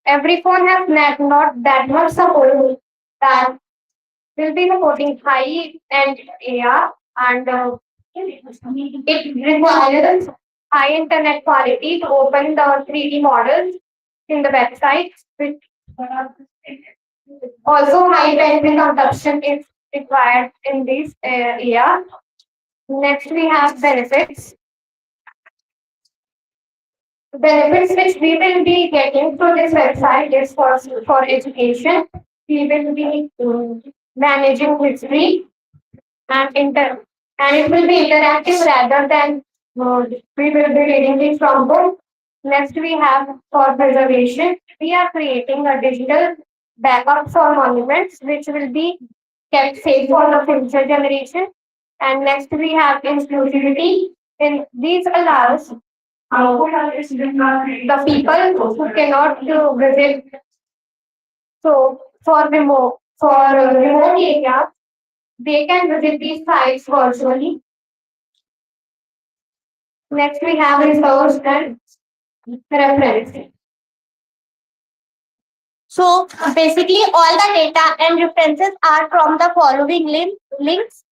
Every phone has not that much support that will be supporting high and AR and it requires high internet quality to open the 3D models in the website. Also, high bandwidth consumption is required in this area. Next, we have benefits. Benefits which we will be getting through this website is for education. We will be managing history and and it will be interactive rather than we will be reading it from book. Next, we have for preservation. We are creating a digital backup for monuments, which will be kept safe for the future generation. And next, we have inclusivity. And these allows the people who cannot visit. So for remote areas, they can visit these sites virtually. Next, we have resource and reference. So basically all the data and references are from the following links.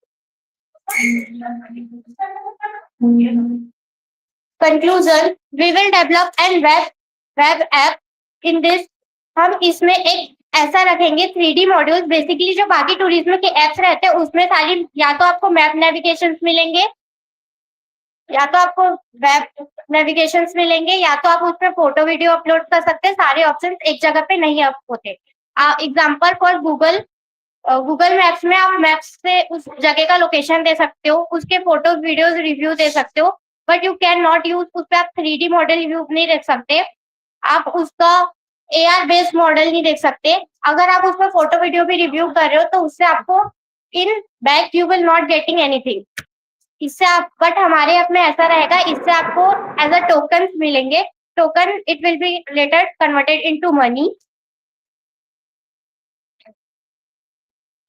Conclusion, we will develop and web app in this. हम इसमें एक ऐसा रखेंगे 3D modules, basically जो बाकी tourism के apps रहते हैं उसमें सारी या तो आपको मैप नेविगेशंस मिलेंगे, या तो आपको वेब नेविगेशंस मिलेंगे, या तो आप उसमें फोटो वीडियो अपलोड कर सकते हैं। सारे ऑप्शंस एक जगह पे नहीं आप होते। एग्जांपल फॉर गूगल मैप्स में आप मैप्स से उस जगह का लोकेशन दे सकते हो, उसके फोटो वीडियोस रिव्यू दे सकते हो, but you can not use उस पे आप 3D मॉडल रिव्यू नहीं देख सकते, आप उसका AR बेस्ड मॉडल नहीं देख सकते। अगर आप उसमें फोटो वीडियो भी रिव्यू कर रहे हो तो उससे आपको in back you will not getting anything. इससे आप, बट हमारे ऐप में ऐसा रहेगा, इससे आपको एज अ टोकन मिलेंगे। Token it will be later converted into money,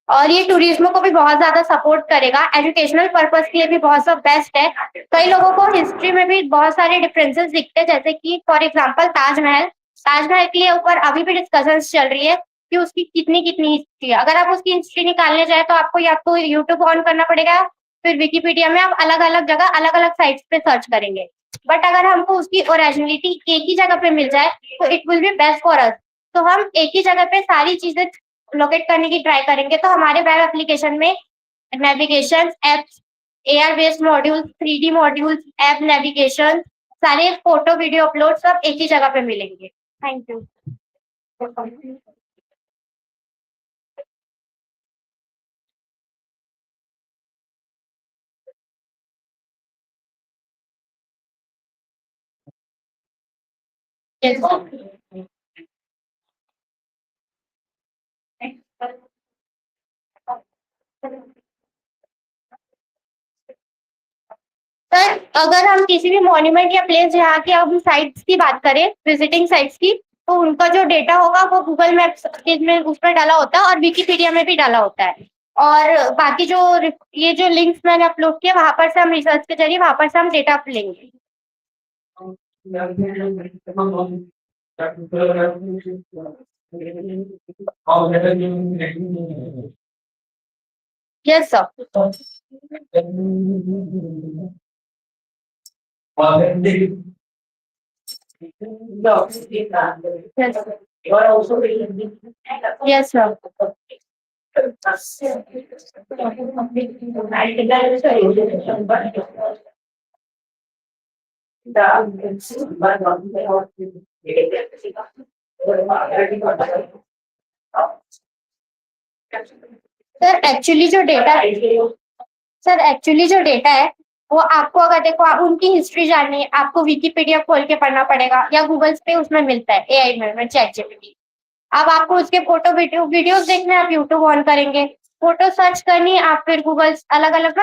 और ये टूरिज्म को भी बहुत ज्यादा सपोर्ट करेगा। एजुकेशनल पर्पस के लिए भी बहुत सब बेस्ट है। कई लोगों को हिस्ट्री में भी बहुत सारे डिफरेंसेस दिखते हैं, जैसे कि फॉर एग्जांपल ताजमहल के लिए ऊपर अभी भी डिस्कशंस चल रही है कि उसकी कितनी कितनी हिस्ट्री है। अगर आप उसकी हिस्ट्री निकालने जाए तो आपको यूट्यूब ऑन करना पड़ेगा, फिर विकिपीडिया में आप अलग अलग जगह अलग अलग साइट्स पे सर्च करेंगे। बट अगर हमको उसकी ओरिजिनलिटी एक ही जगह पे मिल जाए तो it will B best for us. तो हम एक ही जगह पे सारी चीजें लोकेट करने की ट्राई करेंगे। तो हमारे वेब एप्लीकेशन में navigation apps, AR based modules, 3D modules, app navigation, सारे फोटो वीडियो अपलोड सब एक ही जगह पे मिलेंगे। Thank you. सर अगर हम किसी भी मॉन्यूमेंट या प्लेस यहाँ की हम साइट्स की बात करें, विजिटिंग साइट्स की, तो उनका जो डेटा होगा वो गूगल मैप्स में उस पर डाला होता है और विकिपीडिया में भी डाला होता है। और बाकी जो ये जो लिंक्स मैंने अपलोड किए वहां पर से हम रिसर्च के जरिए वहां पर से हम डेटा लेंगे। Yes sir. Yes sir. Sir actually जो डेटा है वो आपको, अगर देखो आप उनकी हिस्ट्री जाननी है, आपको विकिपीडिया खोल के पढ़ना पड़ेगा या गूगल पे उसमें मिलता है AI में चैट जीपीटी। अब आपको उसके फोटो वीडियोस देखने आप यूट्यूब ऑन करेंगे, फोटो सर्च करनी है आप, फिर गूगल अलग अलग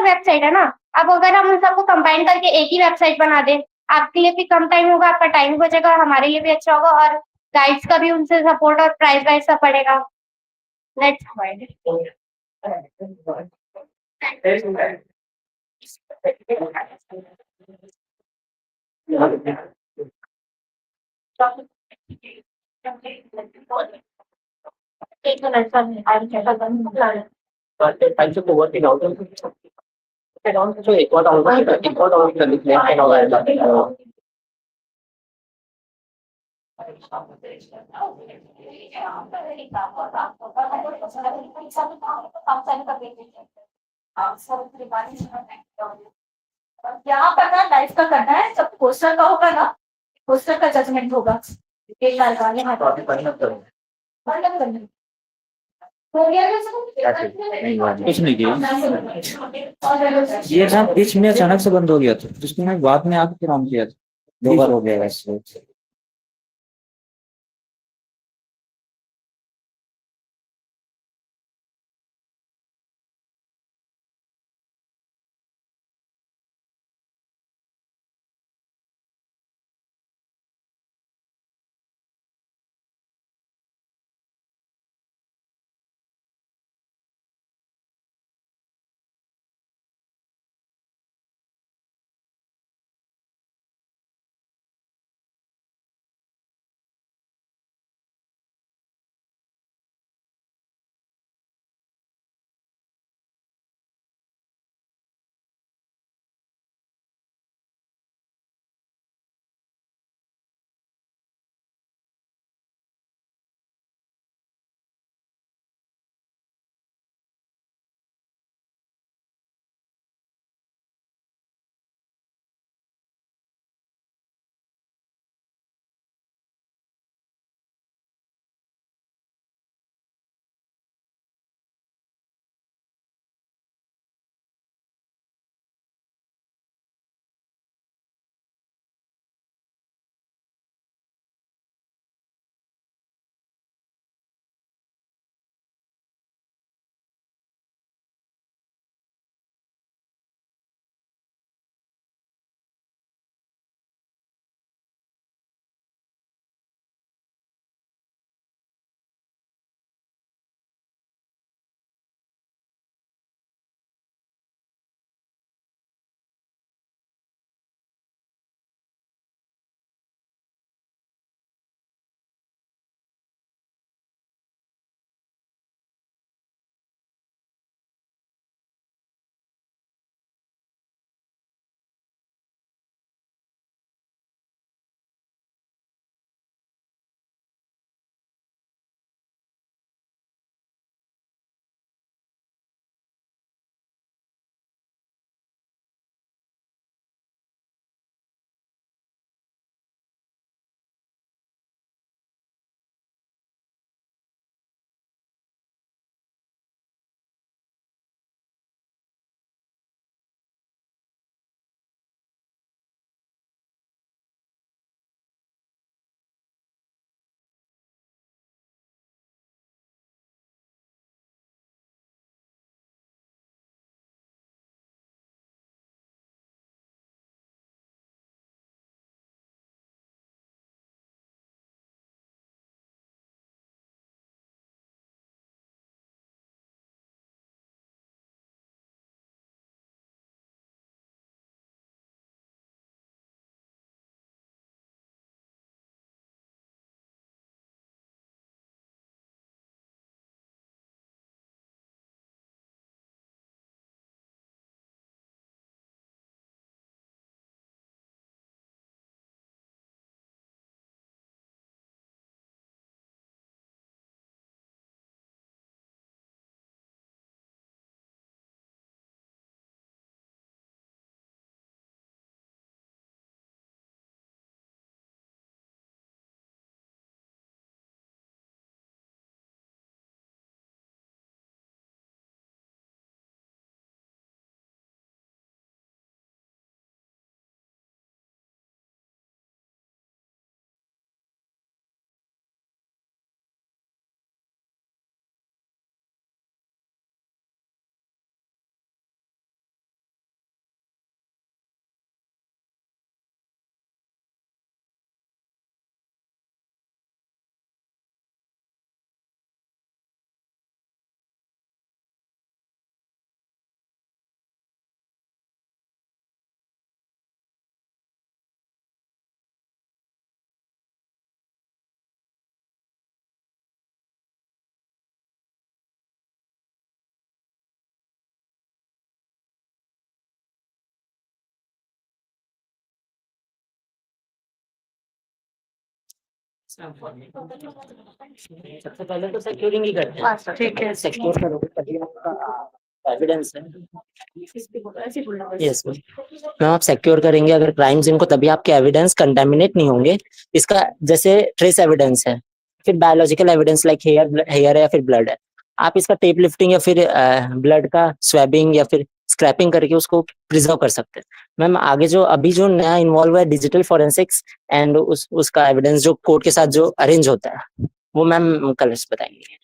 वेबसाइट है ना। अब अगर हम उन सबको कंबाइन करके एक ही वेबसाइट बना दें, आपके लिए भी कम टाइम होगा, आपका टाइम भी बचेगा और हमारे लिए भी अच्छा होगा, और गाइड्स का भी उनसे सपोर्ट और प्राइस वाइज सब पड़ेगा। लेट्स एक minute sir, I am check Thank you for working out. Okay, don't so import out the nickname and all that. यहाँ पर ना लाइफ का करना है, जब पोस्टर का होगा ना, पोस्टर का जजमेंट होगा। एक साल का यहाँ पर कुछ नहीं किया, ये ना बीच में अचानक से बंद हो गया था, जिसको मैं बाद में आके काम किया था, 2 बार हो गया वैसे। सबसे पहले तो सिक्योरिंग ही करते हैं। ठीक है, सिक्योर करोगे तभी आपका एविडेंस है। यस मैम, आप सिक्योर करेंगे अगर क्राइम्स इनको, तभी आपके एविडेंस कंटेमिनेट नहीं होंगे। इसका जैसे ट्रेस एविडेंस है, फिर बायोलॉजिकल एविडेंस लाइक हेयर है या फिर ब्लड है। आप इसका टेप लिफ्टिंग या फिर ब्लड का स्वैबिंग या फिर स्क्रैपिंग करके उसको प्रिजर्व कर सकते हैं। मैम आगे जो अभी जो नया इन्वॉल्व है डिजिटल फॉरेंसिक्स एंड उसका एविडेंस जो कोर्ट के साथ जो अरेंज होता है, वो मैम कल बताएंगे।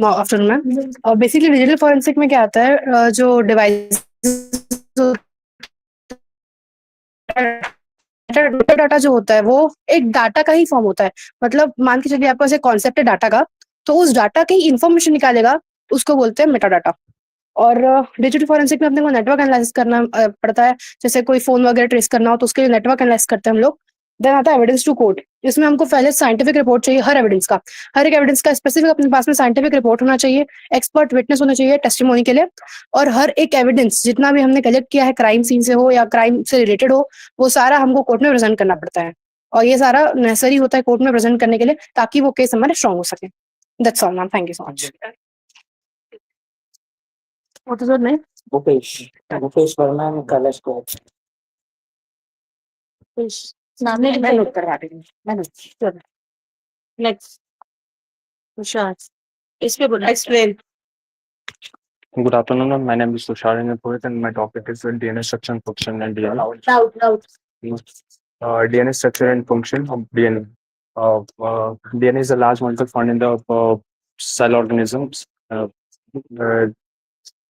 आफ्टरनून मैम, और बेसिकली डिजिटल फॉरेंसिक में क्या आता है, जो डिवाइस डाटा जो होता है वो एक डाटा का ही फॉर्म होता है। मतलब मान के चलिए आपके पास एक कॉन्सेप्ट है डाटा का, तो उस डाटा की इंफॉर्मेशन निकालेगा, उसको बोलते हैं मेटा डाटा। और डिजिटल फॉरेंसिक में अपने को नेटवर्क एनालिसिस करना पड़ता है। जैसे कोई फोन वगैरह ट्रेस करना हो तो उसके लिए नेटवर्क एनालिसिस करते हैं हम लोग। देन आता है एविडेंस टू कोर्ट, जिसमें हमको पहले साइंटिफिक रिपोर्ट चाहिए हर एविडेंस का। हर एक एविडेंस का स्पेसिफिक अपने पास में साइंटिफिक रिपोर्ट होना चाहिए, एक्सपर्ट विटनेस होना चाहिए टेस्टिमोनी के लिए। और हर एक एविडेंस जितना भी हमने कलेक्ट किया है क्राइम सीन से हो या क्राइम से रिलेटेड हो, वो सारा हमको कोर्ट में प्रेजेंट करना पड़ता है। और ये सारा नेसेसरी होता है कोर्ट में प्रेजेंट करने के लिए, ताकि वो केस हमारे स्ट्रॉन्ग हो सके। That's all ma'am, thank you so much. What is your name? Bhupesh Verma and Kailash coach. मैं नोट करवा रही हूँ। मैं नोट। नेक्स्ट तुषार, इस पे बोलो explain. Good afternoon, ma'am. My name is Tushar Purohit and my topic is DNA structure and function and DNA. Loud. DNA structure and function of DNA. DNA is a large molecule found in the cell organisms.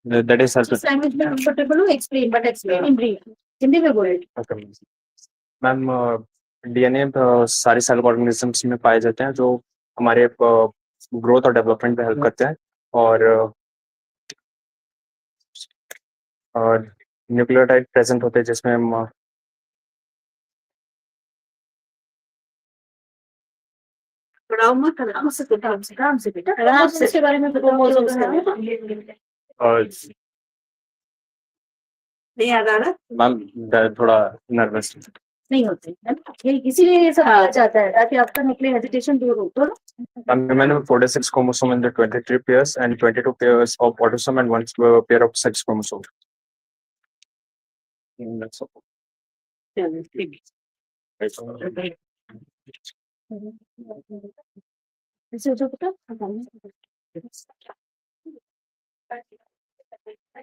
That is जिस language में comfortable हो explain, but explain in brief. Hindi में बोले। okay. Ma'am DNA सारे cell organisms में पाए जाते हैं जो हमारे ग्रोथ और डेवलपमेंट में हेल्प करते हैं। और न्यूक्लियोटाइड प्रेजेंट होते हैं जिसमें हम आराम से बेटा आराम से इसके बारे में बताओ। नहीं याद आ रहा मैम थोड़ा नर्वस नहीं होते है ना, ये इसीलिए ये सब आ जाता है ताकि आपका निकले हेजिटेशन दूर हो। तो मैंने 46 chromosome in the 23 pairs and 22 pairs of autosome and one pair of sex chromosome. That's all.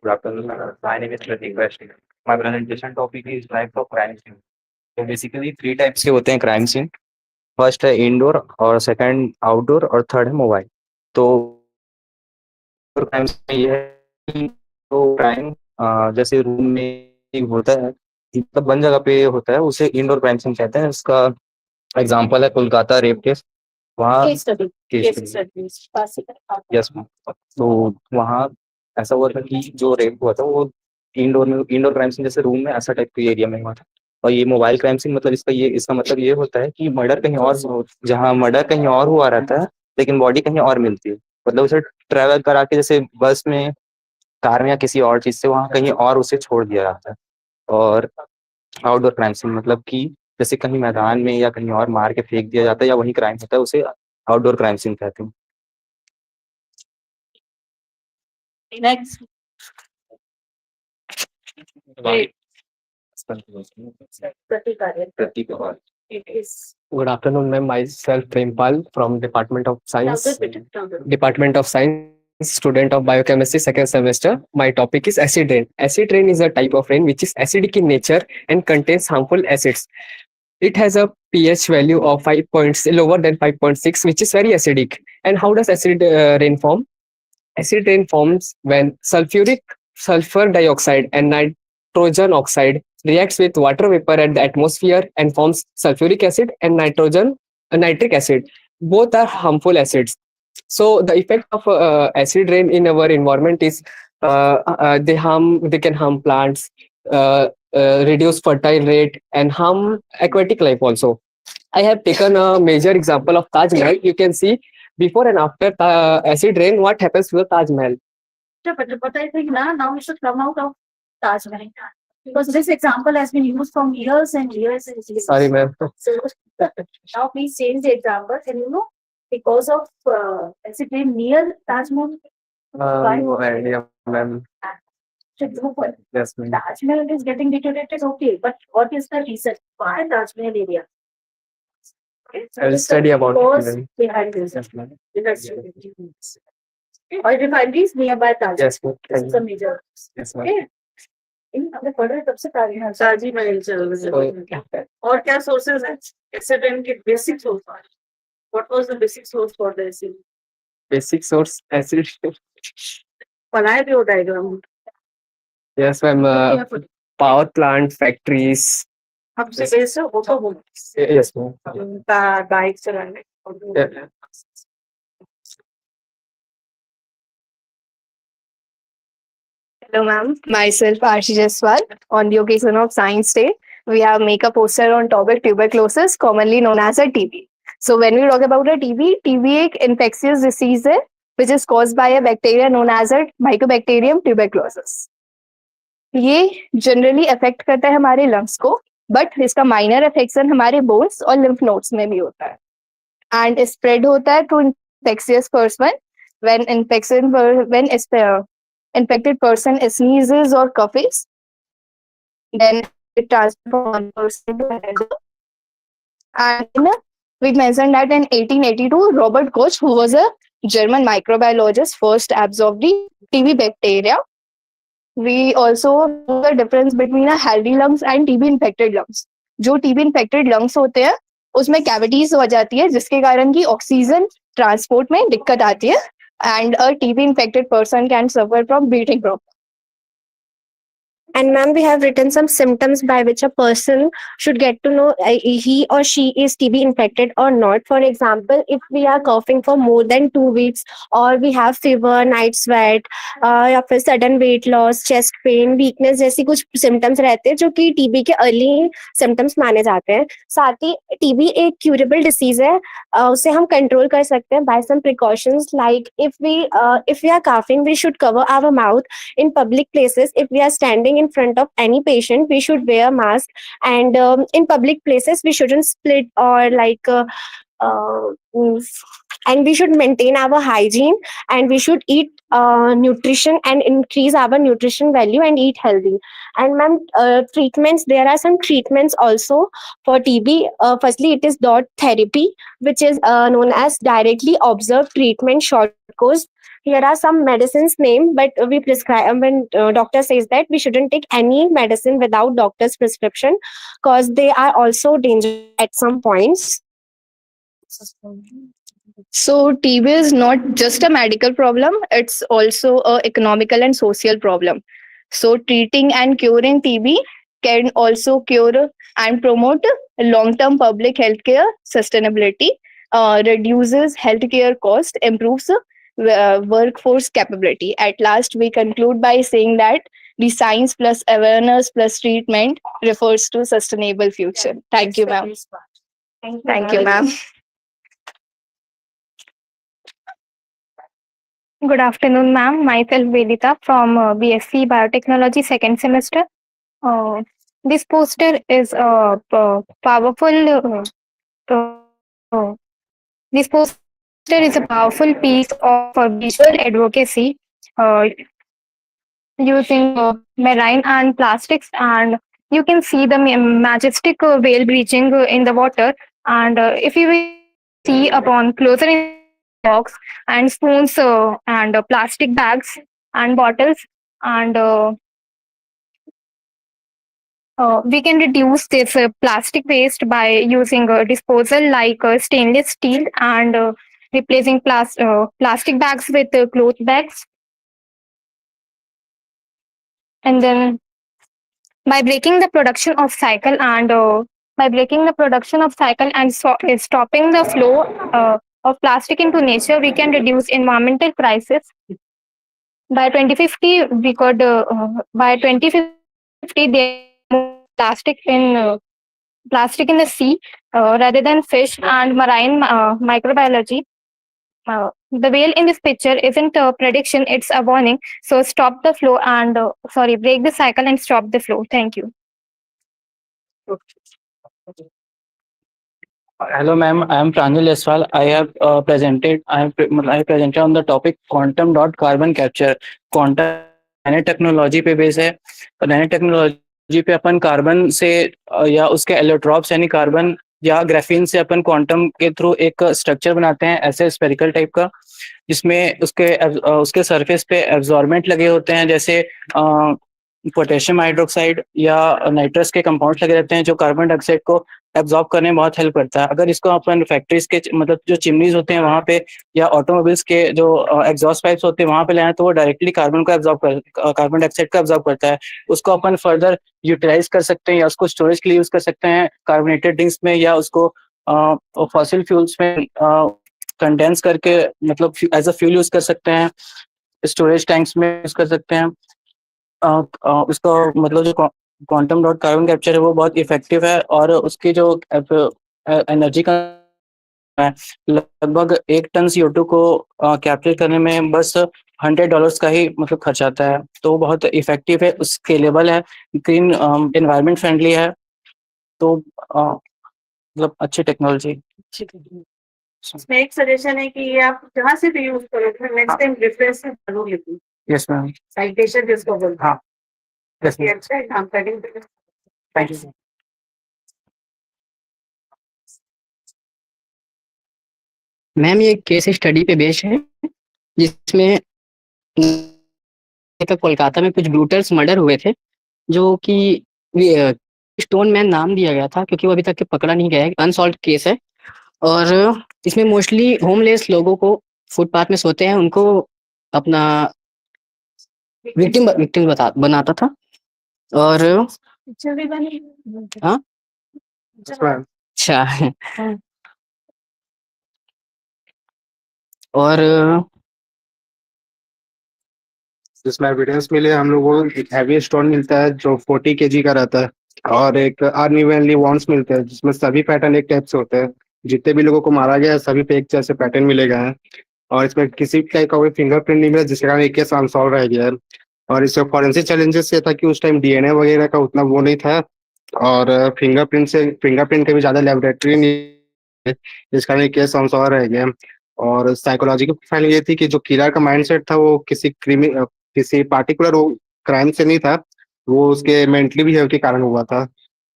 Good afternoon. My name is Pratik Vaishnav. My presentation topic is types of crime scene. तो basically 3 types के होते हैं crime scene. First है indoor, और second outdoor, और third है mobile. तो crime में ये है कि तो क्राइम जैसे रूम में होता है, मतलब बंद जगह पे होता है, उसे इंडोर क्राइम सीन कहते हैं। इसका एग्जांपल है कोलकाता रेप केस। वहाँ यस मैम, तो वहाँ ऐसा हुआ था कि जो रेप हुआ था वो इंडोर क्राइम सीन जैसे रूम में ऐसा टाइप के एरिया में हुआ था। और ये मोबाइल क्राइम सीन मतलब इसका मतलब ये होता है कि मर्डर कहीं और, जहाँ मर्डर कहीं और हुआ रहता है लेकिन बॉडी कहीं और मिलती है। मतलब उसे ट्रेवल करा के जैसे बस में, कार में या किसी और चीज से वहां कहीं और उसे छोड़ दिया जाता है। और आउटडोर क्राइम सीन मतलब कि जैसे कहीं मैदान में या कहीं और मार के फेंक दिया जाता है या वही क्राइम होता है, उसे आउटडोर क्राइम सीन कहते हैं। Next Good afternoon, ma'am. Myself, Prempal from Department of Science. Department of Science, student of Biochemistry, second semester. My topic is acid rain. Acid rain is a type of rain which is acidic in nature and contains harmful acids. It has a pH value of 5 points lower than 5.6, which is very acidic. And how does acid rain form? Acid rain forms when sulfur dioxide and nitrogen oxide reacts with water vapor at the atmosphere and forms sulfuric acid and nitric acid. Both are harmful acids. So the effect of acid rain in our environment is they can harm plants, reduce fertile rate, and harm aquatic life also. I have taken a major example of Taj Mahal. You can see before and after acid rain, what happens to the Taj Mahal. But I think now we should come out of Taj Mahal because this example has been used from years and years and years. Sorry, ma'am. So Now please change the example. Can you know because of acid rain near Taj Mahal? No idea, ma'am. Should go for it. Yes, ma'am. Taj Mahal is getting deteriorated, okay, but what is the reason? Why Taj Mahal area? Okay, so I will what is the study about it, cause ma'am. behind this? Yes, ma'am. Oil refineries nearby Taj. Yes, ma'am. This Thank is a you. major. Yes, ma'am. Okay. इन हमने पढ़ा है तब से ताजी महल चल रही है और क्या सोर्सेज है एसिड के basic source what was the basic source for the acid Basic source acid. बनाए थे वो diagram Yes, ma'am. Power plant, factories. हमसे बेस वो तो वो Yes, ma'am. बाइक चलाने Yeah. Hello, ma'am. Myself, Arshi Jaswal. On the occasion of Science Day, we have make a poster on topic tuberculosis, commonly known as a TB. So when we talk about a TB एक infectious disease है, which is caused by a bacteria known as a Mycobacterium tuberculosis. ये generally affect करता है हमारे lungs को, but इसका minor affection हमारे bones और लिम्फ नोड्स में भी होता है एंड स्प्रेड होता है to infectious person when infected person sneezes or coughs, then it transfers from one person to another. And we mentioned that in 1882, Robert Koch, who was a German microbiologist, first absorbed the TB bacteria. We also know the difference between a healthy lungs and TB infected lungs. जो TB infected lungs होते हैं उसमें cavities हो जाती है जिसके कारण की ऑक्सीजन ट्रांसपोर्ट में दिक्कत आती है and a TB infected person can suffer from breathing problem. And ma'am, we have written some symptoms by which a person should get to know he or she is TB infected or not. For example, if we are coughing for more than 2 weeks, or we have fever, night sweat, या फिर sudden weight loss, chest pain, weakness जैसी कुछ symptoms रहते हैं जो कि TB के early symptoms माने जाते हैं. साथ ही TB एक curable disease है, उसे हम control कर सकते हैं by some precautions, like if we are coughing, we should cover our mouth in public places. If we are standing in front of any patient, we should wear a mask, and in public places we shouldn't split or and we should maintain our hygiene, and we should eat nutrition and increase our nutrition value and eat healthy. And ma'am, treatments, there are some treatments also for TB. Firstly, it is dot therapy, which is known as directly observed treatment, short course. Here are some medicines named, but we prescribe when doctor says that we shouldn't take any medicine without doctor's prescription, because they are also dangerous at some points. So TB is not just a medical problem, it's also a economical and social problem. So treating and curing TB can also cure and promote long-term public healthcare sustainability, reduces healthcare cost, improves workforce capability. At last, we conclude by saying that the science plus awareness plus treatment refers to sustainable future. Thank you, ma'am. Thank you, ma'am. Good afternoon, ma'am. Myself Vedita from BSc Biotechnology second semester. This poster is a powerful. This poster is a powerful piece of visual advocacy using marine and plastics, and you can see the majestic whale breaching in the water. And if you will see upon closer box and spoons and plastic bags and bottles, and we can reduce this plastic waste by using disposal like stainless steel, and replacing plastic bags with cloth bags. And then by breaking the production of cycle and stopping the flow of plastic into nature, we can reduce environmental crisis. By 2050, we could by 2050 there more plastic in the sea rather than fish and marine microbiology. The whale in this picture isn't a prediction, it's a warning. So stop the flow and break the cycle and stop the flow. Thank you. Hello, ma'am. I am Pranjal Jaiswal. I have presented. I presented on the topic quantum dot carbon capture. Quantum nano technology पे base है। Nano technology पे अपन carbon से या उसके allotropes यानी carbon या graphene से अपन quantum के थ्रू एक स्ट्रक्चर बनाते हैं ऐसे स्पेरिकल टाइप का, जिसमें उसके सरफेस पे एब्जॉर्बेंट लगे होते हैं, जैसे पोटेशियम हाइड्रोक्साइड या नाइट्रस के कंपाउंड्स लगे रहते हैं जो कार्बन डाइऑक्साइड को एब्जॉर्ब करने में बहुत हेल्प करता है। अगर इसको अपन फैक्ट्रीज के मतलब जो चिमनीज होते हैं वहाँ पे या ऑटोमोबाइल्स के जो एग्जॉस्ट पाइप्स होते हैं वहाँ पे लाए तो वो डायरेक्टली कार्बन डाइऑक्साइड को एब्जॉर्ब करता है। उसको अपन फर्दर यूटिलाइज कर सकते हैं या उसको स्टोरेज के लिए यूज कर सकते हैं कार्बोनेटेड ड्रिंक्स में, या उसको फॉसिल फ्यूल्स में कंडेंस करके मतलब एज अ फ्यूल यूज कर सकते हैं, स्टोरेज टैंक्स में यूज कर सकते हैं। उसका मतलब जो क्वांटम डॉट कार्बन कैप्चर है वो बहुत इफेक्टिव है और उसकी जो एनर्जी का है लगभग 1 टन CO2 को कैप्चर करने में बस $100 का ही मतलब खर्च आता है। तो वो बहुत इफेक्टिव है, स्केलेबल है, ग्रीन एनवायरमेंट फ्रेंडली है। तो मतलब अच्छी टेक्नोलॉजी। इसमें एक सजेशन है कि ये आप जहाँ से भी यूज करो फिर नेक्स्ट टाइम रेफरेंस से जरूर लिखो। Yes ma'am. साइटेशन जिसको बोलते हैं। हाँ यस ये मैम। अच्छा है काम करेंगे। Thank you. मैम ये केस स्टडी पे बेस्ड है जिसमें कोलकाता में कुछ ब्रूटर्स मर्डर हुए थे जो कि स्टोन मैन नाम दिया गया था क्योंकि वो अभी तक पकड़ा नहीं गया है, अनसॉल्व केस है। और इसमें मोस्टली होमलेस लोगों को फुटपाथ में सोते हैं उनको अपना विक्टिम बनाता था। और हाँ अच्छा और जिसमें एविडेंस मिले हम लोगों को एक हैवी स्टोन मिलता है जो 40 kg का रहता है और एक अनइवनली वॉन्ड्स मिलते हैं जिसमें सभी पैटर्न एक टाइप से होते हैं। जितने भी लोगों को मारा गया है सभी पे एक जैसे पैटर्न मिले गए हैं और इसमें किसी टाइप का कोई फिंगरप्रिंट नहीं मिला जिसके कारण एक केस अनसॉल्व रह गया है। और इसमें फॉरेंसिक चैलेंजेस ये था कि उस टाइम DNA वगैरह का उतना वो नहीं था और फिंगरप्रिंट के भी ज्यादा लेबोरेटरी नहीं है, जिस कारण ये केस अनसॉल्व रह गया। और साइकोलॉजिकल फाइंडिंग ये थी कि जो किलर का माइंडसेट था वो किसी पार्टिकुलर क्राइम से नहीं था, वो उसके मेंटली बिहेव के कारण हुआ था।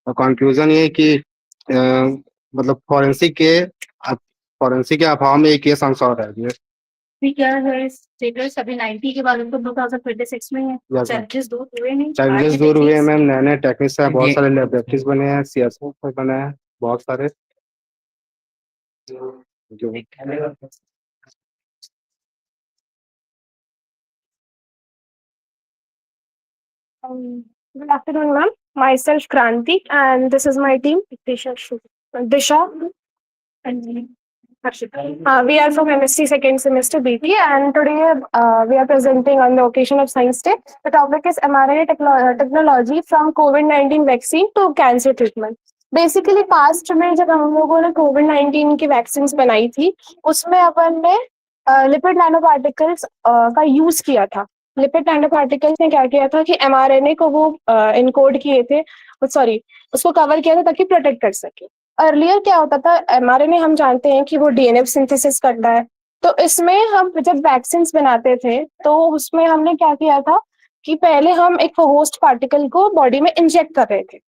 और कंक्लूजन ये है कि मतलब फॉरेंसिक के अभाव में एक केस अनसॉल्व रह गया। अभी क्या है स्टेटस अभी 90 के बाद उनको 2026 में है। चार्जेस दूर हुए नहीं। चैलेंजेस दूर हुए हैं मैम, नए नए टेक्निक्स है, बहुत सारे लेबोरेटरीज बने हैं, CSO बने हैं बहुत सारे जो Good afternoon, ma'am. Myself Kranti, and this is my team. Disha, and Harshita. We are from MSc second semester BT, and today we are presenting on the occasion of Science Day. The topic is mRNA technology from COVID-19 vaccine to cancer treatment. Basically past में जब हम लोगों ने कोविड-19 की vaccine बनाई थी उसमें अपन ने लिपिड नैनो पार्टिकल्स का यूज किया था। लिपिड नैनो पार्टिकल्स ने क्या किया था कि mRNA को वो इनकोड किए थे, सॉरी उसको कवर किया था ताकि प्रोटेक्ट कर सके। अर्लियर क्या होता था, mRNA हम जानते हैं कि वो डीएनए सिंथेसिस करता है, तो इसमें हम जब वैक्सीन बनाते थे तो उसमें हमने क्या किया था कि पहले हम एक होस्ट पार्टिकल को बॉडी में इंजेक्ट कर रहे थे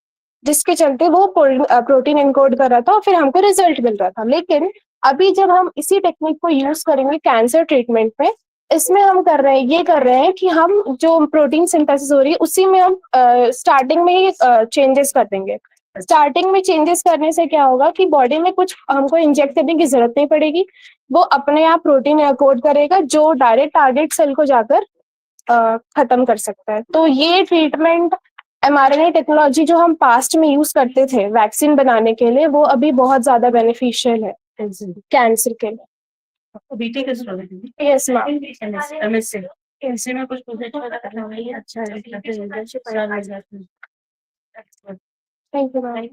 जिसके चलते वो प्रोटीन एनकोड कर रहा था और फिर हमको रिजल्ट मिल रहा था। लेकिन अभी जब हम इसी टेक्निक को यूज करेंगे कैंसर ट्रीटमेंट में, इसमें हम कर रहे हैं कि हम जो प्रोटीन सिंथेसिस हो रही है उसी में हम स्टार्टिंग में ही चेंजेस कर देंगे। स्टार्टिंग में चेंजेस करने से क्या होगा कि बॉडी में कुछ हमको इंजेक्ट करने की जरूरत नहीं पड़ेगी, वो अपने आप प्रोटीन कोड करेगा जो डायरेक्ट टारगेट सेल को जाकर खत्म कर सकता है। तो ये ट्रीटमेंट mRNA टेक्नोलॉजी जो हम पास्ट में यूज करते थे वैक्सीन बनाने के लिए, वो अभी बहुत ज्यादा बेनिफिशियल है कैंसर के लिए। बीटी के student yes ma'am. MSc MSc में कुछ प्रोजेक्ट वगैरह करना है, ये अच्छा है इंटर्नशिप वगैरह मिल जाती है। Thank you ma'am.